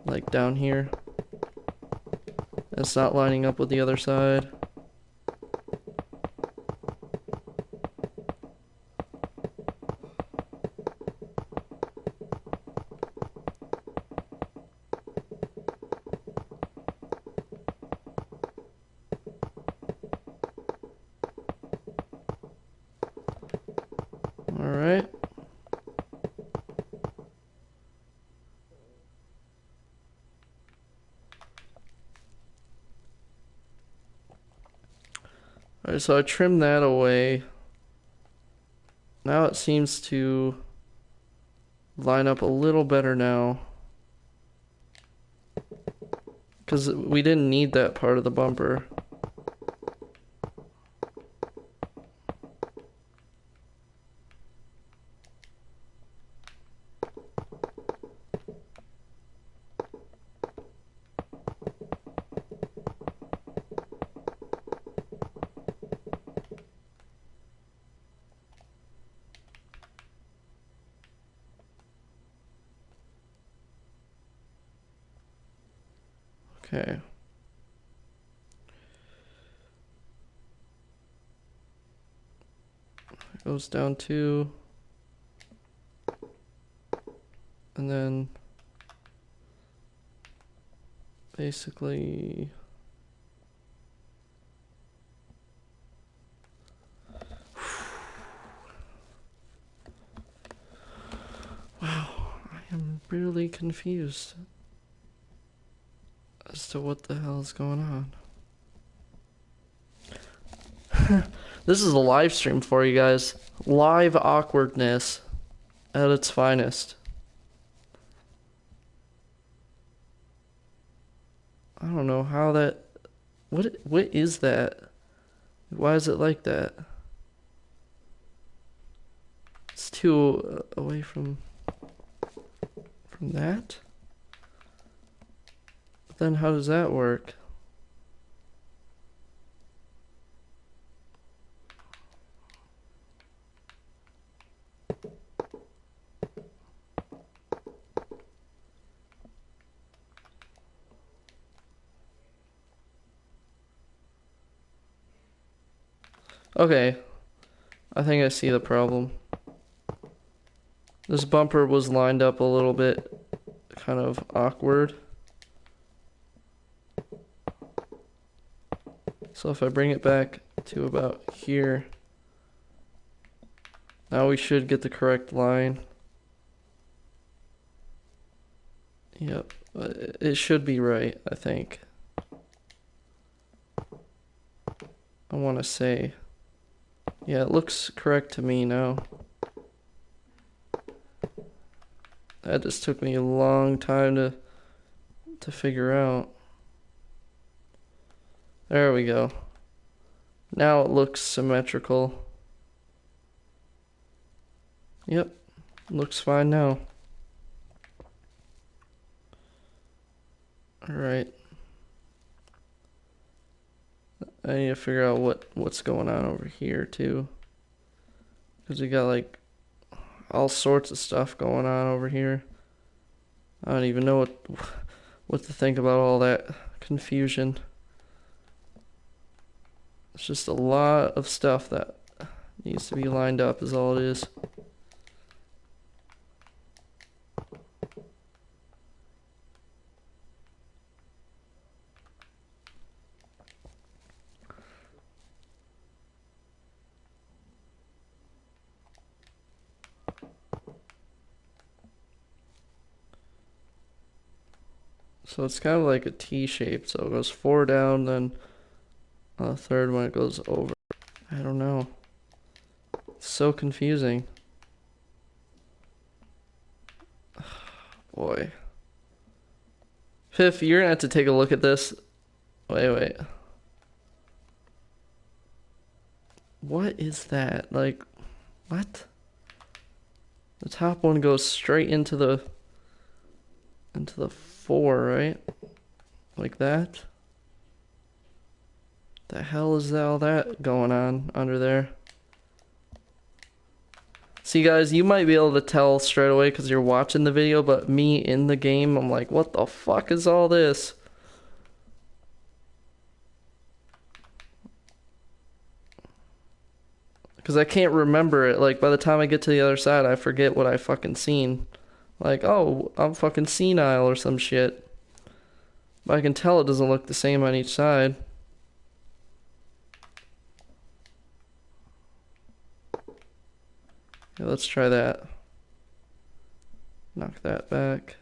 Like down here. It's not lining up with the other side. Alright. Alright, so I trimmed that away. Now it seems to line up a little better now. Because we didn't need that part of the bumper. Okay. It goes down 2. And then basically wow, I am really confused as to what the hell is going on. This is a live stream for you guys. Live awkwardness at its finest. I don't know how that... What is that? Why is it like that? It's too away from that? But then how does that work? Okay, I think I see the problem. This bumper was lined up a little bit kind of awkward. So if I bring it back to about here, now we should get the correct line. Yep, it should be right, I think. I want to say. Yeah, it looks correct to me now. That just took me a long time to figure out. There we go. Now it looks symmetrical. Yep, looks fine now. Alright. I need to figure out what's going on over here too. Because we got like all sorts of stuff going on over here. I don't even know what to think about all that confusion. It's just a lot of stuff that needs to be lined up is all it is. So it's kind of like a T shape, so it goes 4 down, then a third one it goes over. I don't know. It's so confusing. Boy. Piff, you're gonna have to take a look at this. Wait. What is that? Like, what? The top one goes straight into the 4, right? Like that? The hell is all that going on under there? See guys, you might be able to tell straight away because you're watching the video, but me in the game, I'm like, what the fuck is all this? Because I can't remember it. Like, by the time I get to the other side, I forget what I fucking seen. Like, oh, I'm fucking senile or some shit. But I can tell it doesn't look the same on each side. Yeah, let's try that. Knock that back.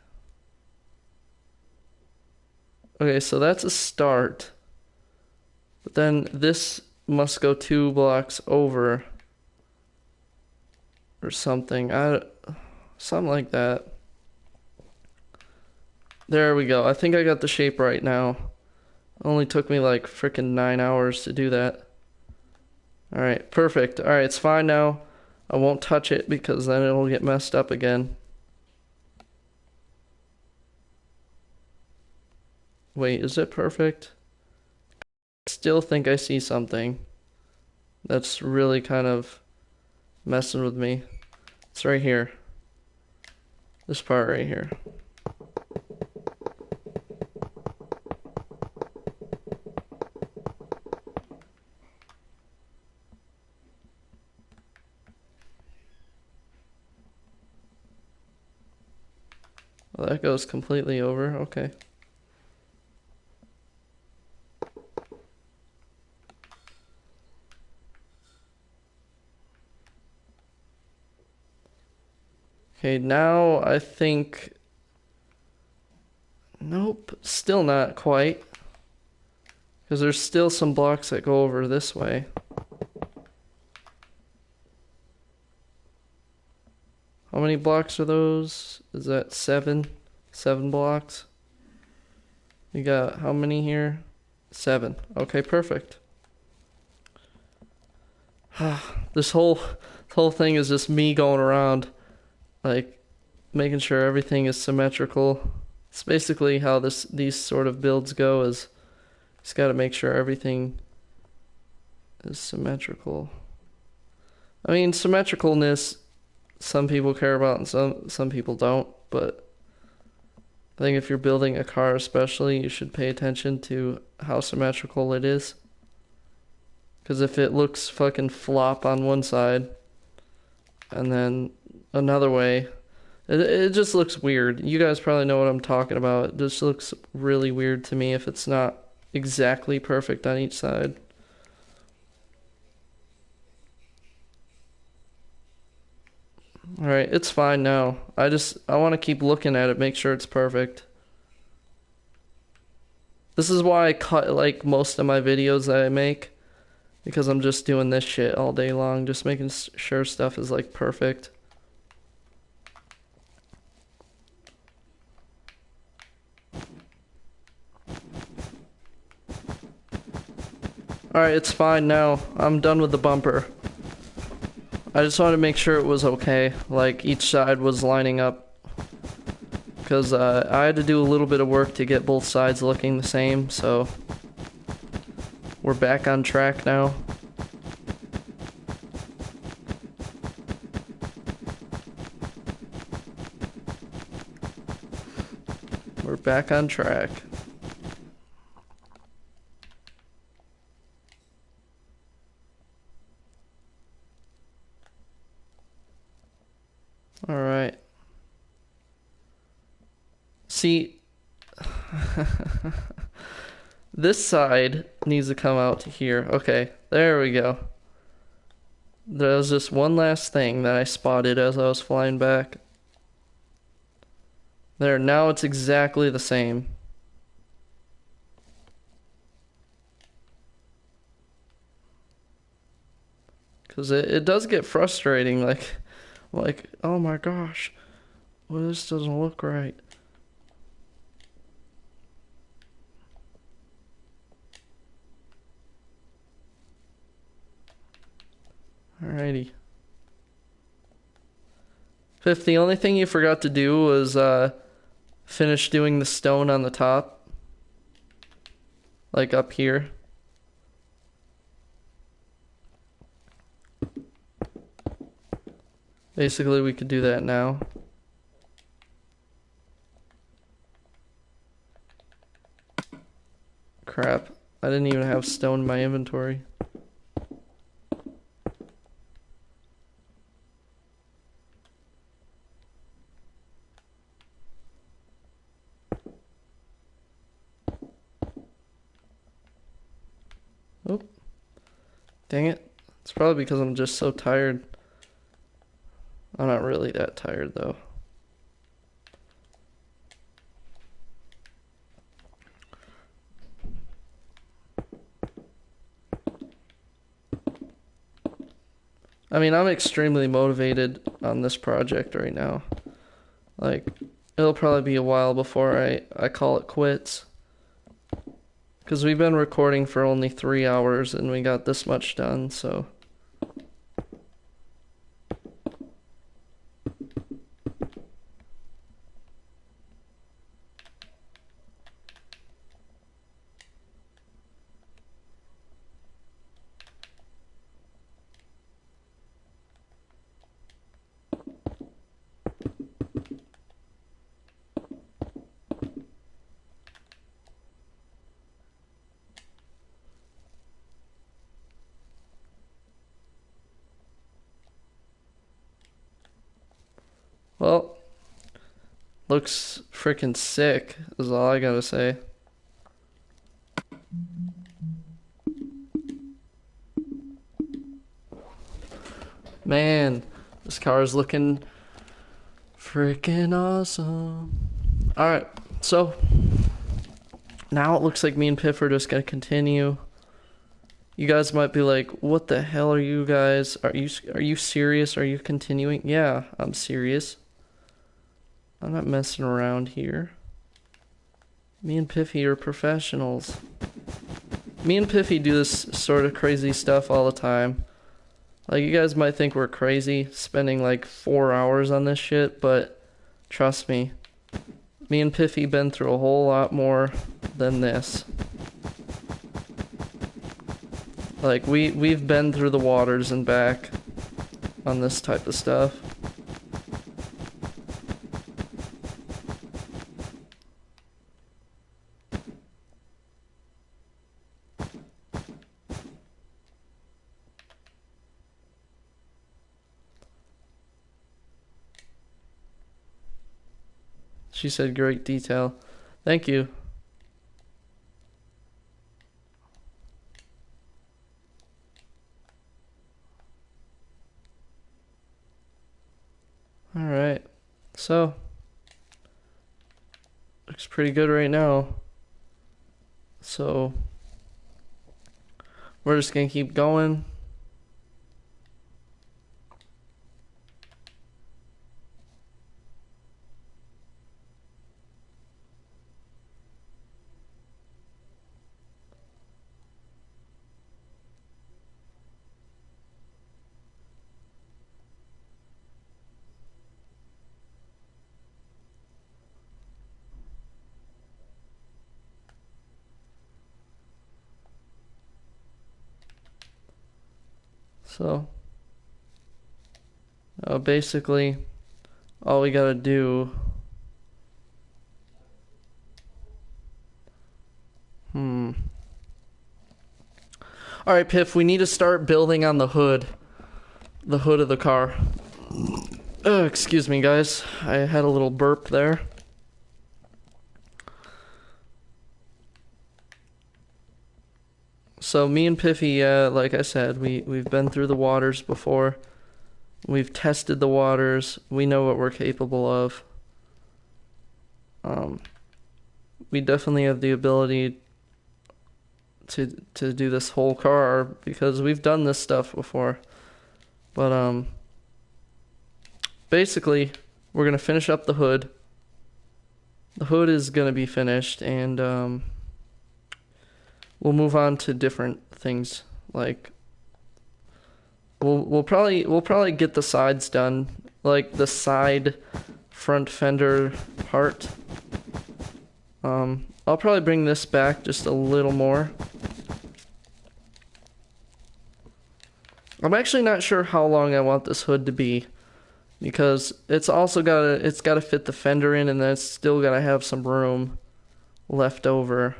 Okay, so that's a start. But then this must go 2 blocks over. Or something. Something like that. There we go. I think I got the shape right now. It only took me like freaking 9 hours to do that. Alright, perfect. Alright, it's fine now. I won't touch it because then it'll get messed up again. Wait, is it perfect? I still think I see something. That's really kind of messing with me. It's right here. This part right here. Well, that goes completely over. Okay. Okay, now I think... Nope, still not quite. Because there's still some blocks that go over this way. How many blocks are those? Is that 7? 7 blocks? You got how many here? 7. Okay, perfect. This whole thing is just me going around, like, making sure everything is symmetrical. It's basically how these sort of builds go, is just got to make sure everything is symmetrical. I mean, symmetricalness, some people care about and some people don't, but I think if you're building a car especially, you should pay attention to how symmetrical it is. Because if it looks fucking flop on one side and then another way, it just looks weird. You guys probably know what I'm talking about. It just looks really weird to me if it's not exactly perfect on each side. Alright, it's fine now. I want to keep looking at it, make sure it's perfect. This is why I cut like most of my videos that I make. because I'm just doing this shit all day long, just making sure stuff is like perfect. Alright, it's fine now. I'm done with the bumper. I just wanted to make sure it was okay, like each side was lining up. Because I had to do a little bit of work to get both sides looking the same, so we're back on track now. We're back on track. All right. See, this side needs to come out to here. Okay, there we go. There was just one last thing that I spotted as I was flying back. There, now it's exactly the same. Because it does get frustrating, like, oh my gosh, well, this doesn't look right. Alrighty. Fifth, the only thing you forgot to do was finish doing the stone on the top. Like up here. Basically, we could do that now. Crap. I didn't even have stone in my inventory. Oh. Dang it. It's probably because I'm just so tired. I'm not really that tired, though. I mean, I'm extremely motivated on this project right now. Like, it'll probably be a while before I call it quits. Because we've been recording for only 3 hours and we got this much done, so... Well, looks freaking sick, is all I gotta say. Man, this car is looking freaking awesome. Alright, so now it looks like me and Piff are just gonna continue. You guys might be like, what the hell are you guys? Are you serious? Are you continuing? Yeah, I'm serious. I'm not messing around here. Me and Piffy are professionals. Me and Piffy do this sort of crazy stuff all the time. Like, you guys might think we're crazy spending like 4 hours on this shit, but trust me, me and Piffy been through a whole lot more than this. Like, we've been through the waters and back on this type of stuff. She said great detail. Thank you. Alright. So, looks pretty good right now. So, we're just gonna keep going. So basically all we gotta do Alright, Piff, we need to start building on the hood of the car. Excuse me, guys, I had a little burp there. So me and Piffy, like I said, we've been through the waters before. We've tested the waters. We know what we're capable of. We definitely have the ability to do this whole car because we've done this stuff before. But basically, we're gonna finish up the hood. The hood is gonna be finished, and we'll move on to different things. Like we'll probably get the sides done, like the side front fender part. I'll probably bring this back just a little more. I'm actually not sure how long I want this hood to be, because it's also gotta fit the fender in, and then it's still gotta have some room left over.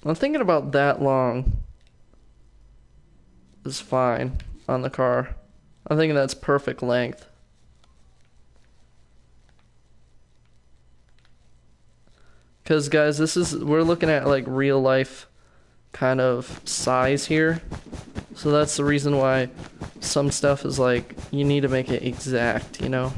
I'm thinking about that long is fine on the car. I'm thinking that's perfect length. Because guys, we're looking at like real life kind of size here. So that's the reason why some stuff is like, you need to make it exact, you know?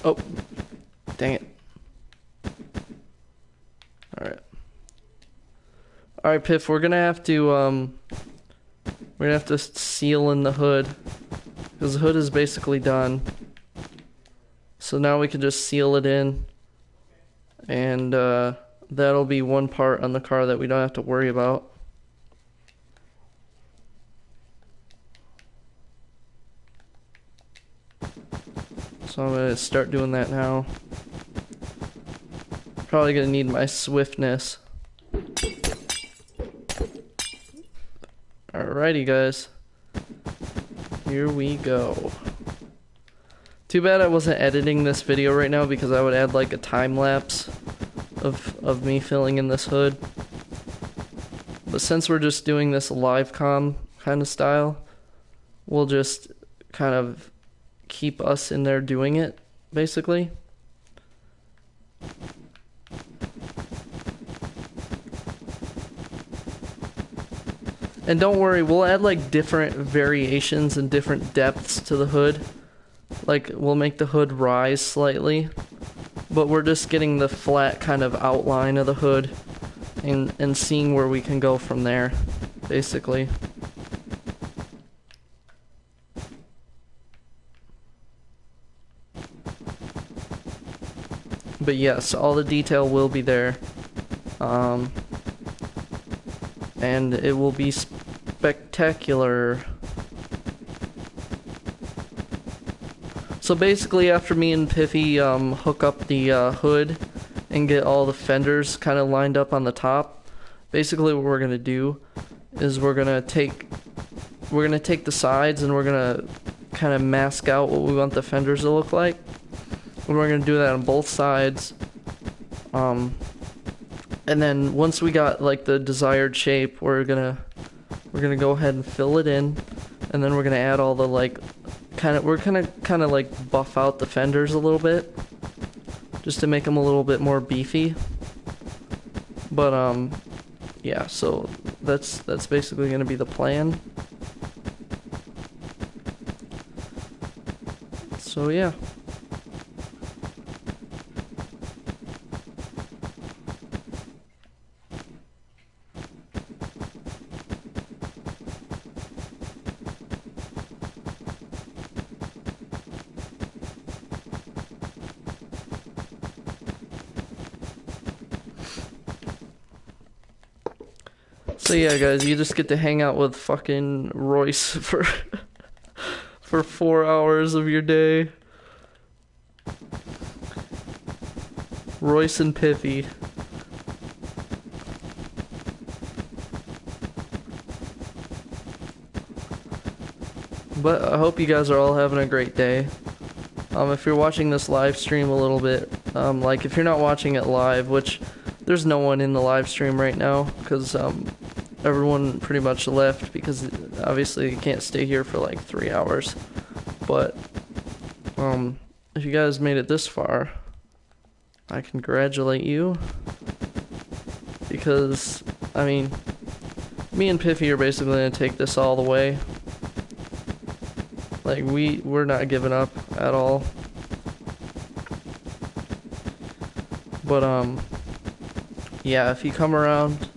Oh, dang it. Alright, Piff, we're gonna have to seal in the hood, because the hood is basically done. So now we can just seal it in, and that'll be one part on the car that we don't have to worry about. So I'm gonna start doing that now. Probably gonna need my swiftness. Alrighty, guys. Here we go. Too bad I wasn't editing this video right now, because I would add like a time lapse of me filling in this hood. But since we're just doing this live com kind of style, we'll just kind of keep us in there doing it, basically. And don't worry, we'll add like different variations and different depths to the hood. Like, we'll make the hood rise slightly, but we're just getting the flat kind of outline of the hood and seeing where we can go from there, basically. But yes, all the detail will be there. And it will be spectacular. So basically, after me and Piffy hook up the hood and get all the fenders kind of lined up on the top, basically what we're gonna do is we're gonna take the sides and we're gonna kind of mask out what we want the fenders to look like. And we're gonna do that on both sides. And then once we got like the desired shape, we're gonna go ahead and fill it in, and then we're gonna add all the like kind of like buff out the fenders a little bit, just to make them a little bit more beefy. But yeah, so that's basically gonna be the plan. So yeah. So yeah, guys, you just get to hang out with fucking Royce for 4 hours of your day. Royce and Piffy. But I hope you guys are all having a great day. If you're watching this live stream a little bit, like if you're not watching it live, which there's no one in the live stream right now, because everyone pretty much left because obviously you can't stay here for like 3 hours. But if you guys made it this far, I congratulate you, because I mean, me and Piffy are basically gonna take this all the way. Like we're not giving up at all. But yeah, if you come around,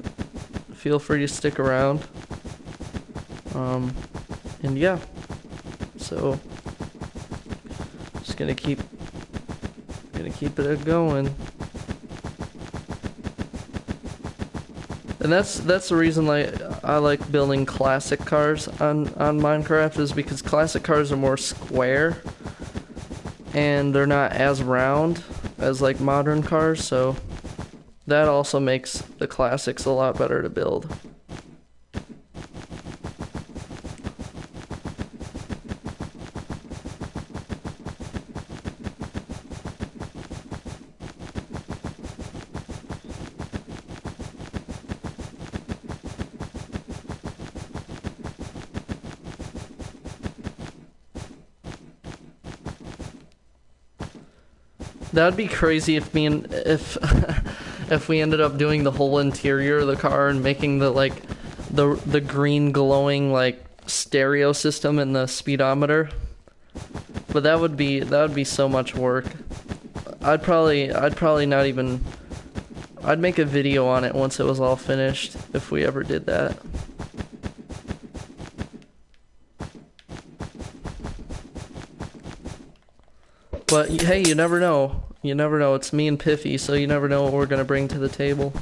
feel free to stick around. And yeah, so just gonna keep it going. And that's the reason I like building classic cars on Minecraft, is because classic cars are more square and they're not as round as like modern cars, so that also makes the classics a lot better to build. That'd be crazy if if we ended up doing the whole interior of the car and making the like the green glowing like stereo system in the speedometer. But that would be so much work. I'd probably not even, I'd make a video on it once it was all finished if we ever did that. But hey, you never know. You never know. It's me and Piffy, so you never know what we're gonna bring to the table.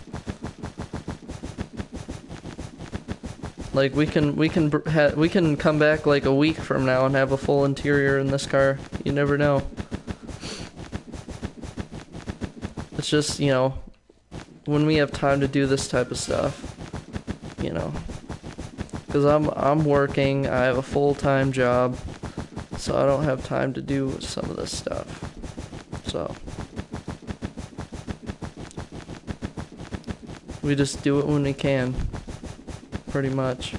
Like we can come back like a week from now and have a full interior in this car. You never know. It's just, you know, when we have time to do this type of stuff, you know, because I'm working. I have a full-time job. So I don't have time to do some of this stuff. So we just do it when we can, pretty much.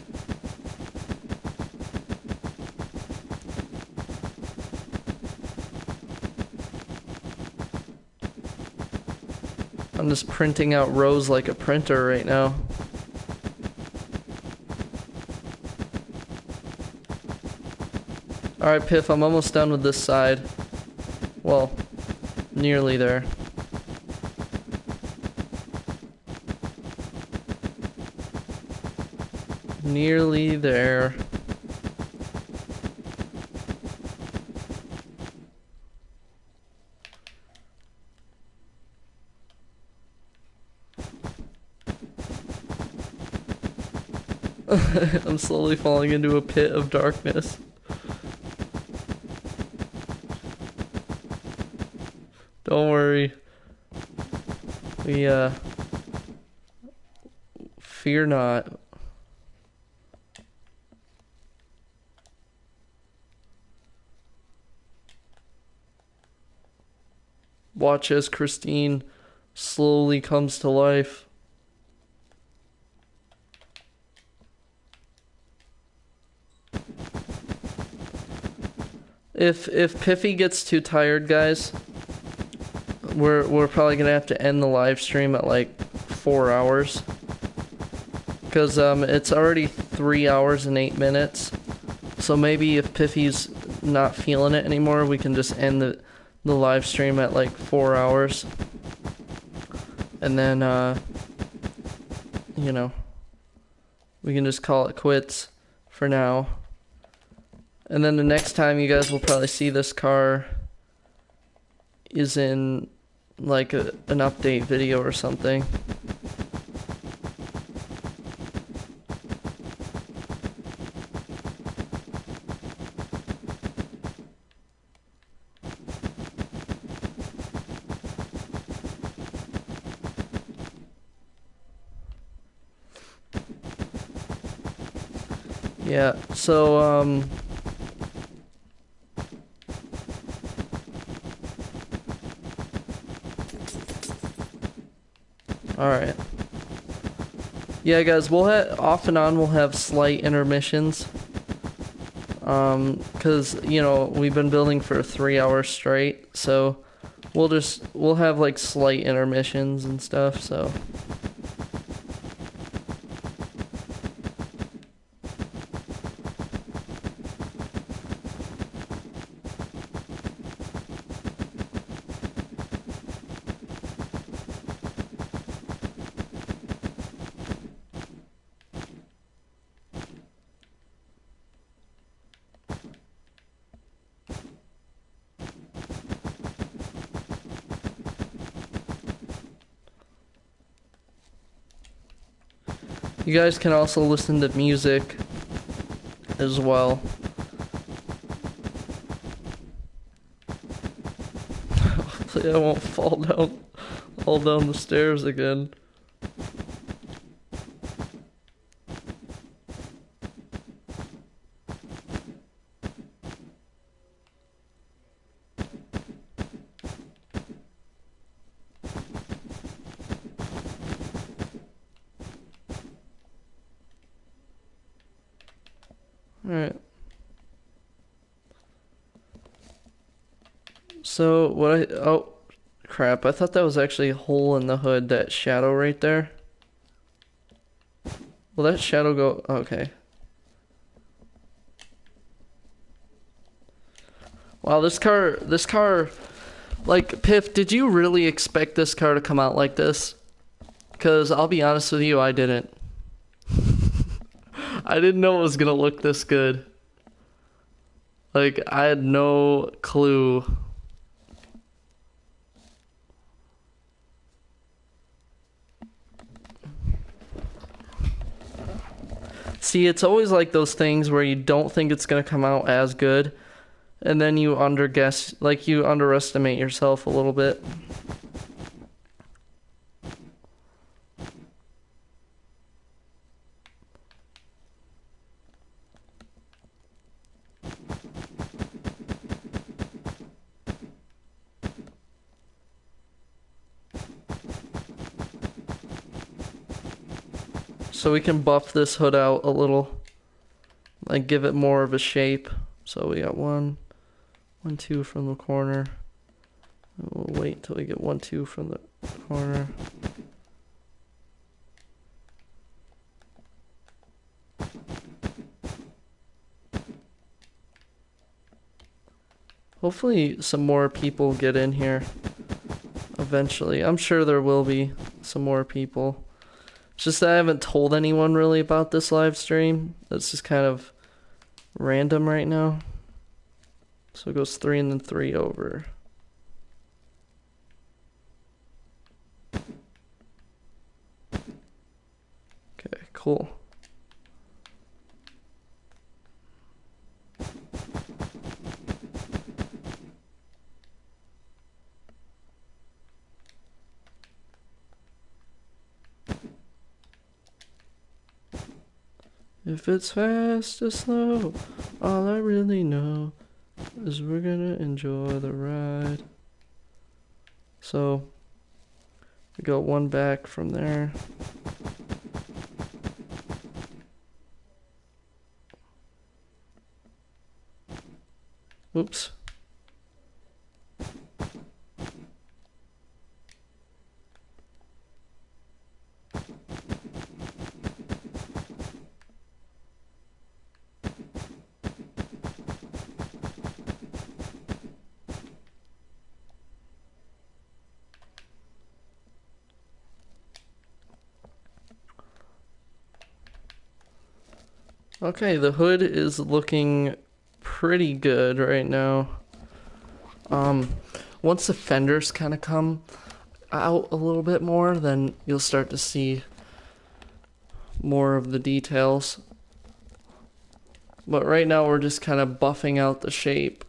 I'm just printing out rows like a printer right now. Alright, Piff, I'm almost done with this side. Well, nearly there. Nearly there. I'm slowly falling into a pit of darkness. Don't worry. We, fear not. Watch as Christine slowly comes to life. If Piffy gets too tired, guys, we're probably gonna have to end the live stream at like 4 hours, because it's already 3 hours and 8 minutes. So maybe if Piffy's not feeling it anymore, we can just end the live stream at like 4 hours. And then, you know, we can just call it quits for now. And then the next time you guys will probably see this car is in like an update video or something. Yeah, so, alright. Yeah, guys, we'll off and on we'll have slight intermissions. Cause, you know, we've been building for 3 hours straight, so we'll have like slight intermissions and stuff, so. You guys can also listen to music as well. Hopefully I won't fall down the stairs again. Alright. So, oh, crap. I thought that was actually a hole in the hood, that shadow right there. Will that shadow go? Okay. Wow, this car, like, Piff, did you really expect this car to come out like this? Because I'll be honest with you, I didn't. I didn't know it was gonna look this good. Like, I had no clue. See, it's always like those things where you don't think it's gonna come out as good, and then you you underestimate yourself a little bit. So we can buff this hood out a little, like give it more of a shape. So we got 1, 2 from the corner. We'll wait till we get 1, 2 from the corner. Hopefully some more people get in here eventually. I'm sure there will be some more people. It's just that I haven't told anyone really about this live stream. That's just kind of random right now. So it goes 3 and then 3 over. Okay, cool. If it's fast or slow, all I really know is we're gonna enjoy the ride. So, we got 1 back from there. Oops. Okay, the hood is looking pretty good right now. Once the fenders kind of come out a little bit more, then you'll start to see more of the details. But right now we're just kind of buffing out the shape.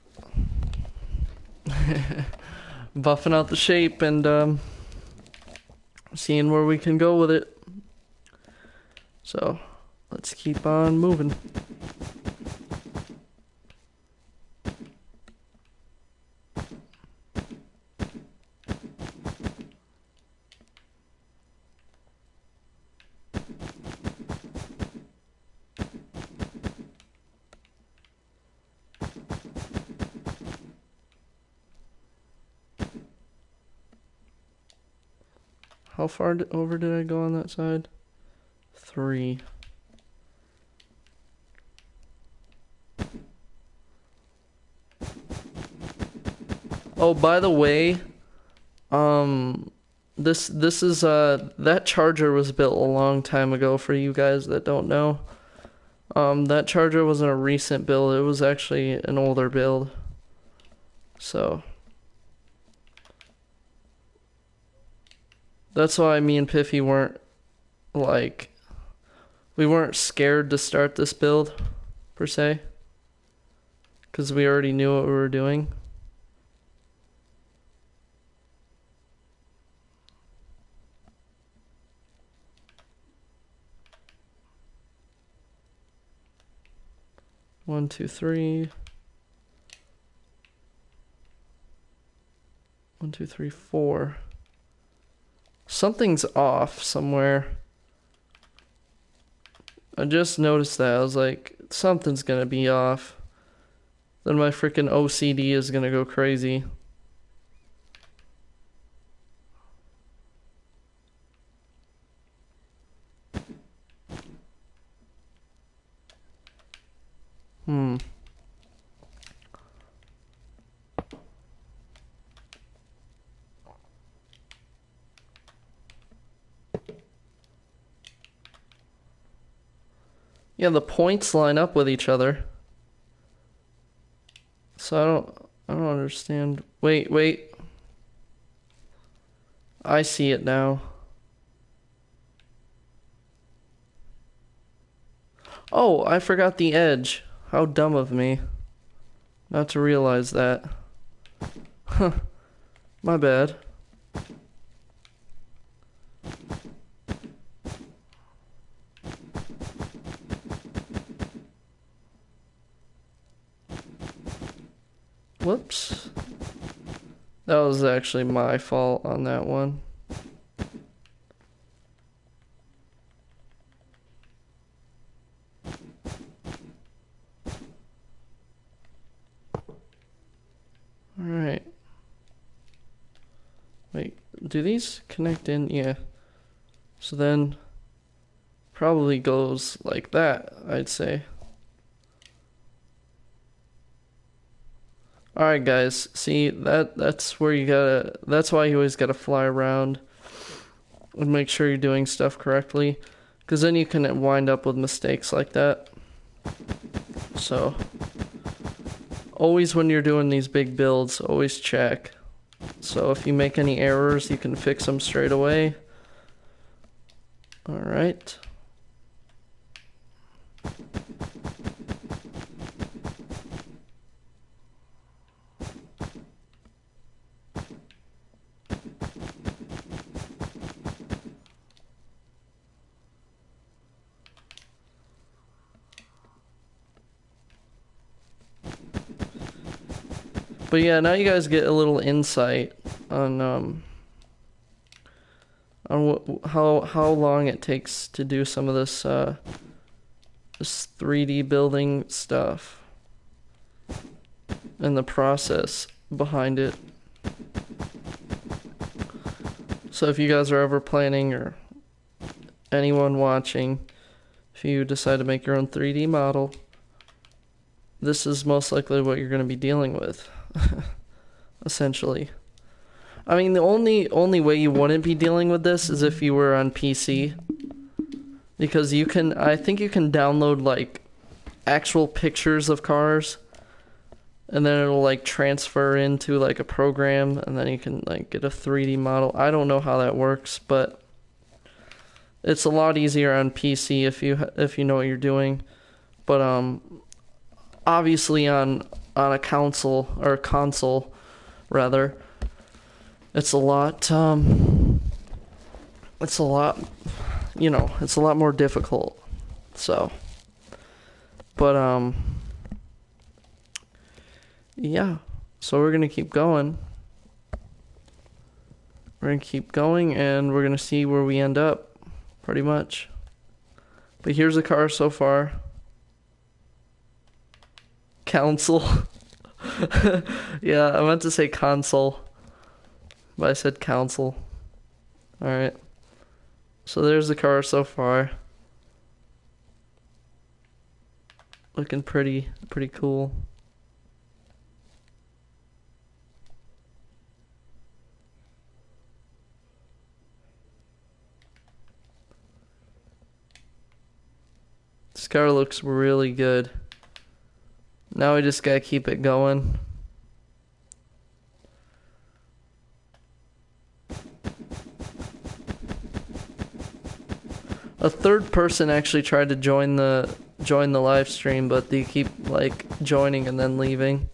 Buffing out the shape and seeing where we can go with it. So, let's keep on moving. How far over did I go on that side? 3. Oh, by the way, this is that charger was built a long time ago for you guys that don't know. That charger wasn't a recent build, it was actually an older build. So that's why me and Piffy weren't like we weren't scared to start this build per se, because we already knew what we were doing. One, two, three. 1, 2, 3, 4. Something's off somewhere. I just noticed that. I was like, something's gonna be off. Then my freaking OCD is gonna go crazy. Yeah, the points line up with each other. So I don't understand. Wait. I see it now. Oh, I forgot the edge. How dumb of me. Not to realize that. Huh. My bad. Whoops. That was actually my fault on that one. Alright. Wait, do these connect in? Yeah. So then, probably goes like that, I'd say. Alright guys, see, that's where you gotta, that's why you always gotta fly around and make sure you're doing stuff correctly, because then you can wind up with mistakes like that. So, always when you're doing these big builds, always check. So if you make any errors, you can fix them straight away. Alright. But yeah, now you guys get a little insight on how long it takes to do some of this this 3D building stuff and the process behind it. So if you guys are ever planning, or anyone watching, if you decide to make your own 3D model, this is most likely what you're going to be dealing with. Essentially. I mean, the only way you wouldn't be dealing with this is if you were on PC, because I think you can download like actual pictures of cars, and then it'll like transfer into like a program, and then you can like get a 3D model. I don't know how that works, but it's a lot easier on PC if you know what you're doing. But obviously on a console rather, it's a lot it's a lot it's a lot more difficult. So, but yeah. So we're gonna keep going. We're gonna keep going, and we're gonna see where we end up, pretty much. But here's the car so far. Council. Yeah, I meant to say console, but I said council. Alright. So there's the car so far. Looking pretty cool. This car looks really good. Now we just gotta keep it going. A third person actually tried to join the live stream, but they keep like joining and then leaving.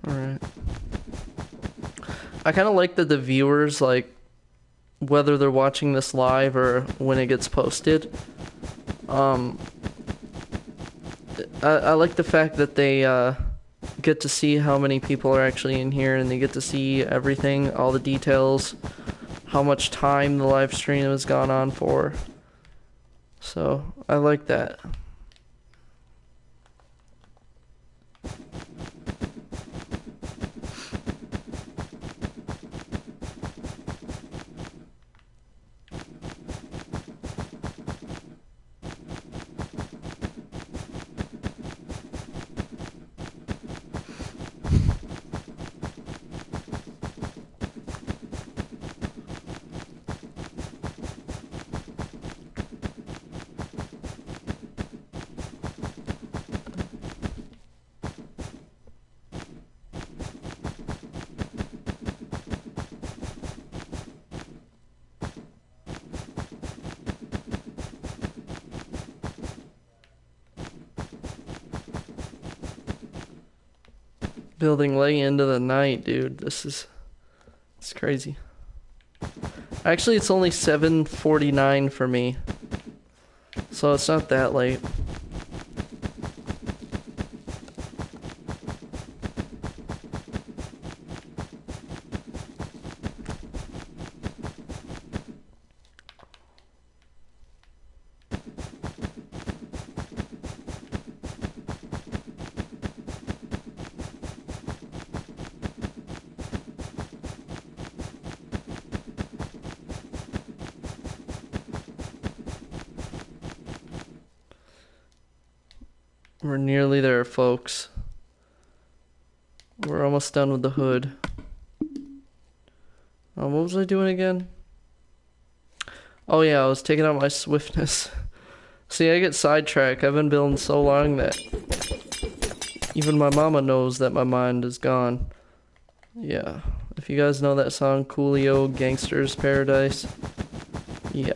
Alright. I kind of like that the viewers, like, whether they're watching this live or when it gets posted, I like the fact that they get to see how many people are actually in here, and they get to see everything, all the details, how much time the live stream has gone on for. So I like that. Building late into the night, dude. It's crazy. Actually, it's only 7:49 for me, so it's not that late. We're nearly there, folks. We're almost done with the hood. What was I doing again? Oh yeah, I was taking out my swiftness. See, I get sidetracked. I've been building so long that even my mama knows that my mind is gone. Yeah. If you guys know that song, Coolio, Gangster's Paradise. Yeah.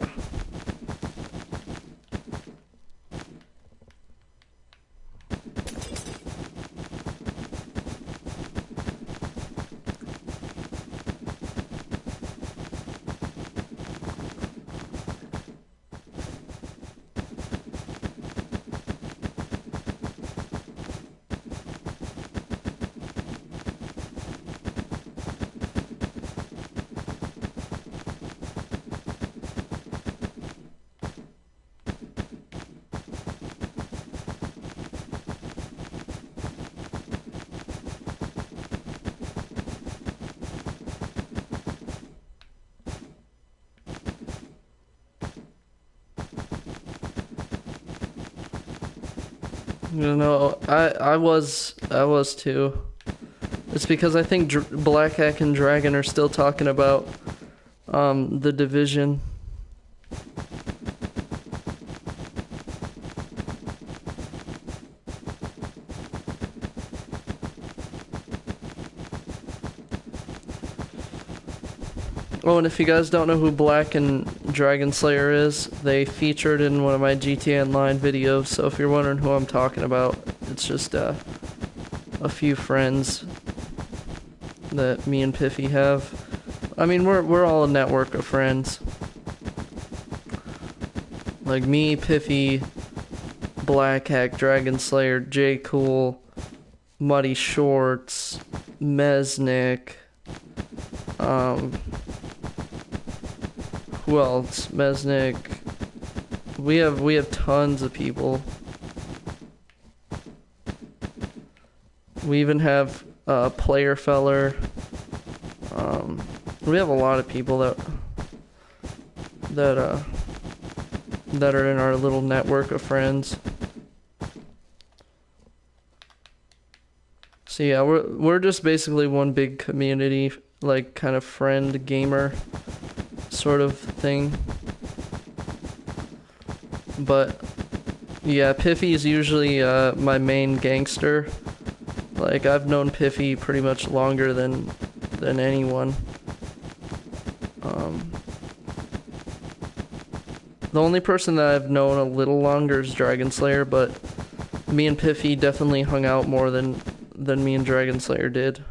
You know, I was too. It's because I think Black Hack and Dragon are still talking about the Division. Oh, and if you guys don't know who Black and Dragon Slayer is, they featured in one of my GTA Online videos, so if you're wondering who I'm talking about, it's just a few friends that me and Piffy have. I mean, we're all a network of friends. Like me, Piffy, Black Hack, Dragon Slayer, J Cool, Muddy Shorts, Mesnick, who else? Mesnick. We have tons of people. We even have Player Feller. We have a lot of people that are in our little network of friends. So yeah, we're just basically one big community, like kind of friend gamer sort of thing. But yeah, Piffy is usually my main gangster. Like I've known Piffy pretty much longer than anyone. The only person that I've known a little longer is Dragon Slayer, but me and Piffy definitely hung out more than me and Dragon Slayer did.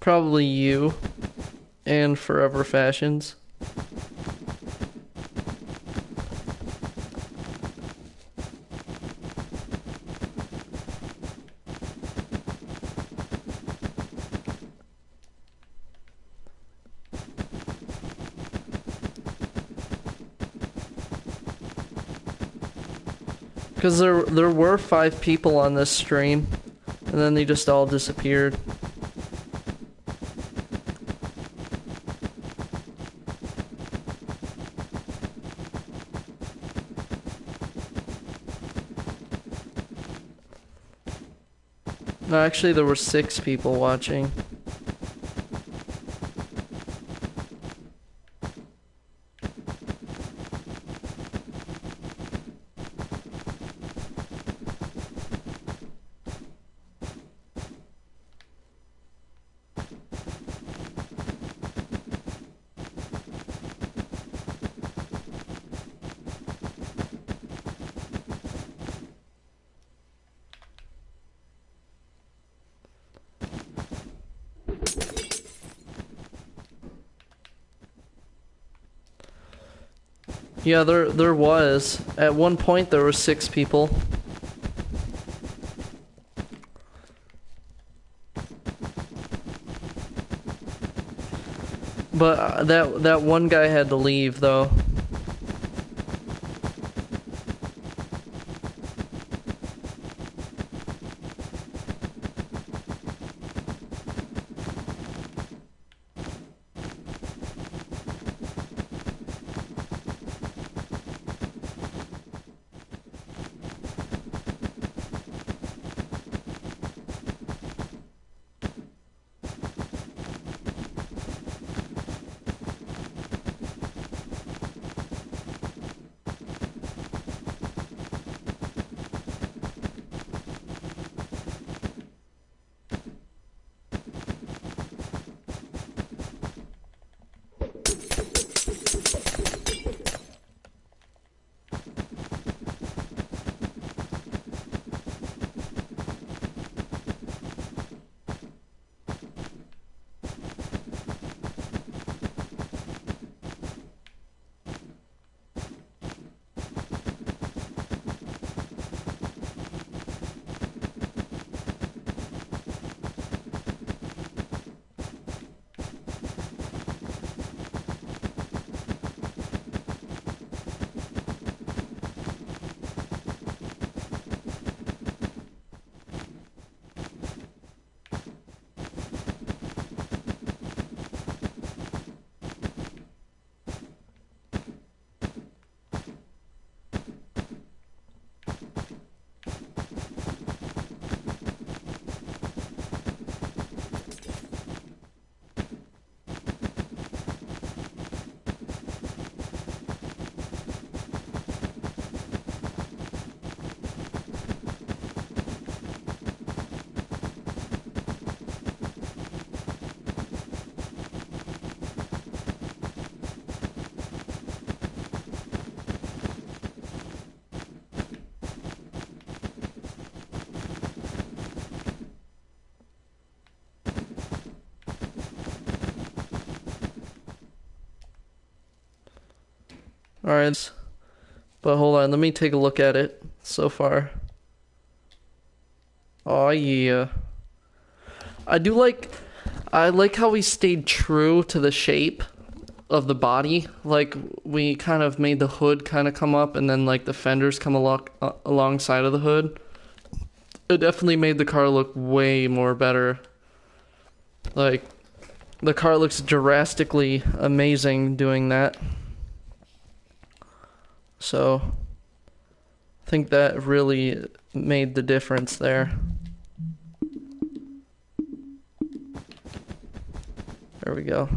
Probably you and Forever Fashions. Because there were 5 people on this stream, and then they just all disappeared. No, actually there were 6 people watching. Yeah, there was. At one point there were 6 people. But that one guy had to leave though. Alright, but hold on, let me take a look at it so far. Oh yeah. I do like I like how we stayed true to the shape of the body. Like we kind of made the hood kind of come up and then like the fenders come alongside of the hood. It definitely made the car look way more better. Like the car looks drastically amazing doing that. So I think that really made the difference there. There we go.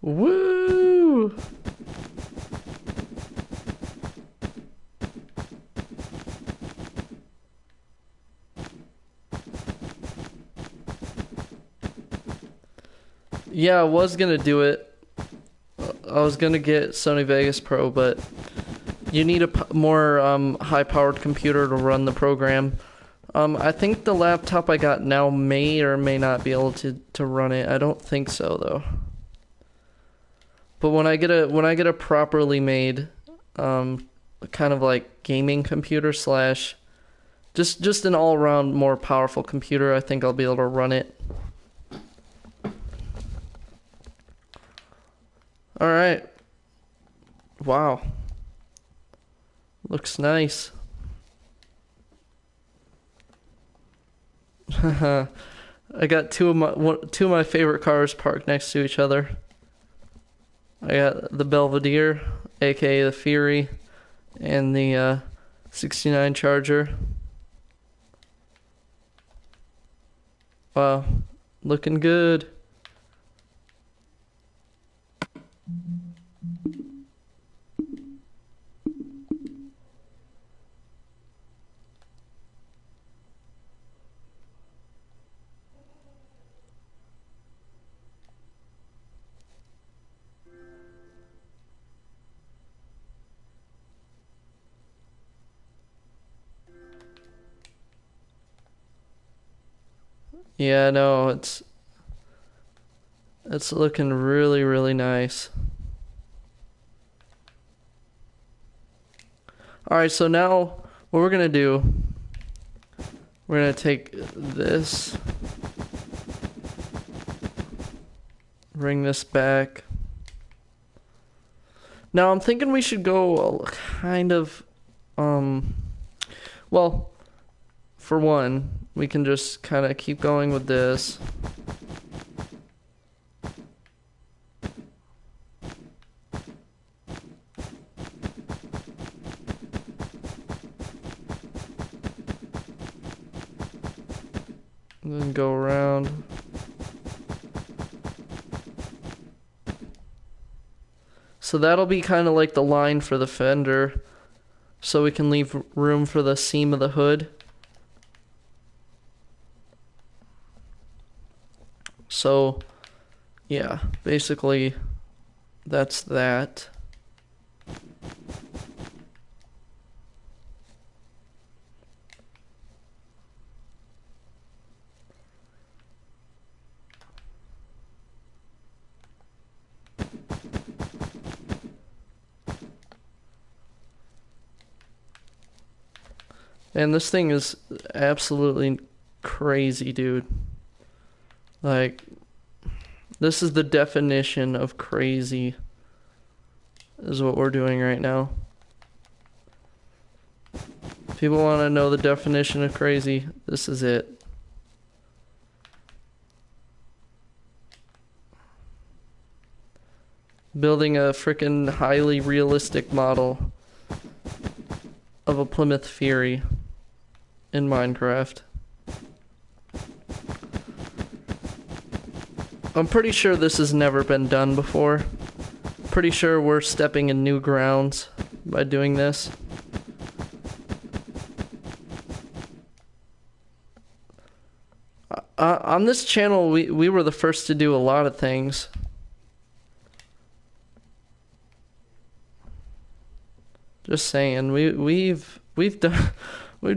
Woo! Yeah, I was gonna do it. I was gonna get Sony Vegas Pro, but you need a more high-powered computer to run the program. I think the laptop I got now may or may not be able to run it. I don't think so though. But when I get a properly made, kind of like gaming computer slash, just an all-around more powerful computer, I think I'll be able to run it. All right. Wow. Looks nice. I got two of my favorite cars parked next to each other. I got the Belvedere, aka the Fury, and the 69 Charger. Wow, looking good. Yeah, no, it's looking really, really nice. All right, so now what we're gonna do, we're gonna take this, bring this back. Now I'm thinking we should go kind of, well, for one, we can just kind of keep going with this. And then go around. So that'll be kind of like the line for the fender, so we can leave room for the seam of the hood. So, yeah, basically, that's that. And this thing is absolutely crazy, dude. Like, This is the definition of crazy, is what we're doing right now. People want to know the definition of crazy. This is it. Building a freaking highly realistic model of a Plymouth Fury in Minecraft. I'm pretty sure this has never been done before. Pretty sure we're stepping in new grounds by doing this. On this channel, we were the first to do a lot of things. Just saying, we've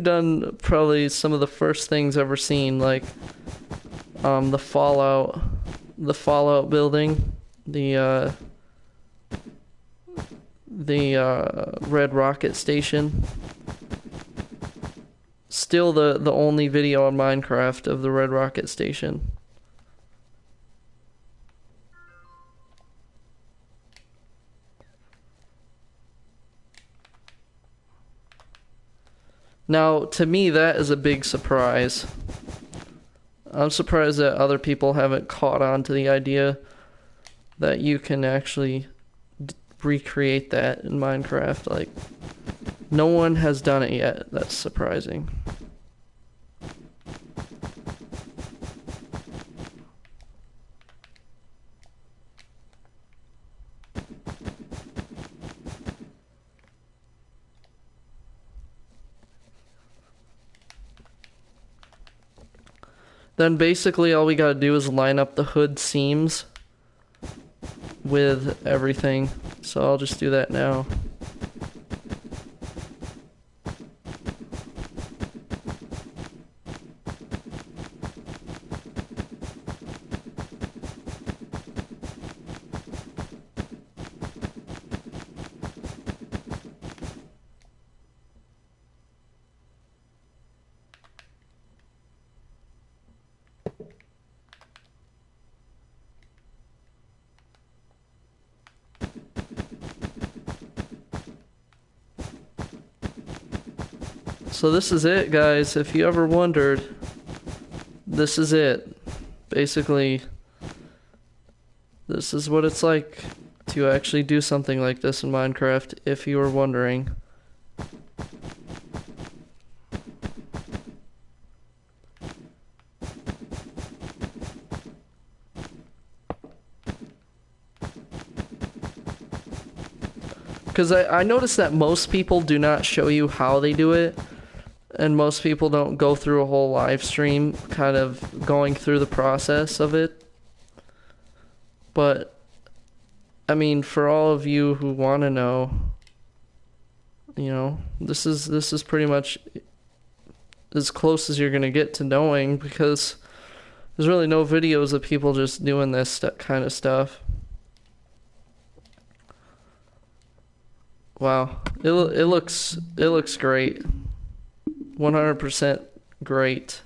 done probably some of the first things ever seen, like the Fallout building, the Red Rocket Station. Still the only video on Minecraft of the Red Rocket Station. Now, to me, that is a big surprise. I'm surprised that other people haven't caught on to the idea that you can actually recreate that in Minecraft. Like, no one has done it yet. That's surprising. Then basically all we gotta do is line up the hood seams with everything. So I'll just do that now. So this is it, guys. If you ever wondered, this is it. Basically, this is what it's like to actually do something like this in Minecraft, if you were wondering. Because I noticed that most people do not show you how they do it. And most people don't go through a whole live stream kind of going through the process of it. But, I mean, for all of you who want to know, you know, this is pretty much as close as you're going to get to knowing, because there's really no videos of people just doing this kind of stuff. Wow, it looks great. 100% great.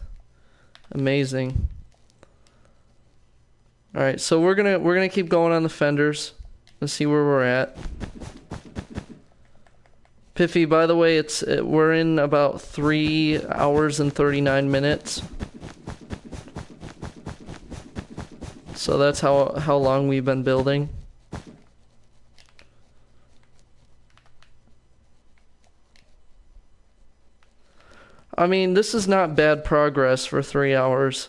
Amazing. All right, so we're gonna keep going on the fenders. Let's see where we're at. Piffy, by the way, we're in about 3 hours and 39 minutes. So that's how long we've been building. I mean, this is not bad progress for 3 hours.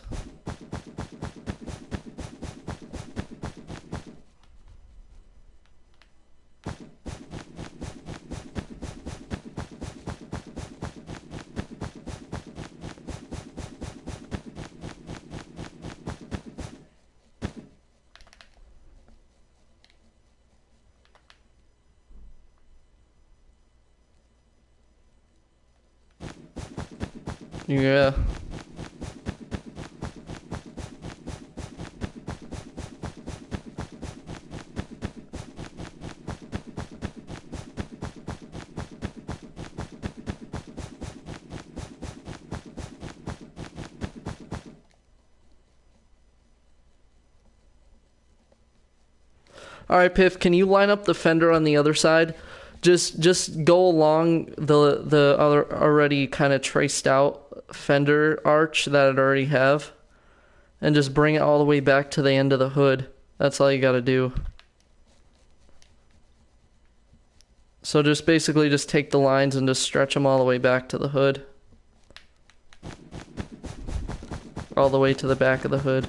Yeah. All right, Piff, can you line up the fender on the other side? Just go along the other already kind of traced out fender arch that I'd already have, and just bring it all the way back to the end of the hood. That's all you got to do. So just basically just take the lines and just stretch them all the way back to the hood. All the way to the back of the hood.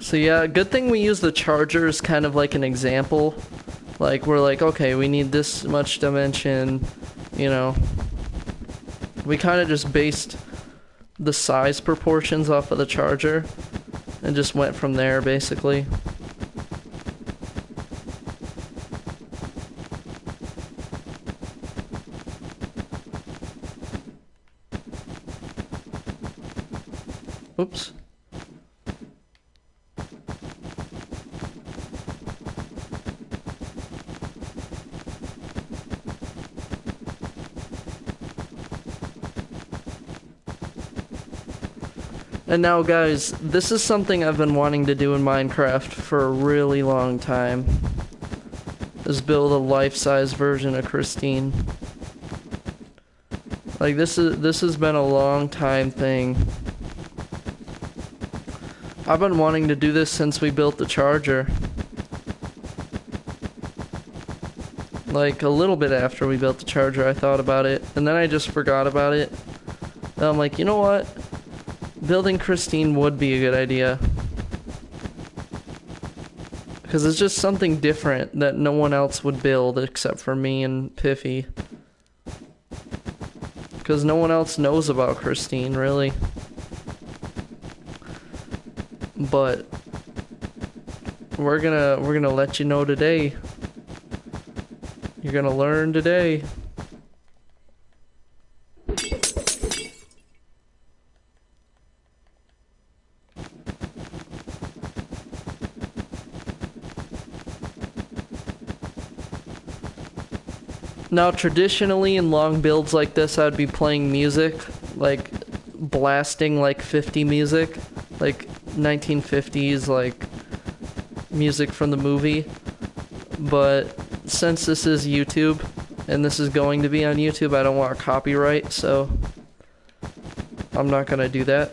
So yeah, good thing we use the charger as kind of like an example. Like, we're like, okay, we need this much dimension, you know. We kind of just based the size proportions off of the charger and just went from there, basically. Oops. And now guys, this is something I've been wanting to do in Minecraft for a really long time. Is build a life-size version of Christine. Like, this has been a long time thing. I've been wanting to do this since we built the charger. Like, a little bit after we built the charger, I thought about it, and then I just forgot about it. And I'm like, you know what? Building Christine would be a good idea. Because it's just something different that no one else would build except for me and Piffy. Because no one else knows about Christine, really. But we're gonna let you know today. You're gonna learn today. Now, traditionally in long builds like this, I'd be playing music, like blasting like 50 music, like 1950s, like music from the movie. But since this is YouTube, and this is going to be on YouTube, I don't want copyright, so I'm not gonna do that.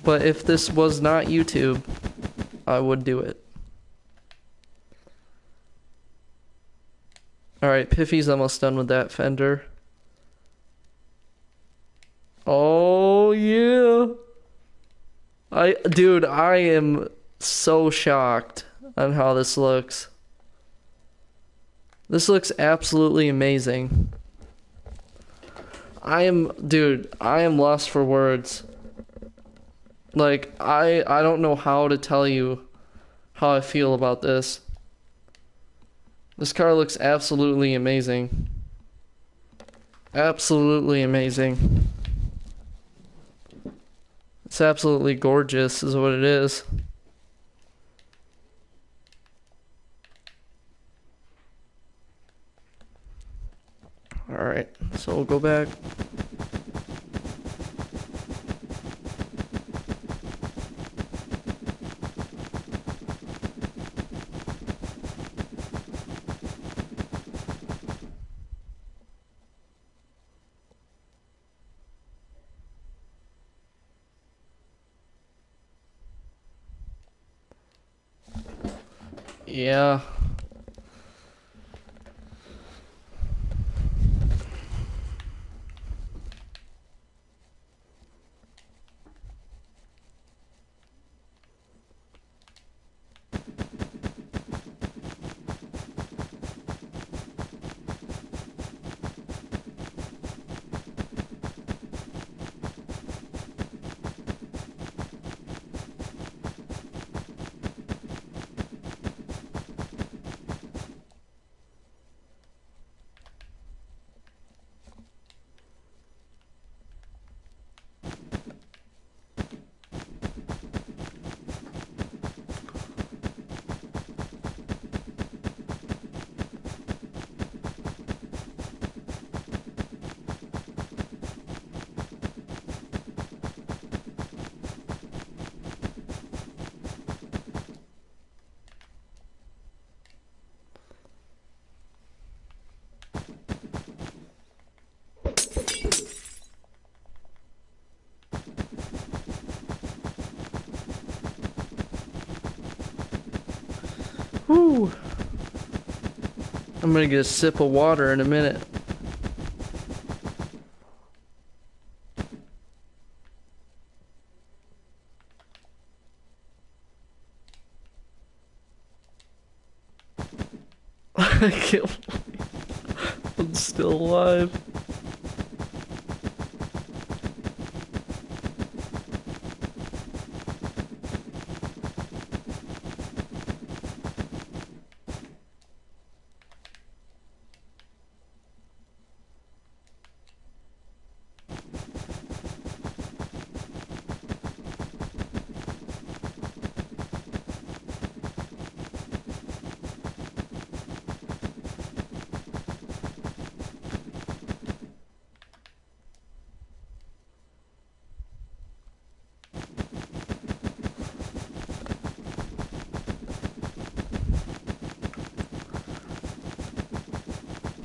But if this was not YouTube, I would do it. Alright, Piffy's almost done with that fender. Oh, yeah. Dude, I am so shocked on how this looks. This looks absolutely amazing. Dude, I am lost for words. Like, I don't know how to tell you how I feel about this. This car looks absolutely amazing. Absolutely amazing. It's absolutely gorgeous is what it is. Alright, so we'll go back. Yeah. Whew. I'm gonna get a sip of water in a minute. I can't believe I'm still alive.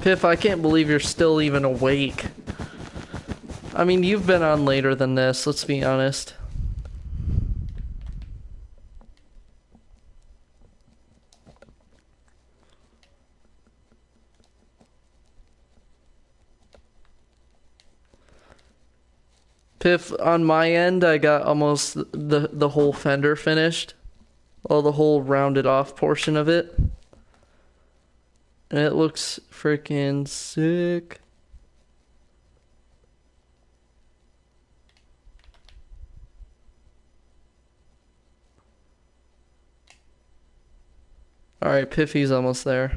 Piff, I can't believe you're still even awake. I mean, you've been on later than this, let's be honest. Piff, on my end, I got almost the whole fender finished. Well, the whole rounded off portion of it. And it looks freaking sick. Alright, Piffy's almost there.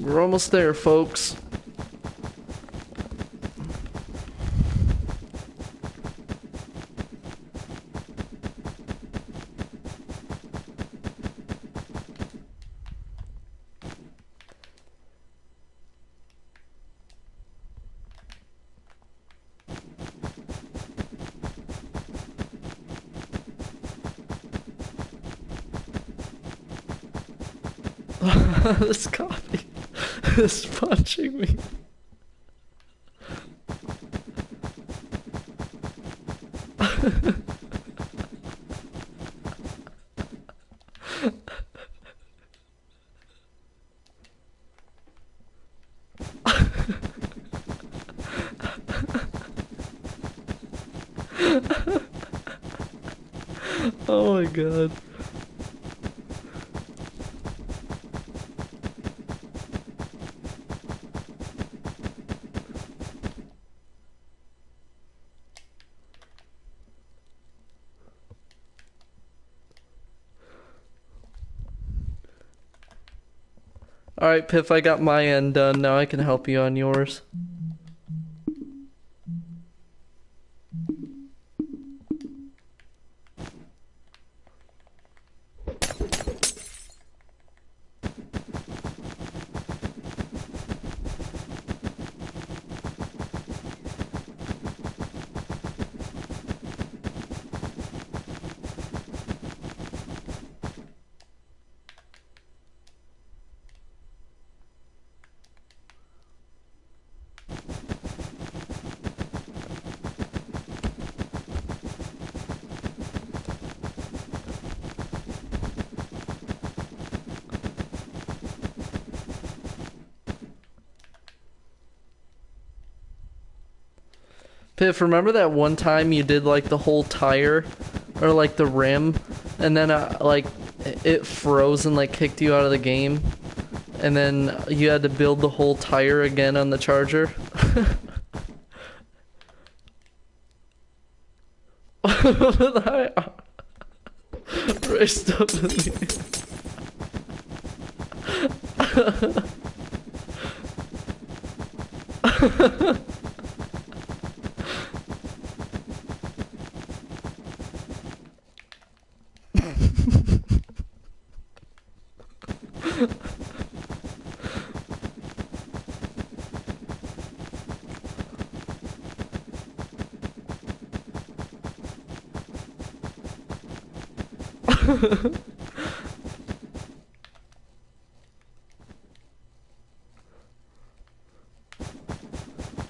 We're almost there, folks. This coffee is punching me. Oh my god. Alright, Piff, I got my end done. Now I can help you on yours. Piff, remember that one time you did like the whole tire or like the rim and then like it froze and like kicked you out of the game and then you had to build the whole tire again on the Charger? I raced up to the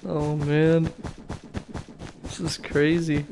Oh man, this is crazy.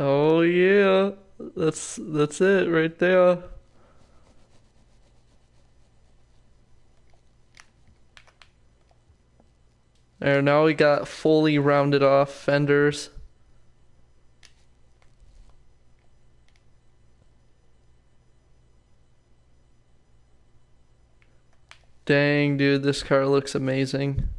Oh yeah, that's it right there. There, now we got fully rounded off fenders. Dang, dude, this car looks amazing.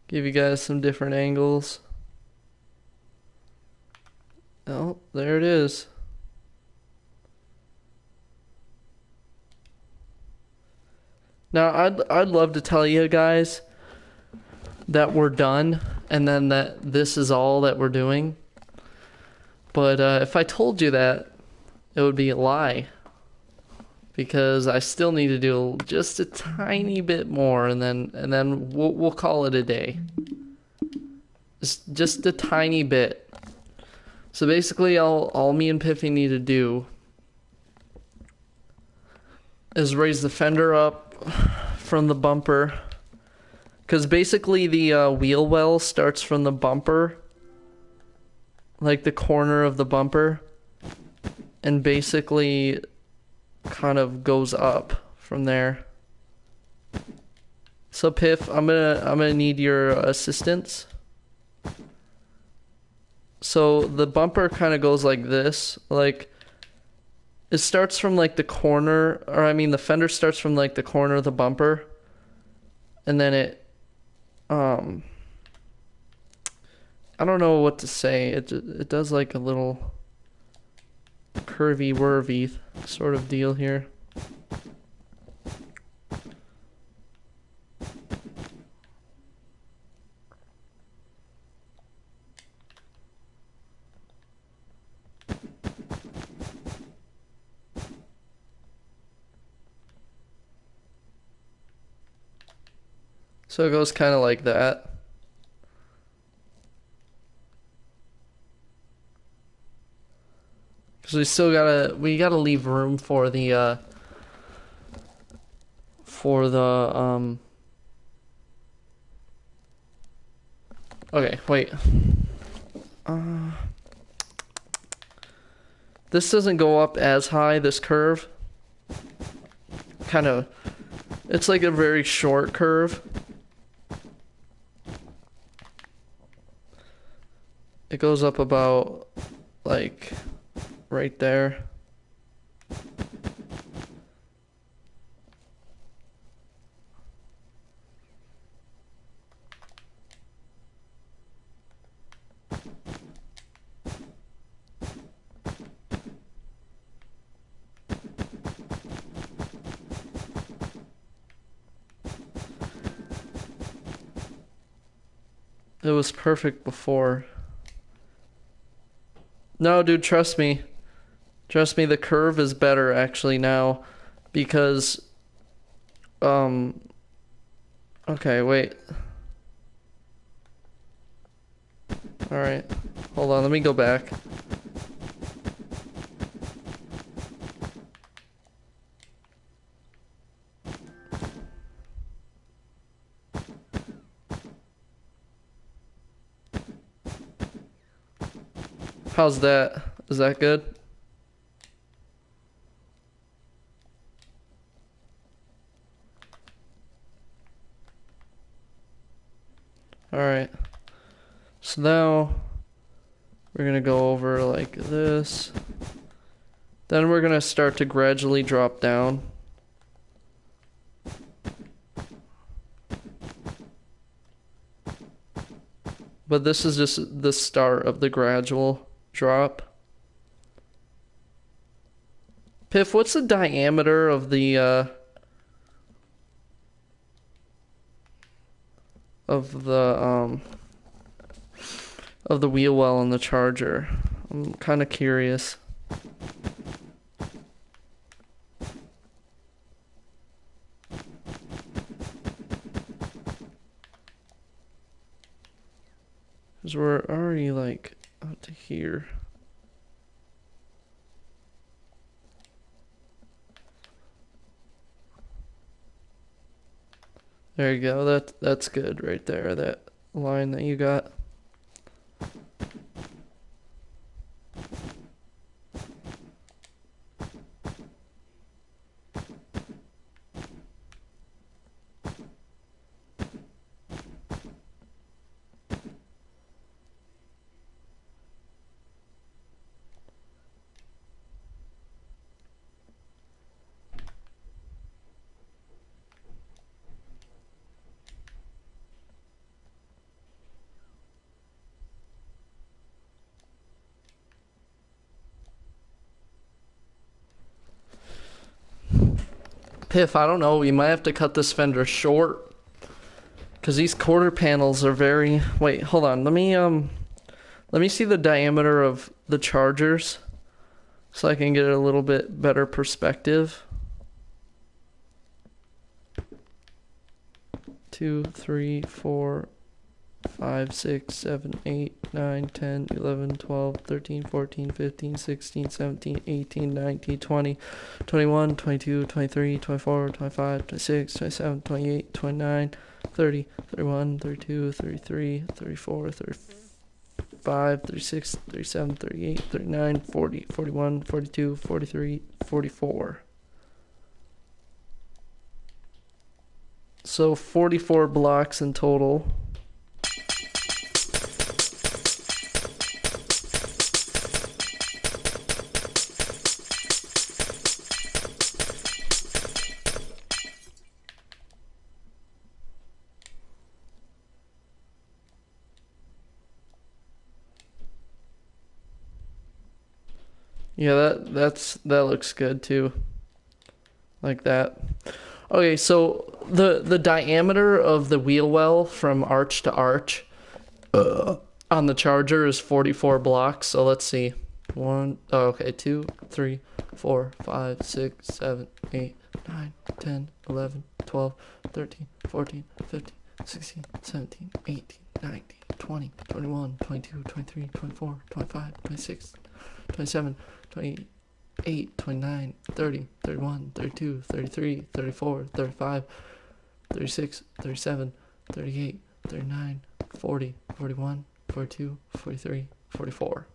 Give you guys some different angles. Oh, there it is. Now, I'd love to tell you guys that we're done and then that this is all that we're doing. But if I told you that, it would be a lie. Because I still need to do just a tiny bit more, and then we'll call it a day. Just a tiny bit. So basically, all me and Piffy need to do is raise the fender up from the bumper, because basically the wheel well starts from the bumper, like the corner of the bumper, and basically kind of goes up from there. So Piff, I'm gonna need your assistance. So the bumper kind of goes like this, like it starts from like the corner, or I mean the fender starts from like the corner of the bumper, and then it I don't know what to say. It does like a little curvy wurvy sort of deal here. So it goes kind of like that. Because we gotta leave room for the okay, wait. This doesn't go up as high, this curve. Kind of, it's like a very short curve. It goes up about like right there. It was perfect before. No, dude, trust me. Trust me, the curve is better actually now because okay, wait. All right. Hold on, let me go back. How's that? Is that good? Alright. So now we're gonna go over like this. Then we're gonna start to gradually drop down. But this is just the start of the gradual drop. Piff, what's the diameter of the of the wheel well on the Charger? I'm kind of curious. Because we're already like up to here. There you go. That's good right there. That line that you got. Piff, I don't know. We might have to cut this fender short. Because these quarter panels are very... Wait, hold on. Let me see the diameter of the Chargers so I can get a little bit better perspective. 2, 3, 4, 5, 6, 7, 8, 9, 10, 11, 12, 13, 14, 15, 16, 17, 18, 19, 20, 21, 22, 23, 24, 25, 26, 27, 28, 29, 30, 31, 32, 33, 34, 35, 36, 37, 38, 39, 40, 41, 42, 43, 44. So 44 blocks in total. Yeah, that looks good too. Like that. Okay, so the diameter of the wheel well from arch to arch on the Charger is 44 blocks. So let's see. 2, 3, 4, 5, 6, 7, 8, 9, 10, 11, 12, 13, 14, 15, 16, 17, 18, 19, 20, 21, 22, 23, 24, 25, 26, 27, 28, 29, 30, 31, 32, 33, 34, 35, 36, 37, 38, 39, 40, 41, 42, 43, 44.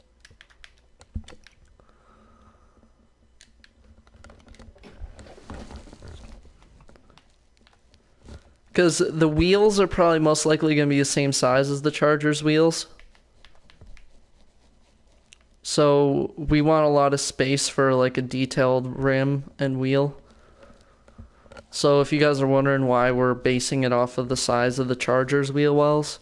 Because the wheels are probably most likely going to be the same size as the Charger's wheels. So we want a lot of space for like a detailed rim and wheel. So if you guys are wondering why we're basing it off of the size of the Charger's wheel wells,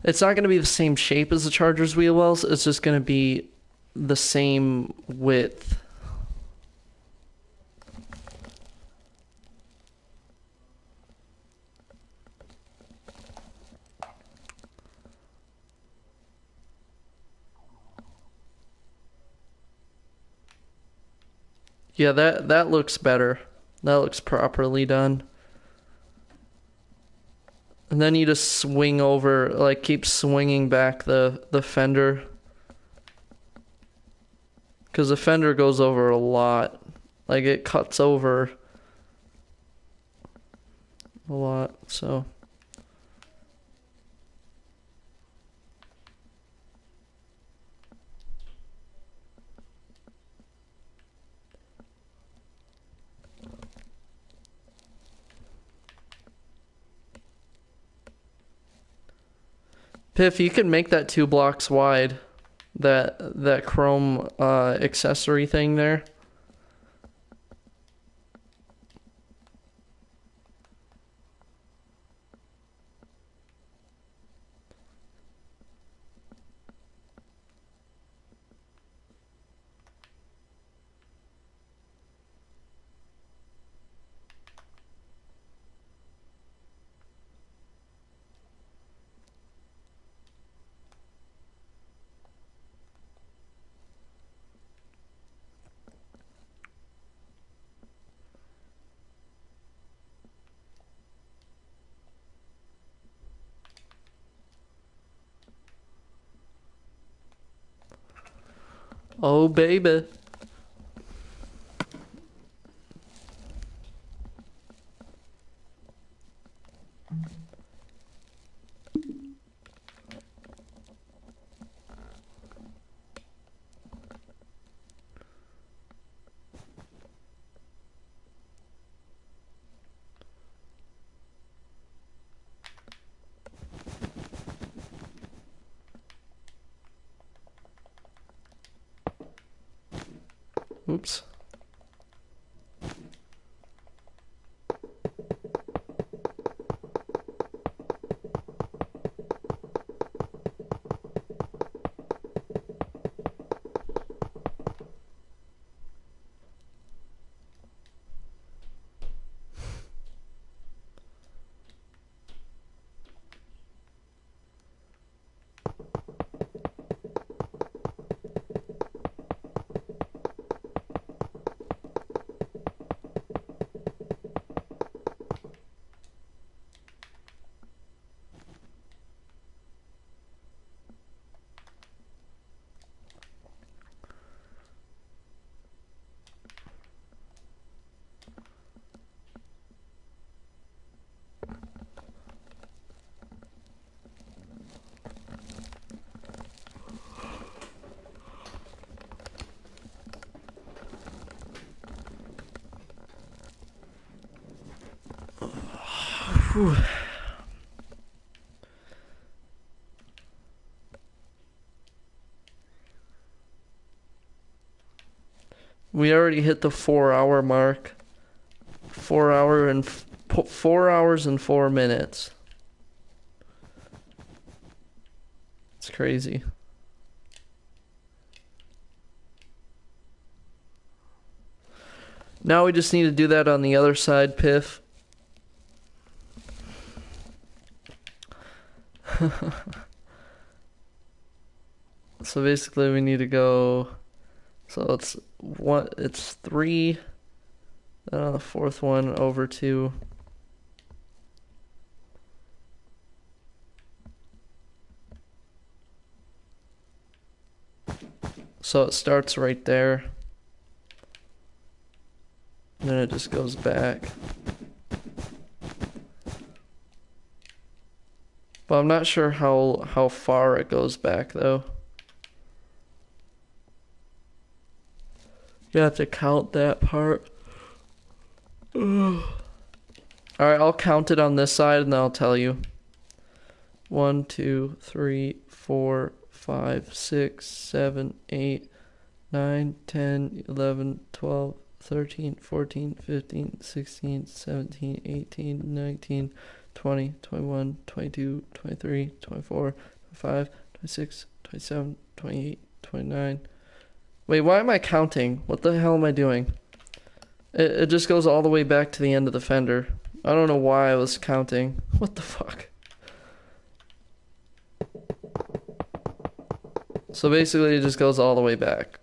it's not going to be the same shape as the Charger's wheel wells. It's just going to be the same width. Yeah, that looks better. That looks properly done. And then you just swing over, like keep swinging back the fender. Because the fender goes over a lot. Like it cuts over a lot, so... Piff, you can make that 2 blocks wide. That chrome accessory thing there. Oh, baby. Oops. Whew. We already hit the 4 hour mark. 4 hours and 4 minutes. It's crazy. Now we just need to do that on the other side, Piff. So basically we need to go, so it's 3, then on the 4th one over 2. So it starts right there. And then it just goes back. But I'm not sure how far it goes back though. You have to count that part. Alright, I'll count it on this side and then I'll tell you. 1, 2, 3, 4, 5, 6, 7, 8, 9, 10, 11, 12, 13, 14, 15, 16, 17, 18, 19, 20, 21, 22, 23, 24, 25, 26, 27, 28, 29. Wait, why am I counting? What the hell am I doing? It just goes all the way back to the end of the fender. I don't know why I was counting. What the fuck? So basically it just goes all the way back.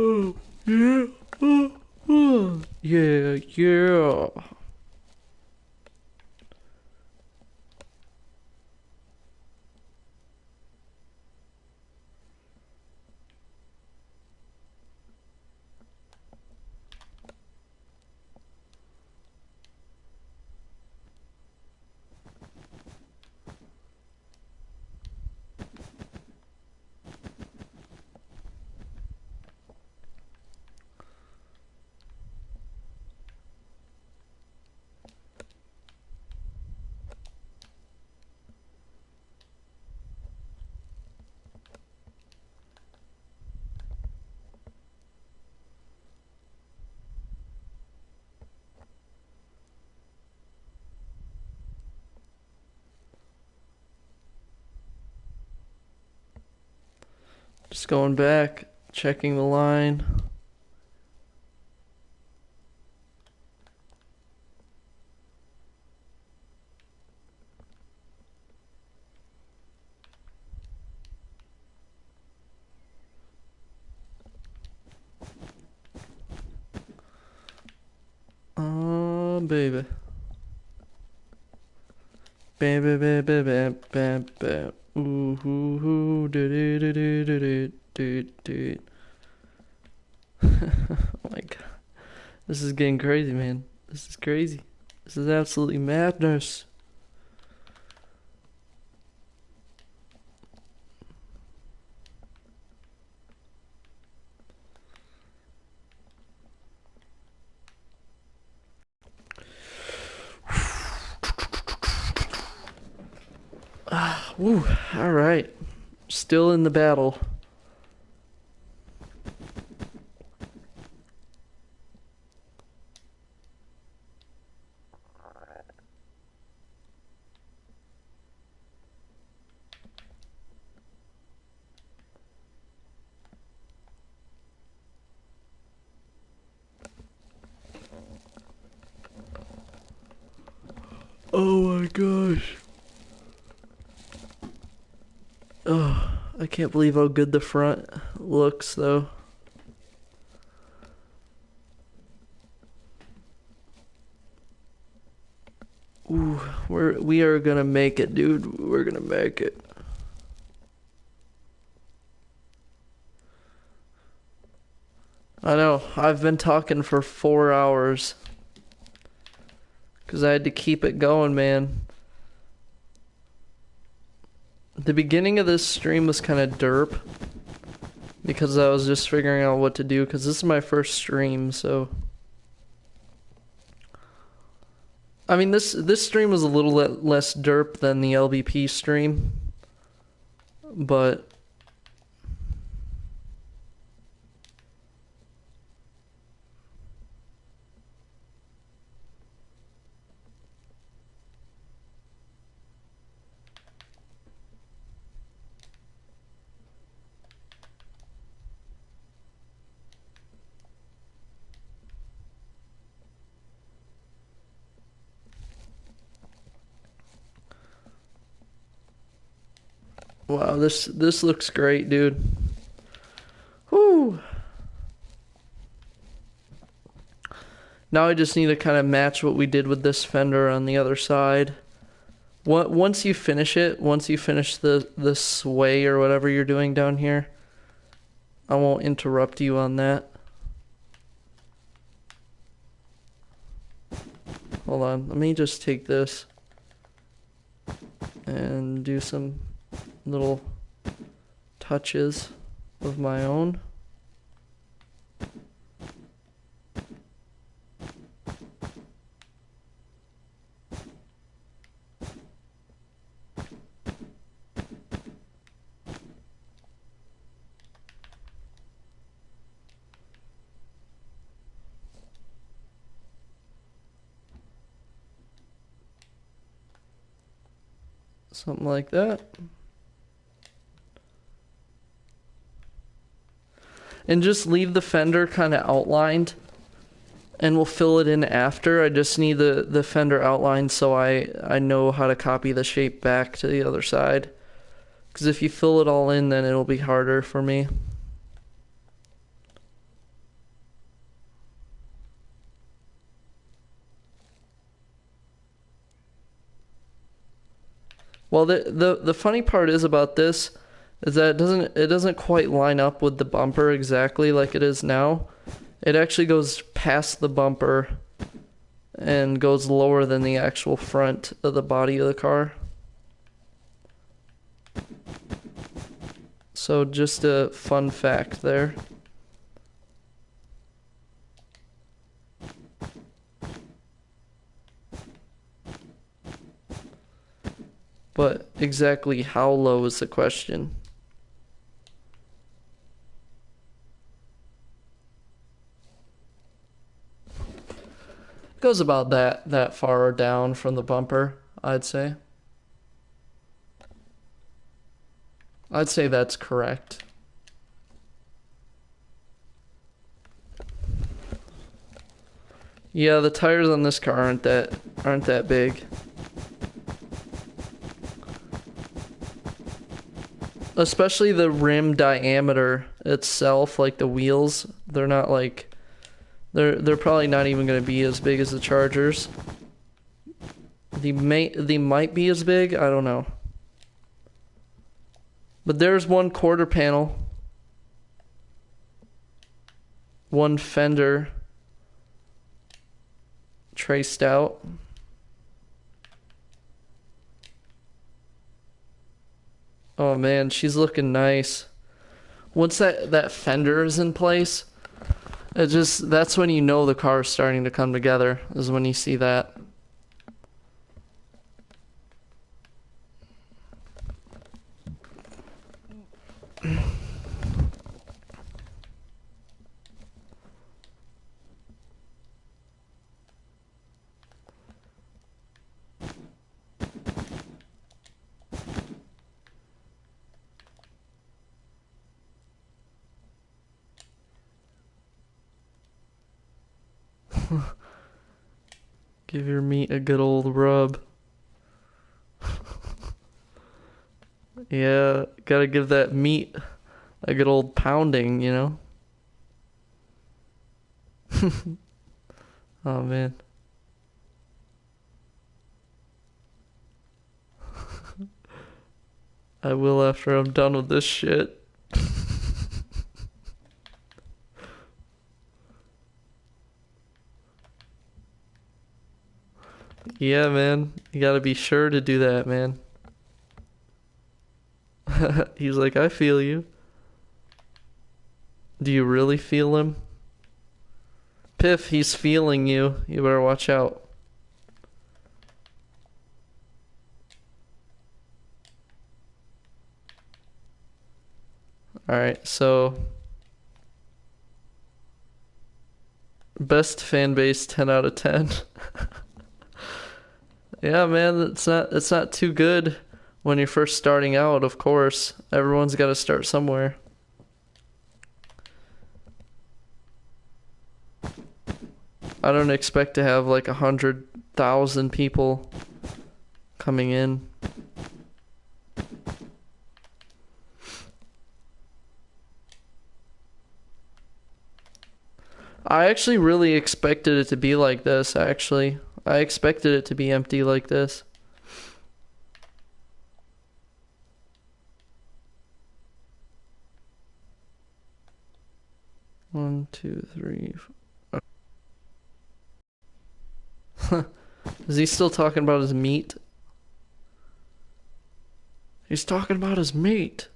Oh, yeah. Yeah, yeah. Just going back, checking the line. Oh, baby. Bam, bam, bam, bam, bam, bam, bam. Ooh, hoo, hoo, do, do, do, do, do, do, do. Oh my god. This is getting crazy, man. This is crazy. This is absolutely madness. Woo, alright. Still in the battle. Oh my gosh. Oh, I can't believe how good the front looks, though. Ooh, we are gonna make it, dude. We're gonna make it. I know. I've been talking for 4 hours because I had to keep it going, man. The beginning of this stream was kind of derp because I was just figuring out what to do because this is my first stream, so I mean this stream was a little less derp than the LBP stream, but wow, this looks great, dude. Whoo! Now I just need to kind of match what we did with this fender on the other side. Once you finish it, once you finish the sway or whatever you're doing down here, I won't interrupt you on that. Hold on, let me just take this and do some little touches of my own. Something like that. And just leave the fender kind of outlined and we'll fill it in after. I just need the fender outlined so I know how to copy the shape back to the other side. Because if you fill it all in, then it'll be harder for me. Well, the funny part is about this is that it doesn't quite line up with the bumper exactly like it is now. It actually goes past the bumper and goes lower than the actual front of the body of the car. So just a fun fact there. But exactly how low is the question? It goes about that far down from the bumper, I'd say. I'd say that's correct. Yeah, the tires on this car aren't that big. Especially the rim diameter itself, like the wheels, they're not like they're probably not even going to be as big as the Chargers. They might be as big, I don't know. But there's one quarter panel, one fender traced out. Oh man, she's looking nice. Once that fender is in place, that's when you know the car is starting to come together, is when you see that. Give your meat a good old rub. Yeah, gotta give that meat a good old pounding, you know? Oh man. I will after I'm done with this shit. Yeah, man. You gotta be sure to do that, man. He's like, I feel you. Do you really feel him? Piff, he's feeling you. You better watch out. Alright, so best fan base 10 out of 10. Yeah, man, it's not too good when you're first starting out, of course. Everyone's got to start somewhere. I don't expect to have like 100,000 people coming in. I actually really expected it to be like this, actually. I expected it to be empty like this. One, two, three. Is he still talking about his meat? He's talking about his meat.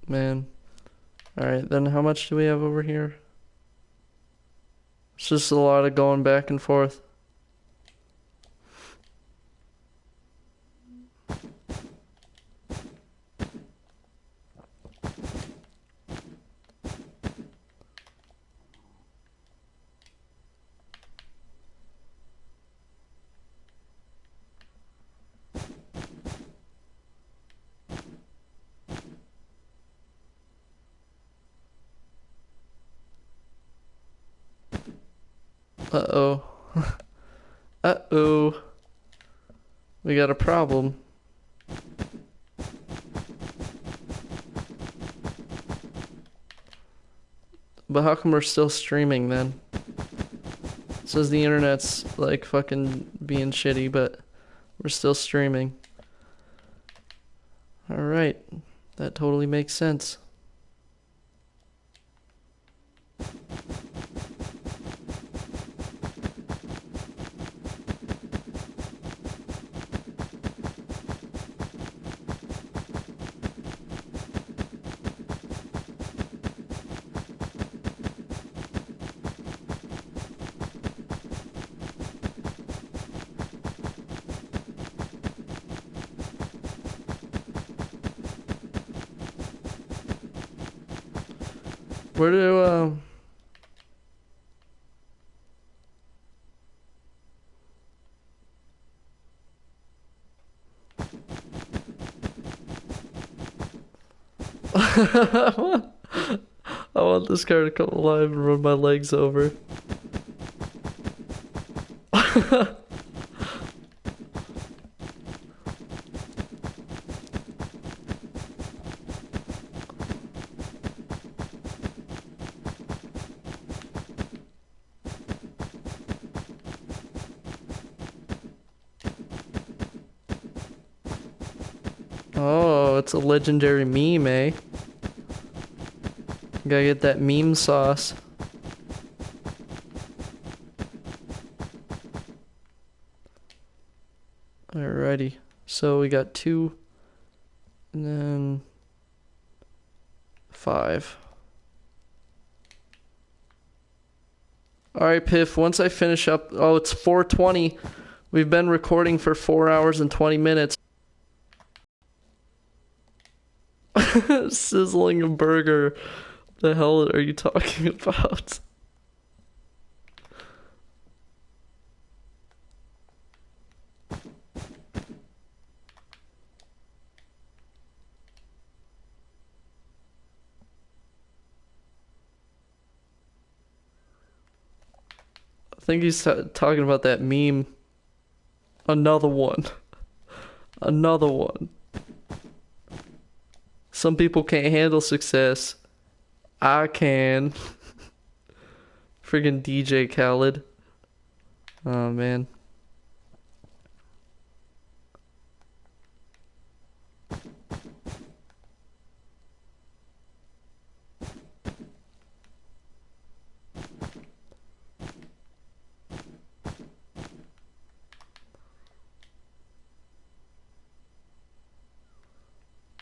Man. Alright, then how much do we have over here? It's just a lot of going back and forth. Uh-oh. Uh-oh. We got a problem. But how come we're still streaming then? It says the internet's like fucking being shitty, but we're still streaming. Alright. That totally makes sense. Where do, I want this car to come alive and run my legs over. Oh, it's a legendary meme, eh? Gotta get that meme sauce. Alrighty. So we got 2 and then 5. Alright, Piff, once I finish up... Oh, it's 4:20. We've been recording for 4 hours and 20 minutes. Sizzling a burger. The hell are you talking about? I think he's talking about that meme. Another one. Another one. Some people can't handle success. I can. Friggin' DJ Khaled. Oh, man.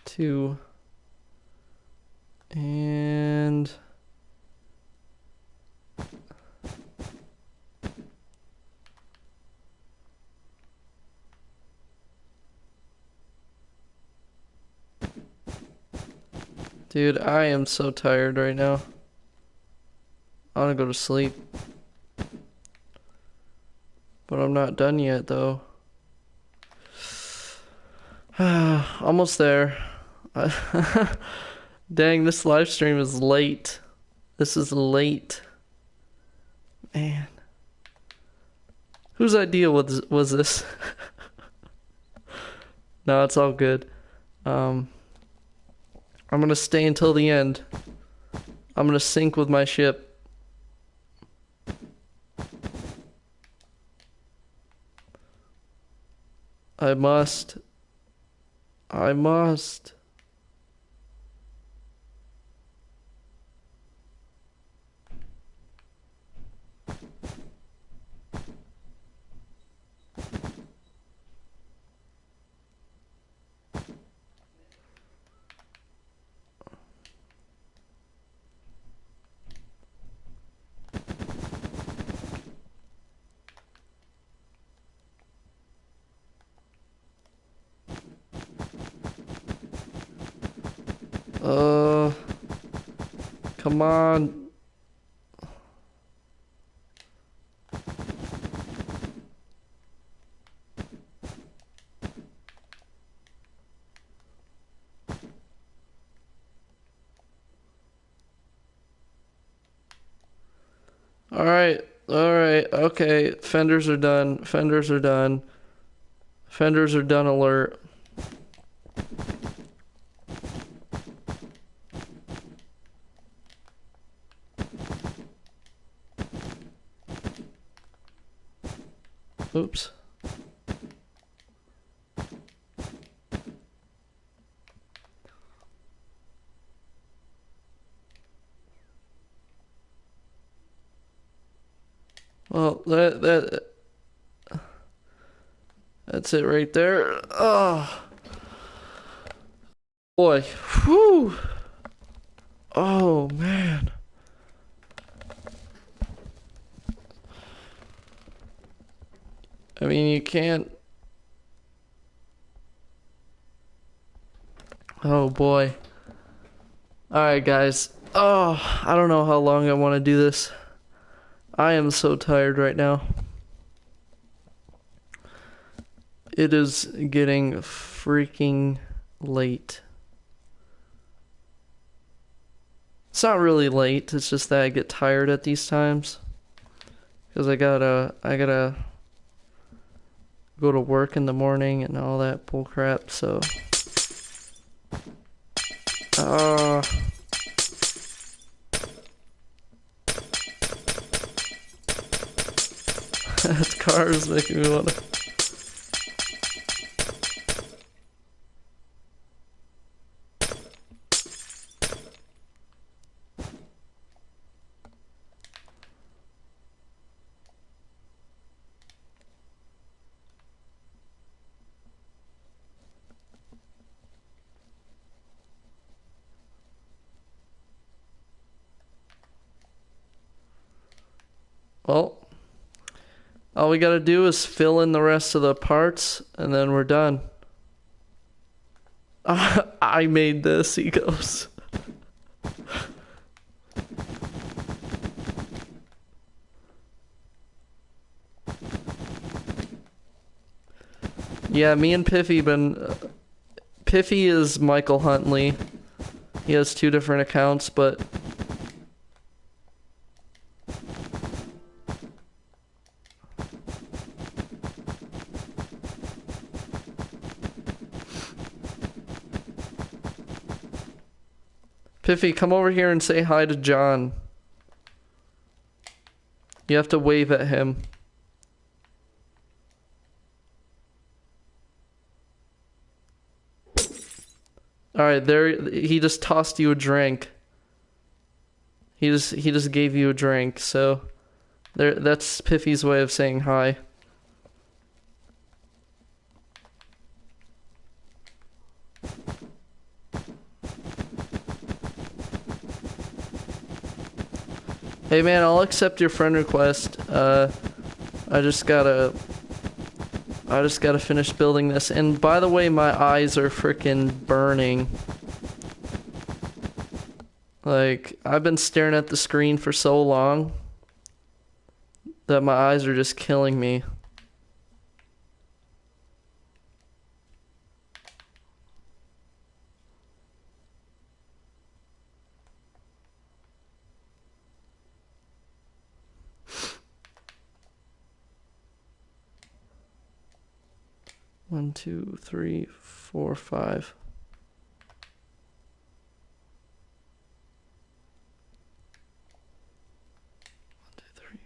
Two. And... Dude, I am so tired right now. I want to go to sleep. But I'm not done yet, though. Almost there. Dang, this live stream is late. This is late. Man. Whose idea was this? No, it's all good. I'm gonna stay until the end. I'm gonna sink with my ship. I must. I must. Come on. Alright, okay. Fenders are done. Fenders are done. Fenders are done alert. Oops. Well, that's it right there. Oh, boy. Whew. Oh, man. I mean, you can't... Oh, boy. Alright, guys. Oh, I don't know how long I want to do this. I am so tired right now. It is getting freaking late. It's not really late, it's just that I get tired at these times. Because I gotta go to work in the morning and all that bullcrap, so... That car is making me wanna... Well, all we gotta do is fill in the rest of the parts, and then we're done. I made this, he goes. Yeah, me and Piffy Piffy is Michael Huntley. He has 2 different accounts, but... Piffy, come over here and say hi to John. You have to wave at him. Alright, there, he just tossed you a drink. He just gave you a drink, so... that's Piffy's way of saying hi. Hey man, I'll accept your friend request. I just gotta finish building this. And by the way, my eyes are freaking burning. Like, I've been staring at the screen for so long that my eyes are just killing me. One, two, three, four, 5. One, two, three,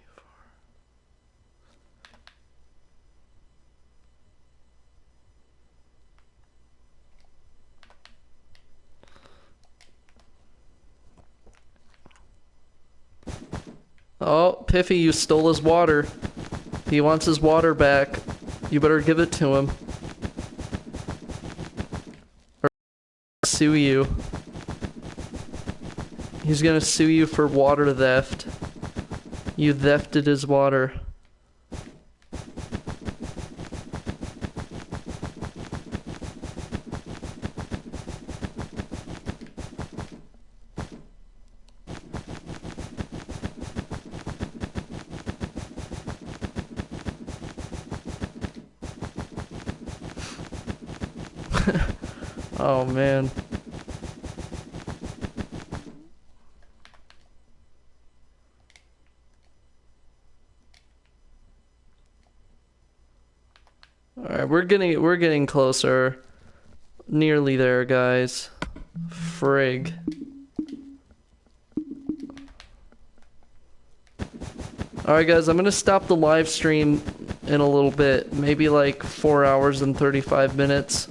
4. Oh, Piffy, you stole his water. He wants his water back. You better give it to him. Or sue you. He's gonna sue you for water theft. You thefted his water. Oh man. Alright, we're getting closer. Nearly there, guys. Frig. Alright guys, I'm gonna stop the live stream in a little bit. Maybe like 4 hours and 35 minutes.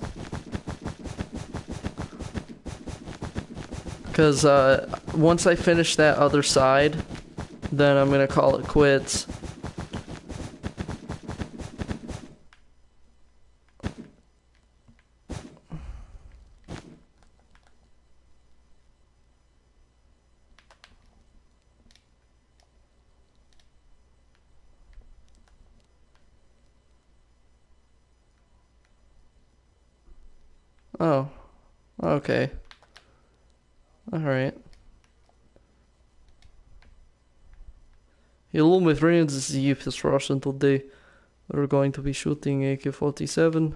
Because once I finish that other side, then I'm going to call it quits. Oh, okay. Alright. Hello, my friends, this is the PS4 and today we're going to be shooting AK-47.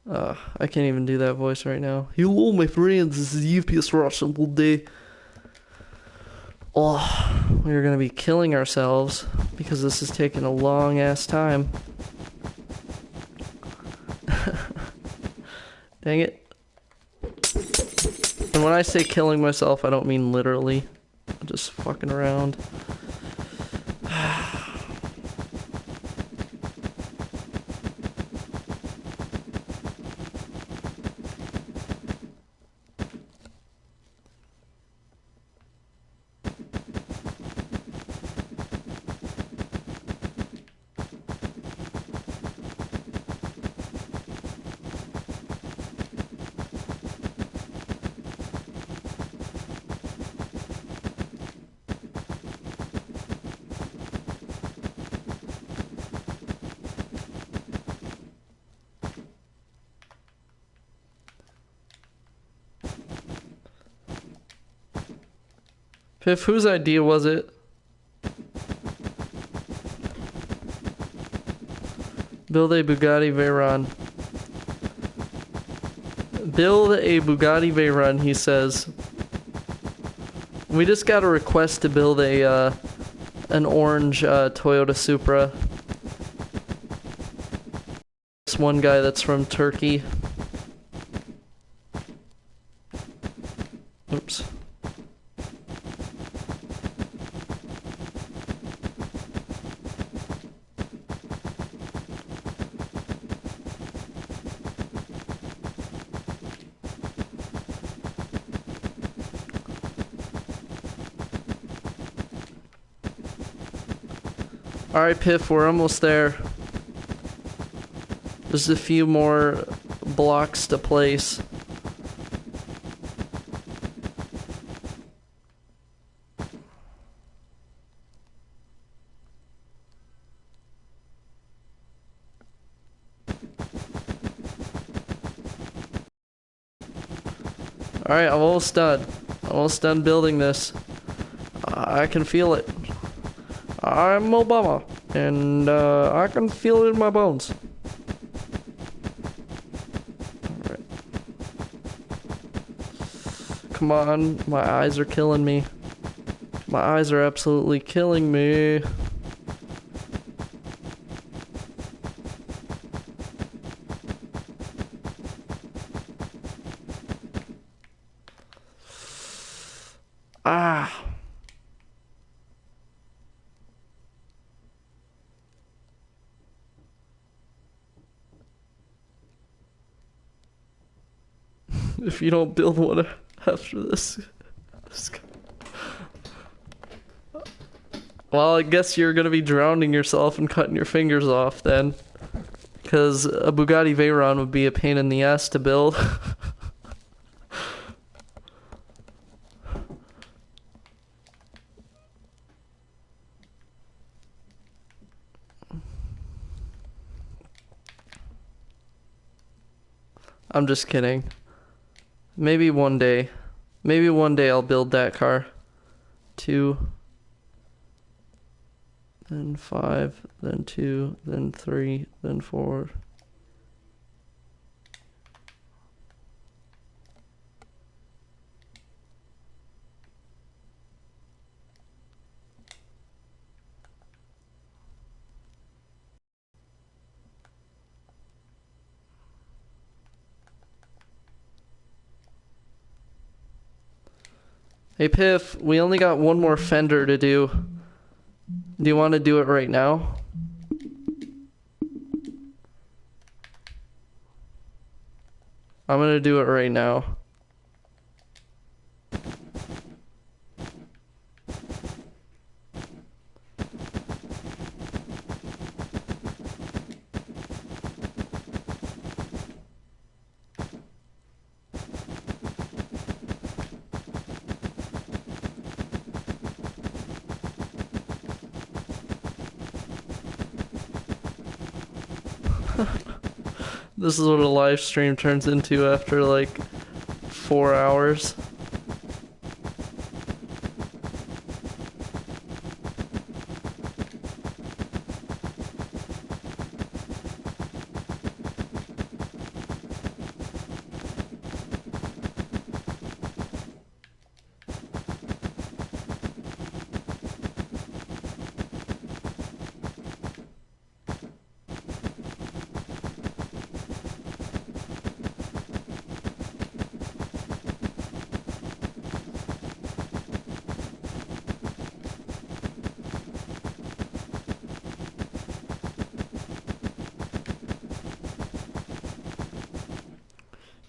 I can't even do that voice right now. Hello, my friends, this is the PS4 and today we're gonna be killing ourselves because this is taking a long ass time. Dang it. And when I say killing myself, I don't mean literally. I'm just fucking around. Piff, whose idea was it? Build a Bugatti Veyron. Build a Bugatti Veyron, he says. We just got a request to build a an orange Toyota Supra. This one guy that's from Turkey. Oops. Alright, Piff, we're almost there. There's a few more blocks to place. Alright, I'm almost done. Almost done building this. I can feel it. I'm Obama, and I can feel it in my bones. Alright. Come on, my eyes are killing me. My eyes are absolutely killing me. Ah. If you don't build one after this. Well, I guess you're gonna be drowning yourself and cutting your fingers off then. Because a Bugatti Veyron would be a pain in the ass to build. I'm just kidding. Maybe one day. Maybe one day I'll build that car. 2, then 5, then 2, then 3, then 4. Hey Piff, we only got one more fender to do. Do you want to do it right now? I'm gonna do it right now. This is what a live stream turns into after like 4 hours.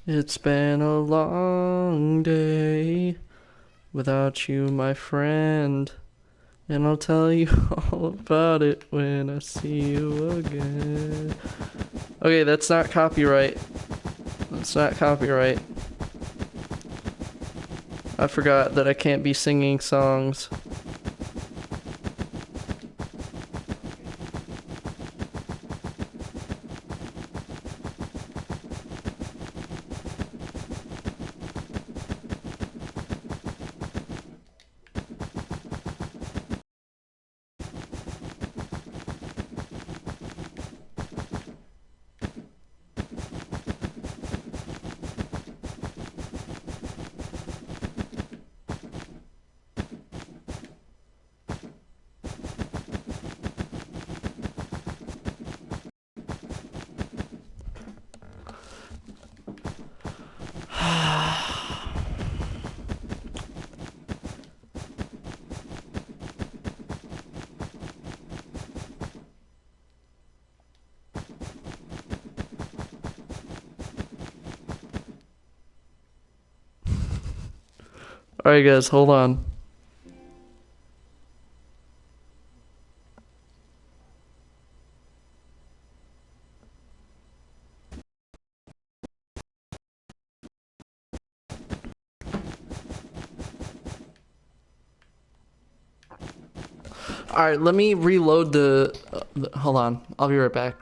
It's been a long day without you, my friend. And I'll tell you all about it when I see you again. Okay, that's not copyright. That's not copyright. I forgot that I can't be singing songs. Alright guys, hold on. Alright, let me reload the... Hold on, I'll be right back.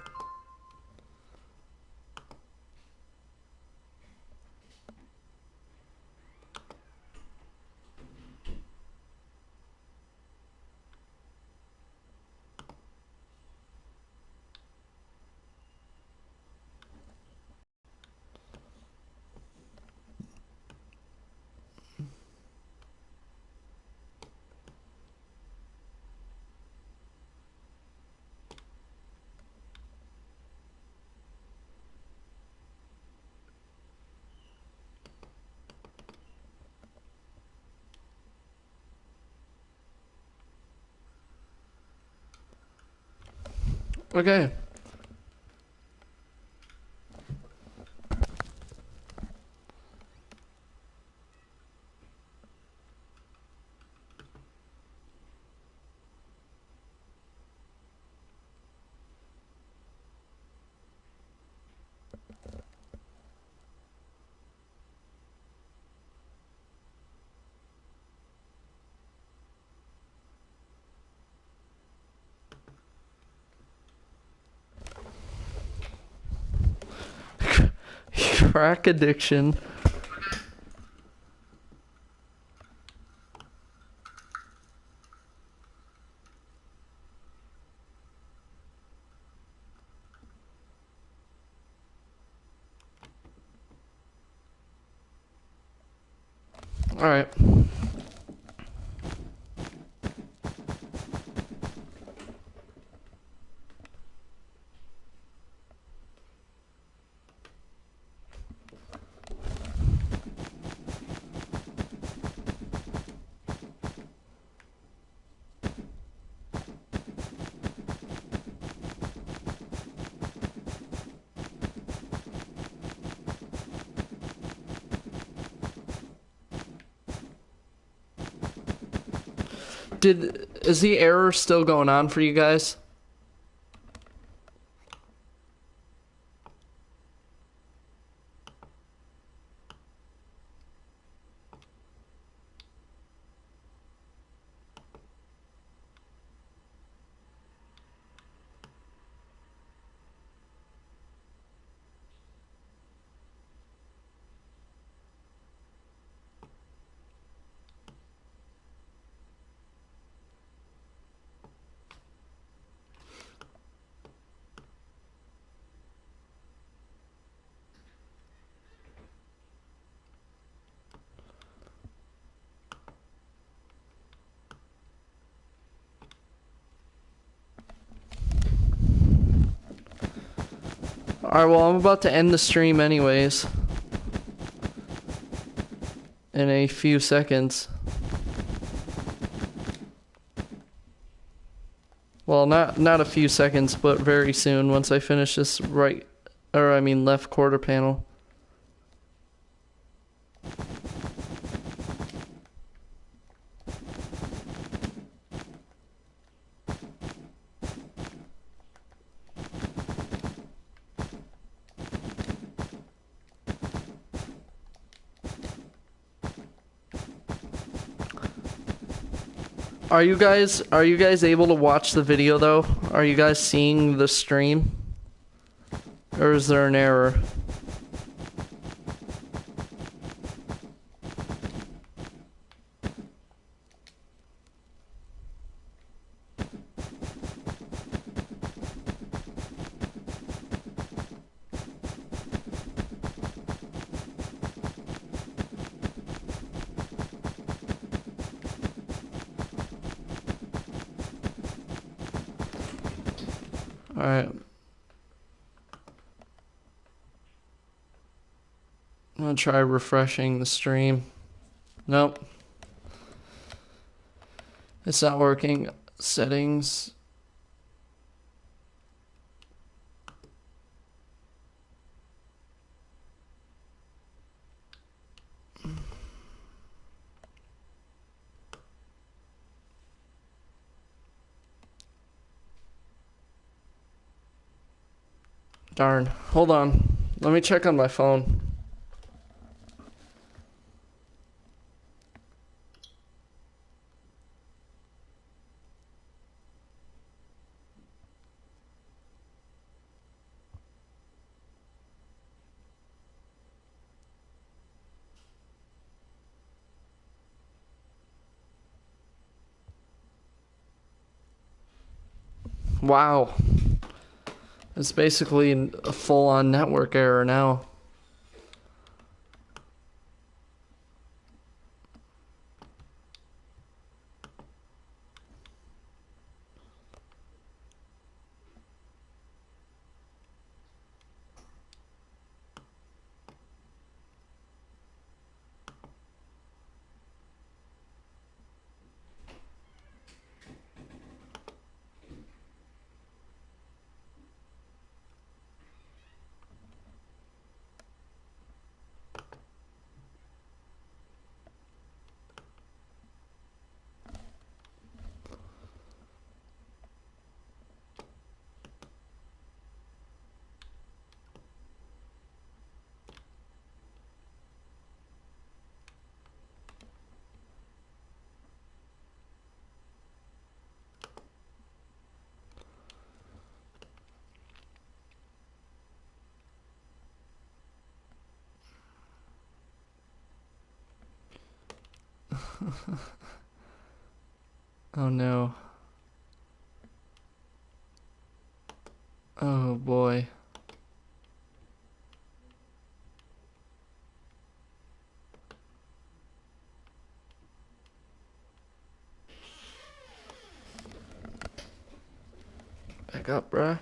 Okay. Crack addiction. Alright. Is the error still going on for you guys? Alright, well, I'm about to end the stream anyways. In a few seconds. Well, not a few seconds, but very soon once I finish this left quarter panel. Are you guys able to watch the video though? Are you guys seeing the stream? Or is there an error? Alright. I'm gonna try refreshing the stream. Nope. It's not working. Settings. Darn. Hold on. Let me check on my phone. Wow. It's basically a full-on network error now. Oh no. Oh boy. Back up, bruh.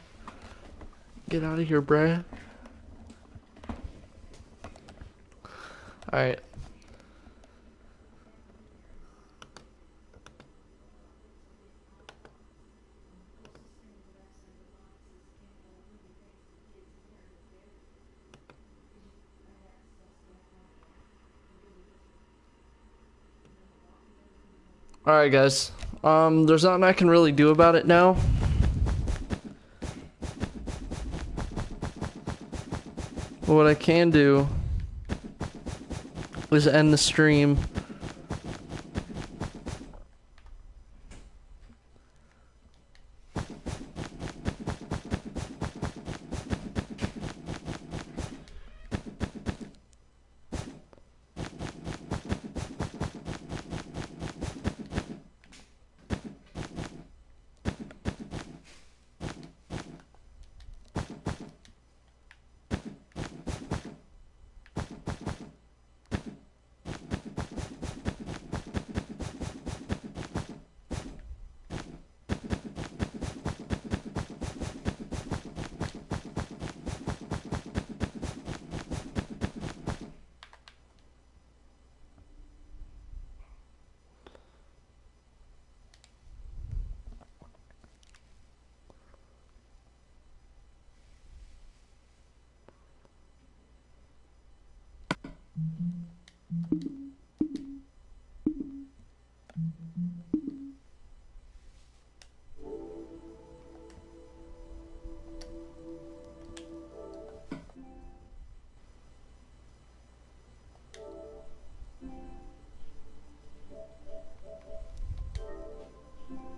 Get out of here, bruh. Alright. Alright, guys. There's nothing I can really do about it now. But what I can do is end the stream.